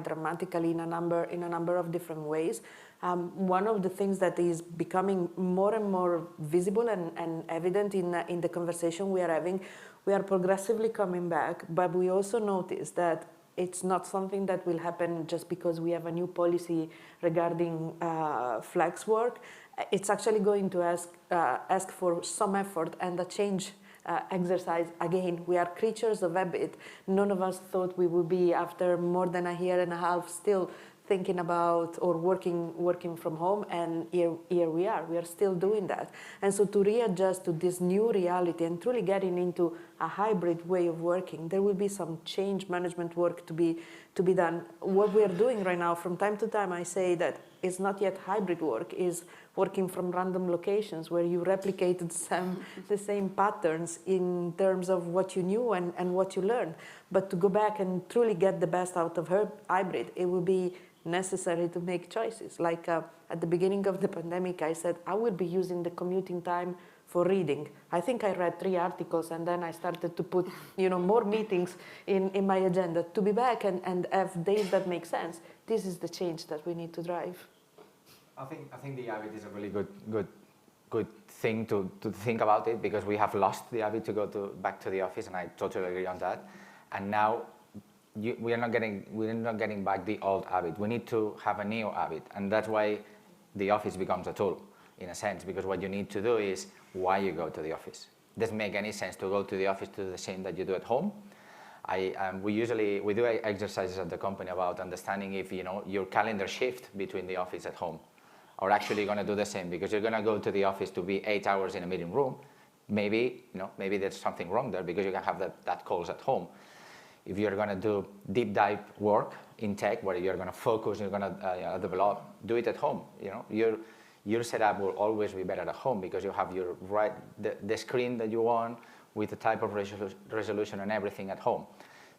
dramatically in a number of different ways. One of the things that is becoming more and more visible and evident in the conversation we are having, we are progressively coming back, but we also notice that it's not something that will happen just because we have a new policy regarding flex work. It's actually going to ask for some effort and a change exercise. Again, we are creatures of habit. None of us thought we would be, after more than a year and a half, still thinking about or working from home, and here we are. We are still doing that. And so to readjust to this new reality and truly getting into a hybrid way of working, there will be some change management work to be done. What we are doing right now, from time to time, I say that is not yet hybrid work, is working from random locations where you replicated the same patterns in terms of what you knew and what you learned. But to go back and truly get the best out of her hybrid, it will be necessary to make choices. Like at the beginning of the pandemic, I said, I will be using the commuting time for reading. I think I read 3 articles, and then I started to put more meetings in my agenda. To be back and have days that make sense, this is the change that we need to drive. I think the habit is a really good thing to think about it, because we have lost the habit to go back to the office, and I totally agree on that. And now we are not getting back the old habit. We need to have a new habit, and that's why the office becomes a tool, in a sense, because what you need to do is why you go to the office. It doesn't make any sense to go to the office to do the same that you do at home. We do exercises at the company about understanding if your calendar shift between the office at home, or actually going to do the same, because you're going to go to the office to be 8 hours in a meeting room. Maybe there's something wrong there, because you can have that calls at home. If you're going to do deep dive work in tech, where you're going to focus, you're going to develop, do it at home. Your setup will always be better at home, because you have the screen that you want with the type of resolution and everything at home.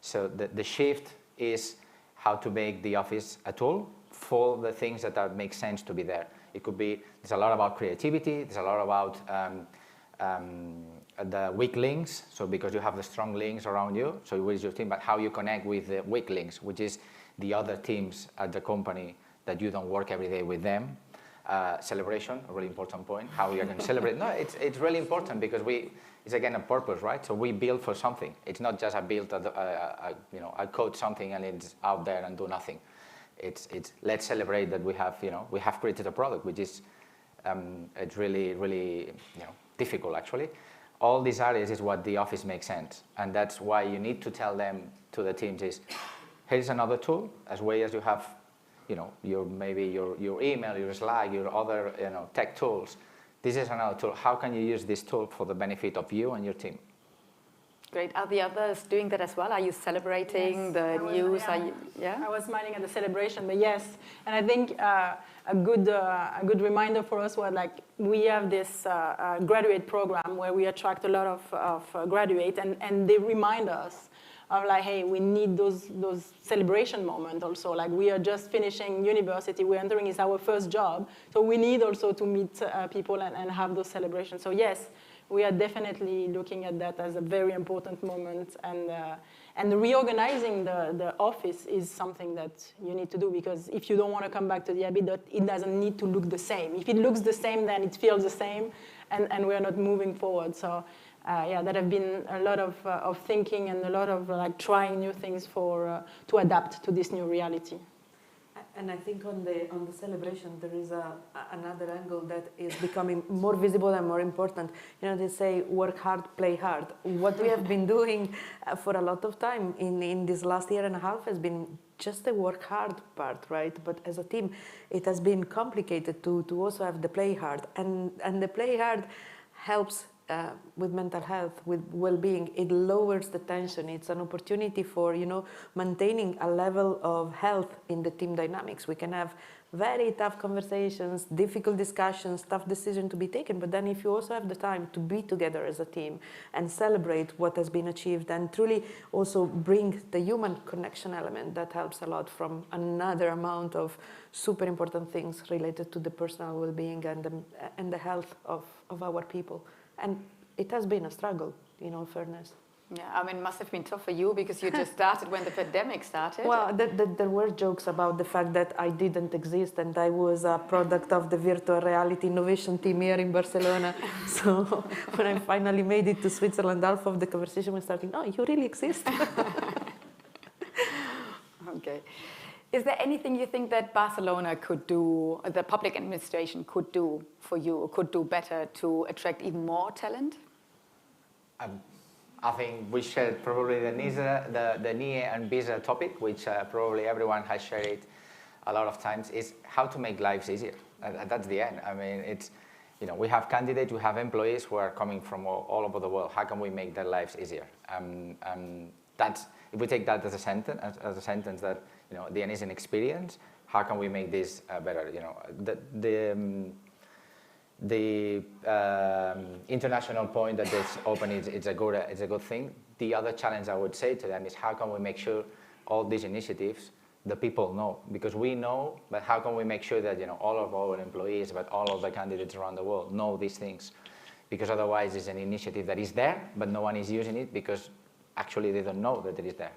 So the shift is how to make the office a tool for the things that make sense to be there. It could be, there's a lot about creativity, there's a lot about the weak links, so because you have the strong links around you, so with your team, but how you connect with the weak links, which is the other teams at the company that you don't work every day with them. Celebration, a really important point, how we are going to celebrate. No, it's really important, because it's again a purpose, right? So we build for something. It's not just I code something and it's out there and do nothing. It's let's celebrate that we have created a product, which is it's really difficult actually. All these areas is what the office makes sense, and that's why you need to tell them to the teams is, here's another tool, as well as you have your email, your Slack, your other tech tools. This is another tool. How can you use this tool for the benefit of you and your team? Great. Are the others doing that as well? Are you celebrating the news? I was smiling at the celebration, but yes. And I think a good reminder for us was we have this graduate program where we attract a lot of graduates, and they remind us of hey, we need those celebration moments also. We are just finishing university, we're entering, it's our first job. So we need also to meet people and have those celebrations. So yes, we are definitely looking at that as a very important moment. And reorganizing the office is something that you need to do, because if you don't want to come back to the habit, it doesn't need to look the same. If it looks the same, then it feels the same, and we're not moving forward. So that have been a lot of thinking and a lot of trying new things to adapt to this new reality. And I think on the celebration there is another angle that is becoming more visible and more important. They say work hard, play hard. What we have been doing for a lot of time in this last year and a half has been just the work hard part, right? But as a team, it has been complicated to also have the play hard, and the play hard helps. With mental health, with well-being, it lowers the tension. It's an opportunity for maintaining a level of health in the team dynamics. We can have very tough conversations, difficult discussions, tough decisions to be taken. But then if you also have the time to be together as a team and celebrate what has been achieved, and truly also bring the human connection element, that helps a lot from another amount of super important things related to the personal well-being and the health of our people. And it has been a struggle, in all fairness. Yeah, it must have been tough for you, because you just started when the pandemic started. Well, there were jokes about the fact that I didn't exist and I was a product of the virtual reality innovation team here in Barcelona. So when I finally made it to Switzerland, half of the conversation was starting, oh, you really exist? Okay. Is there anything you think that Barcelona could do, the public administration could do for you, or could do better to attract even more talent? I think we shared probably the NIE and visa topic, which probably everyone has shared it a lot of times, is how to make lives easier. That's the end. It's, we have candidates, we have employees who are coming from all over the world. How can we make their lives easier? That's, if we take that as a sentence that the N is an experience, how can we make this better? You know, the international point that is open is a good thing. The other challenge I would say to them is how can we make sure all these initiatives the people know, because we know, but how can we make sure that, you know, all of our employees, but all of the candidates around the world know these things? Because otherwise it's an initiative that is there, but no one is using it because actually they don't know that it is there.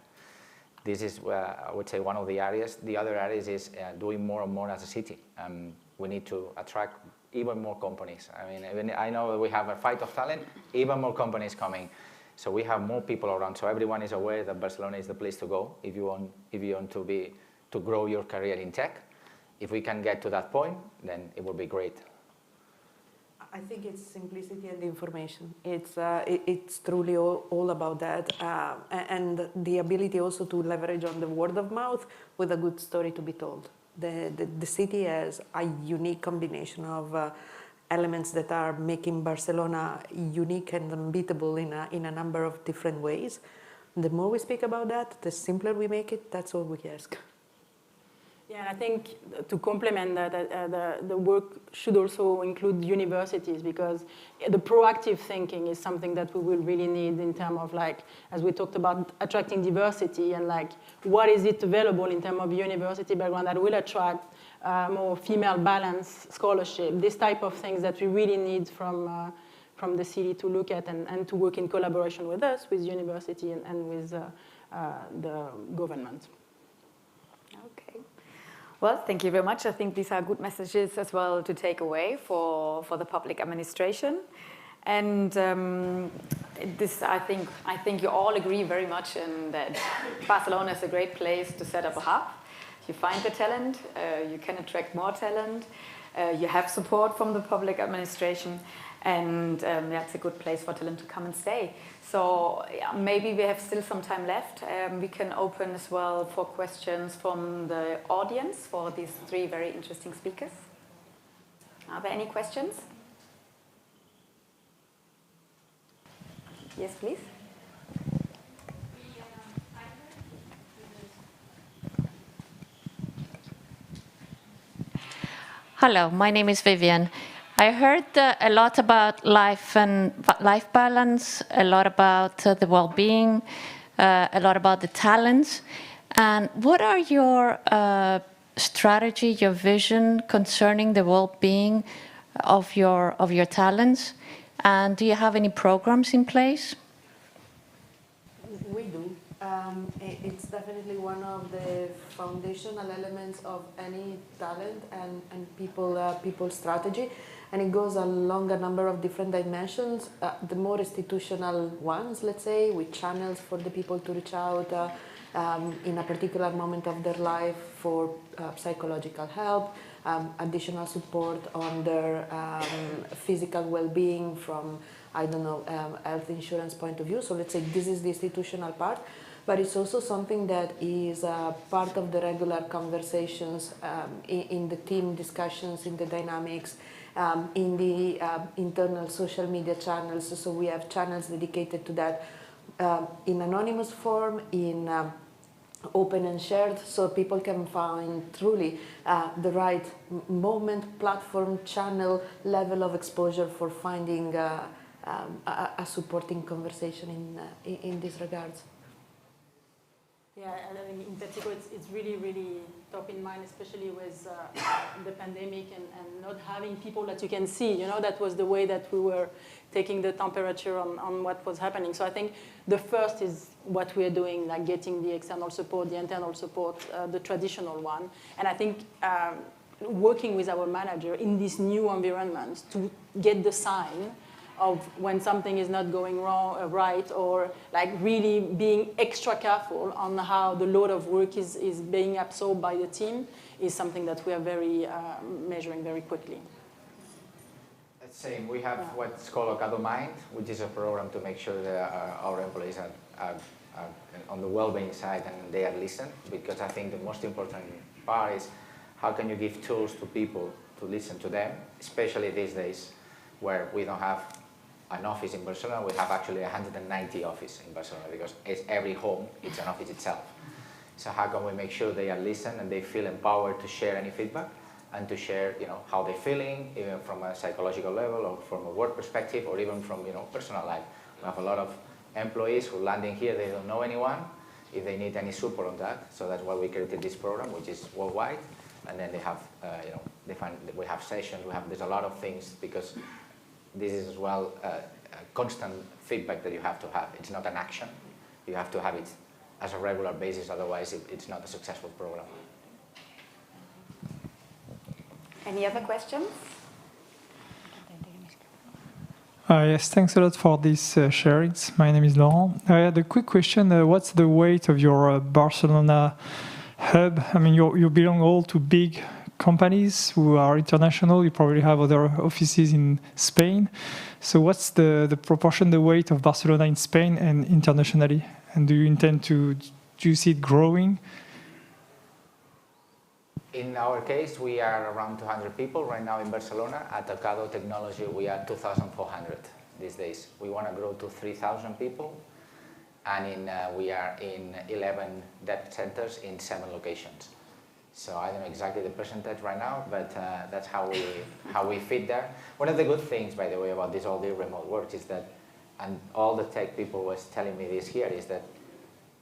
This is, I would say, one of the areas. The other areas is doing more and more as a city. We need to attract even more companies. I mean, I know that we have a fight of talent, even more companies coming. So we have more people around. So everyone is aware that Barcelona is the place to go if you want to grow your career in tech. If we can get to that point, then it would be great. I think it's simplicity and information. It's truly all about that, and the ability also to leverage on the word of mouth with a good story to be told. The city has a unique combination of elements that are making Barcelona unique and unbeatable in a number of different ways. The more we speak about that, the simpler we make it. That's all we ask. Yeah, and I think to complement that, the work should also include universities, because the proactive thinking is something that we will really need in terms of, like, as we talked about, attracting diversity and, like, what is it available in terms of university background that will attract more female balance scholarship, this type of things that we really need from the city to look at and to work in collaboration with us, with university and with the government. Okay. Well, thank you very much. I think these are good messages as well to take away for the public administration. And this, I think you all agree very much in that Barcelona is a great place to set up a hub. You find the talent, you can attract more talent, you have support from the public administration, and that's a good place for talent to come and stay. So yeah, maybe we have still some time left. We can open as well for questions from the audience for these three very interesting speakers. Are there any questions? Yes, please. Hello, my name is Vivian. I heard a lot about life balance, a lot about the well-being, a lot about the talents. And what are your strategy, your vision concerning the well-being of your talents? And do you have any programs in place? We do. It's definitely one of the foundational elements of any talent and people strategy, and it goes along a number of different dimensions. The more institutional ones, let's say, with channels for the people to reach out in a particular moment of their life for psychological help, additional support on their physical well-being from, I don't know, health insurance point of view. So let's say this is the institutional part. But it's also something that is part of the regular conversations in the team discussions, in the dynamics, in the internal social media channels. So we have channels dedicated to that in anonymous form, in open and shared, so people can find truly the right moment, platform, channel, level of exposure for finding a supporting conversation in these regards. Yeah, and I think in particular, it's really, really top in mind, especially with the pandemic and not having people that you can see. You know, that was the way that we were taking the temperature on what was happening. So I think the first is what we are doing, like getting the external support, the internal support, the traditional one. And I think working with our manager in this new environment to get the sign of when something is not going wrong, right, or like really being extra careful on how the load of work is being absorbed by the team is something that we are very measuring very quickly. Same. We have what's called Ocado Mind, which is a program to make sure that our employees are on the well-being side and they are listened, because I think the most important part is how can you give tools to people to listen to them, especially these days where we don't have an office in Barcelona. We have actually 190 offices in Barcelona because it's every home, it's an office itself. So how can we make sure they are listened and they feel empowered to share any feedback and to share, how they're feeling, even from a psychological level or from a work perspective or even from, personal life. We have a lot of employees who landing here, they don't know anyone, if they need any support on that. So that's why we created this program, which is worldwide. And then they have, we have sessions, there's a lot of things because this is as well a constant feedback that you have to have. It's not an action. You have to have it as a regular basis, otherwise it's not a successful program. Any other questions? Yes, thanks a lot for these sharings. My name is Laurent. I had a quick question. What's the weight of your Barcelona hub? I mean, you belong all to big companies who are international. You probably have other offices in Spain. So what's the proportion, the weight of Barcelona in Spain and internationally? And do you see it growing? In our case, we are around 200 people right now in Barcelona. At Ocado Technology, we are 2,400 these days. We want to grow to 3,000 people, and we are in 11 data centers in 7 locations. So I don't know exactly the percentage right now, but that's how we fit there. One of the good things, by the way, about this all the remote work is that, and all the tech people was telling me this here, is that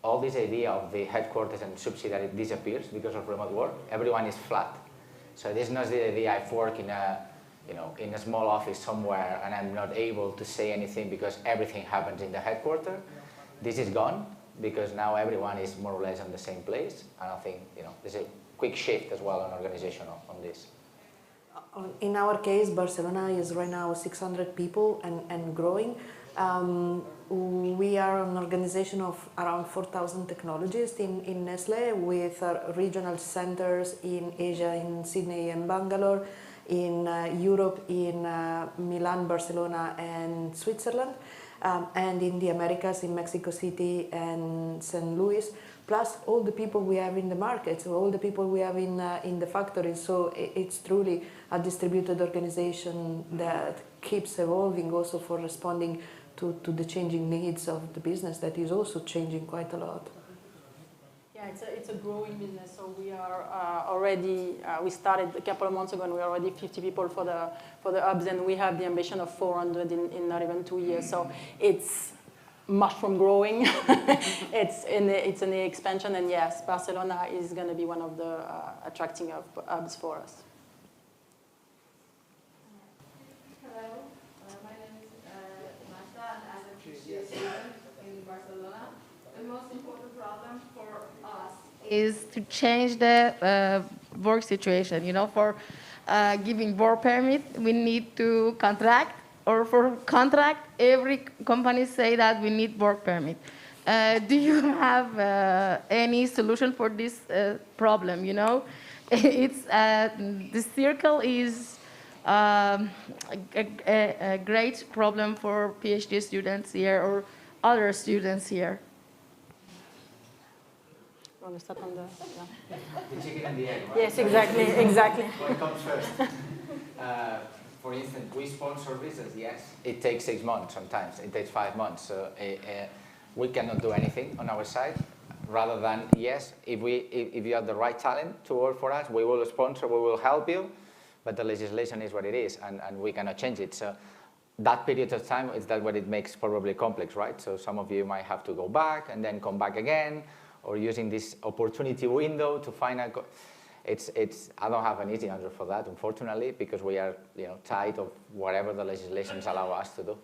all this idea of the headquarters and subsidiary disappears because of remote work. Everyone is flat. So this is not the idea I work in a small office somewhere and I'm not able to say anything because everything happens in the headquarters. This is gone because now everyone is more or less in the same place. And I think there's a quick shift as well on organization on this. In our case, Barcelona is right now 600 people and growing. We are an organization of around 4,000 technologists in Nestlé with regional centers in Asia, in Sydney and Bangalore, in Europe, in Milan, Barcelona and Switzerland, and in the Americas, in Mexico City and St. Louis, plus all the people we have in the market, all the people we have in the factories. So it's truly a distributed organization that keeps evolving also for responding to the changing needs of the business that is also changing quite a lot. Yeah, it's a growing business. So we are already, we started a couple of months ago and we're already 50 people for the hubs, and we have the ambition of 400 in not even 2 years. So it's mushroom growing. it's in the expansion, and yes, Barcelona is going to be one of the attracting hubs for us. The most important problem for us is to change the work situation. For giving work permit, we need to contract, or for contract, every company say that we need work permit. Do you have any solution for this problem? It's the circle is a great problem for PhD students here or other students here. You want to start on the... Yeah. The chicken and the egg, right? Yes, exactly. What comes first? For instance, we sponsor visas, yes. It takes 6 months sometimes. It takes 5 months. So we cannot do anything on our side. Rather than, yes, if you have the right talent to work for us, we will sponsor, we will help you. But the legislation is what it is, and we cannot change it. So that period of time is that what it makes probably complex, right? So some of you might have to go back and then come back again, or using this opportunity window to find a... I don't have an easy answer for that, unfortunately, because we are tied of whatever the legislations allow us to do.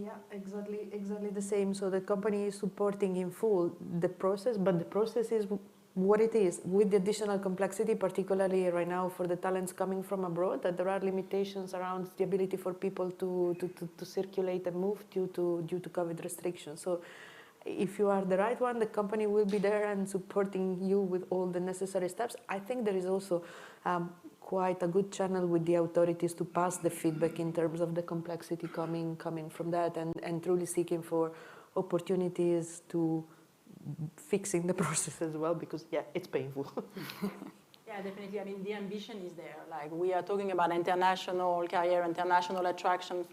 Yeah, exactly the same. So the company is supporting in full the process, but the process is what it is, with the additional complexity, particularly right now for the talents coming from abroad, that there are limitations around the ability for people to circulate and move due to COVID restrictions. So if you are the right one, the company will be there and supporting you with all the necessary steps. I think there is also quite a good channel with the authorities to pass the feedback in terms of the complexity coming from that, and truly seeking for opportunities to fixing the process as well, because yeah, it's painful. Yeah, definitely. I mean, the ambition is there. Like, we are talking about international career, international attraction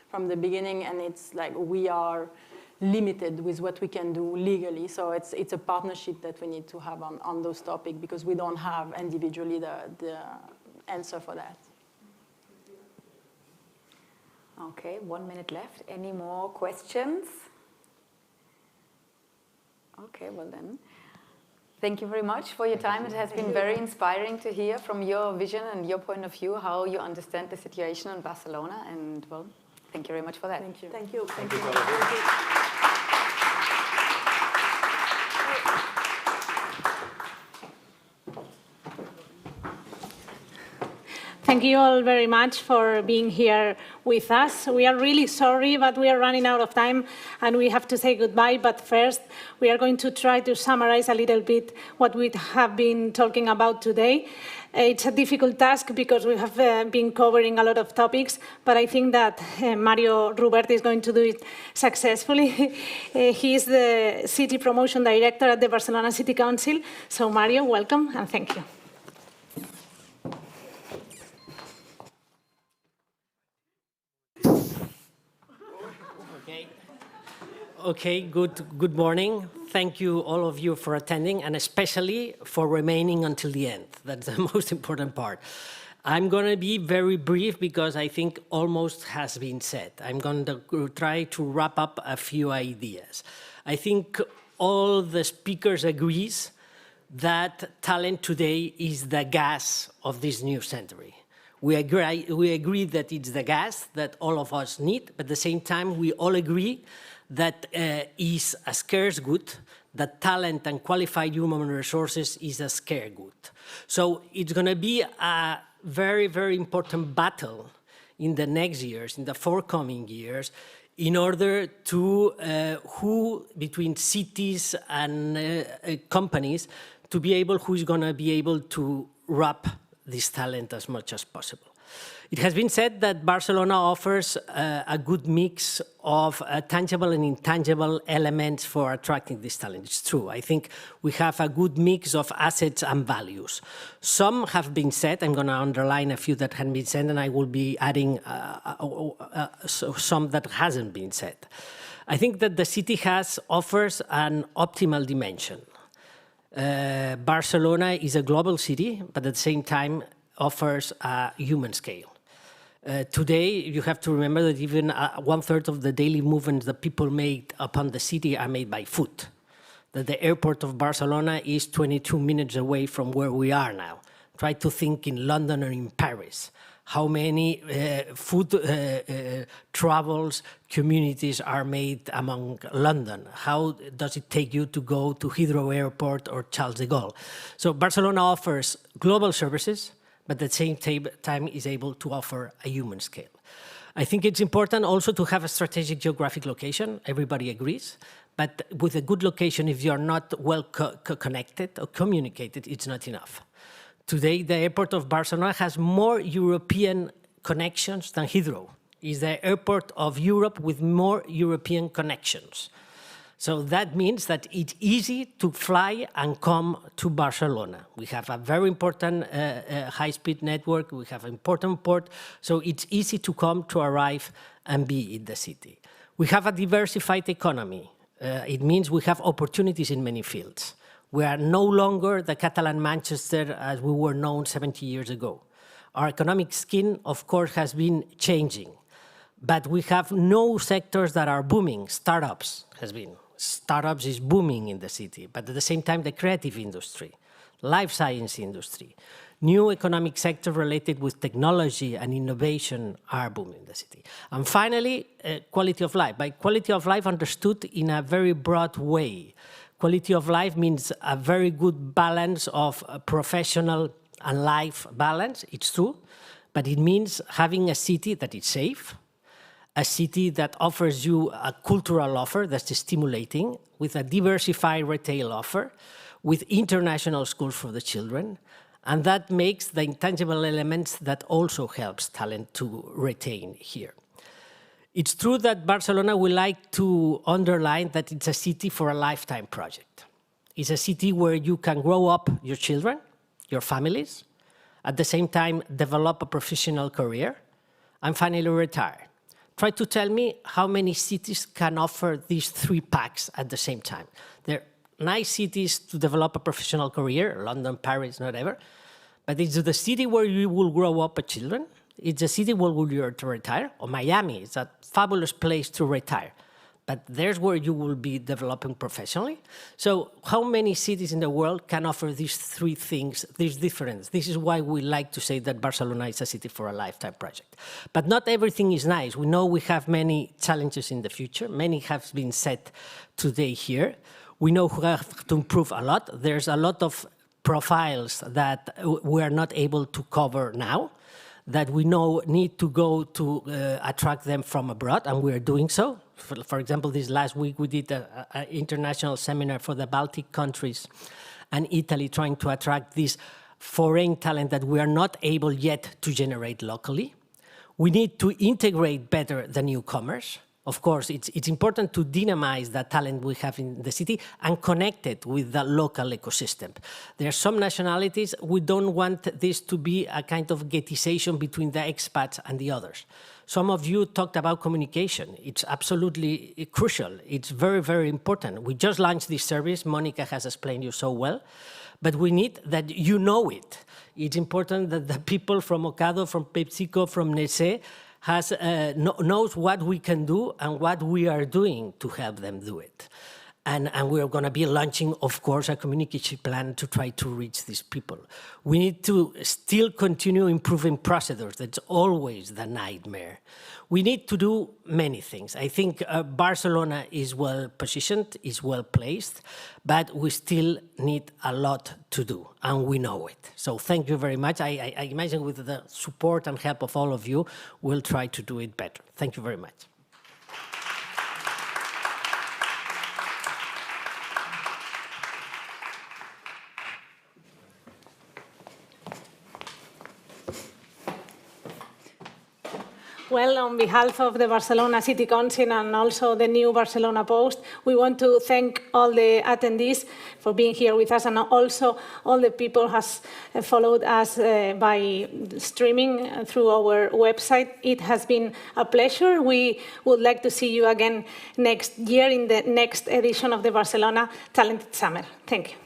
from the beginning, and it's like we are limited with what we can do legally. So it's a partnership that we need to have on those topics, because we don't have individually the answer for that. Okay, 1 minute left. Any more questions? Okay, well then, thank you very much for your time. It has been very inspiring to hear from your vision and your point of view how you understand the situation in Barcelona. And well, thank you very much for that. Thank you. Thank you. Thank you. Thank you all very much for being here with us. We are really sorry, but we are running out of time and we have to say goodbye. But first, we are going to try to summarize a little bit what we have been talking about today. It's a difficult task because we have been covering a lot of topics, but I think that Mario Rubert is going to do it successfully. He is the City Promotion Director at the Barcelona City Council. So Mario, welcome and thank you. Okay, good morning. Thank you, all of you, for attending, and especially for remaining until the end. That's the most important part. I'm going to be very brief because I think almost has been said. I'm going to try to wrap up a few ideas. I think all the speakers agree that talent today is the gas of this new century. We agree that it's the gas that all of us need, but at the same time, we all agree that is a scarce good, that talent and qualified human resources is a scarce good. So it's going to be a very, very important battle in the next years, in the forthcoming years, in order to, between cities and companies, to be able, who's going to be able to wrap this talent as much as possible. It has been said that Barcelona offers a good mix of tangible and intangible elements for attracting this talent. It's true. I think we have a good mix of assets and values. Some have been said. I'm going to underline a few that have been said, and I will be adding some that hasn't been said. I think that the city offers an optimal dimension. Barcelona is a global city, but at the same time offers a human scale. Today, you have to remember that even 1/3 of the daily movements that people make upon the city are made by foot. That the airport of Barcelona is 22 minutes away from where we are now. Try to think in London or in Paris. How many food travels communities are made among London? How does it take you to go to Heathrow Airport or Charles de Gaulle? So Barcelona offers global services, but at the same time is able to offer a human scale. I think it's important also to have a strategic geographic location. Everybody agrees. But with a good location, if you're not well connected or communicated, it's not enough. Today, the airport of Barcelona has more European connections than Heathrow. It's the airport of Europe with more European connections. So that means that it's easy to fly and come to Barcelona. We have a very important high-speed network. We have an important port. So it's easy to come, to arrive, and be in the city. We have a diversified economy. It means we have opportunities in many fields. We are no longer the Catalan Manchester as we were known 70 years ago. Our economic skin, of course, has been changing. But we have no sectors that are booming. Startups has been. Startups is booming in the city, but at the same time, the creative industry, life science industry, new economic sectors related with technology and innovation are booming in the city. And finally, quality of life. By quality of life understood in a very broad way. Quality of life means a very good balance of professional and life balance, it's true, but it means having a city that is safe, a city that offers you a cultural offer that's stimulating, with a diversified retail offer, with international schools for the children, and that makes the intangible elements that also helps talent to retain here. It's true that Barcelona would like to underline that it's a city for a lifetime project. It's a city where you can grow up your children, your families, at the same time develop a professional career, and finally retire. Try to tell me how many cities can offer these 3 packs at the same time. They're nice cities to develop a professional career, London, Paris, whatever, but it's the city where you will grow up as children. It's a city where you're to retire, or Miami is a fabulous place to retire. But there's where you will be developing professionally. So how many cities in the world can offer these 3 things, these difference? This is why we like to say that Barcelona is a city for a lifetime project. But not everything is nice. We know we have many challenges in the future. Many have been said today here. We know we have to improve a lot. There's a lot of profiles that we are not able to cover now, that we know need to go to attract them from abroad, and we are doing so. For example, this last week we did an international seminar for the Baltic countries and Italy, trying to attract this foreign talent that we are not able yet to generate locally. We need to integrate better the newcomers. Of course, it's important to dynamize the talent we have in the city and connect it with the local ecosystem. There are some nationalities, we don't want this to be a kind of ghettization between the expats and the others. Some of you talked about communication. It's absolutely crucial. It's very, very important. We just launched this service. Monica has explained you so well. But we need that you know it. It's important that the people from Ocado, from PepsiCo, from Nestlé, knows what we can do and what we are doing to help them do it. And we are going to be launching, of course, a communication plan to try to reach these people. We need to still continue improving procedures. That's always the nightmare. We need to do many things. I think Barcelona is well positioned, is well placed, but we still need a lot to do, and we know it. So thank you very much. I imagine with the support and help of all of you, we'll try to do it better. Thank you very much. Well, on behalf of the Barcelona City Council and also the new Barcelona Post, we want to thank all the attendees for being here with us, and also all the people who have followed us by streaming through our website. It has been a pleasure. We would like to see you again next year in the next edition of the Barcelona Talent-ed Summit. Thank you.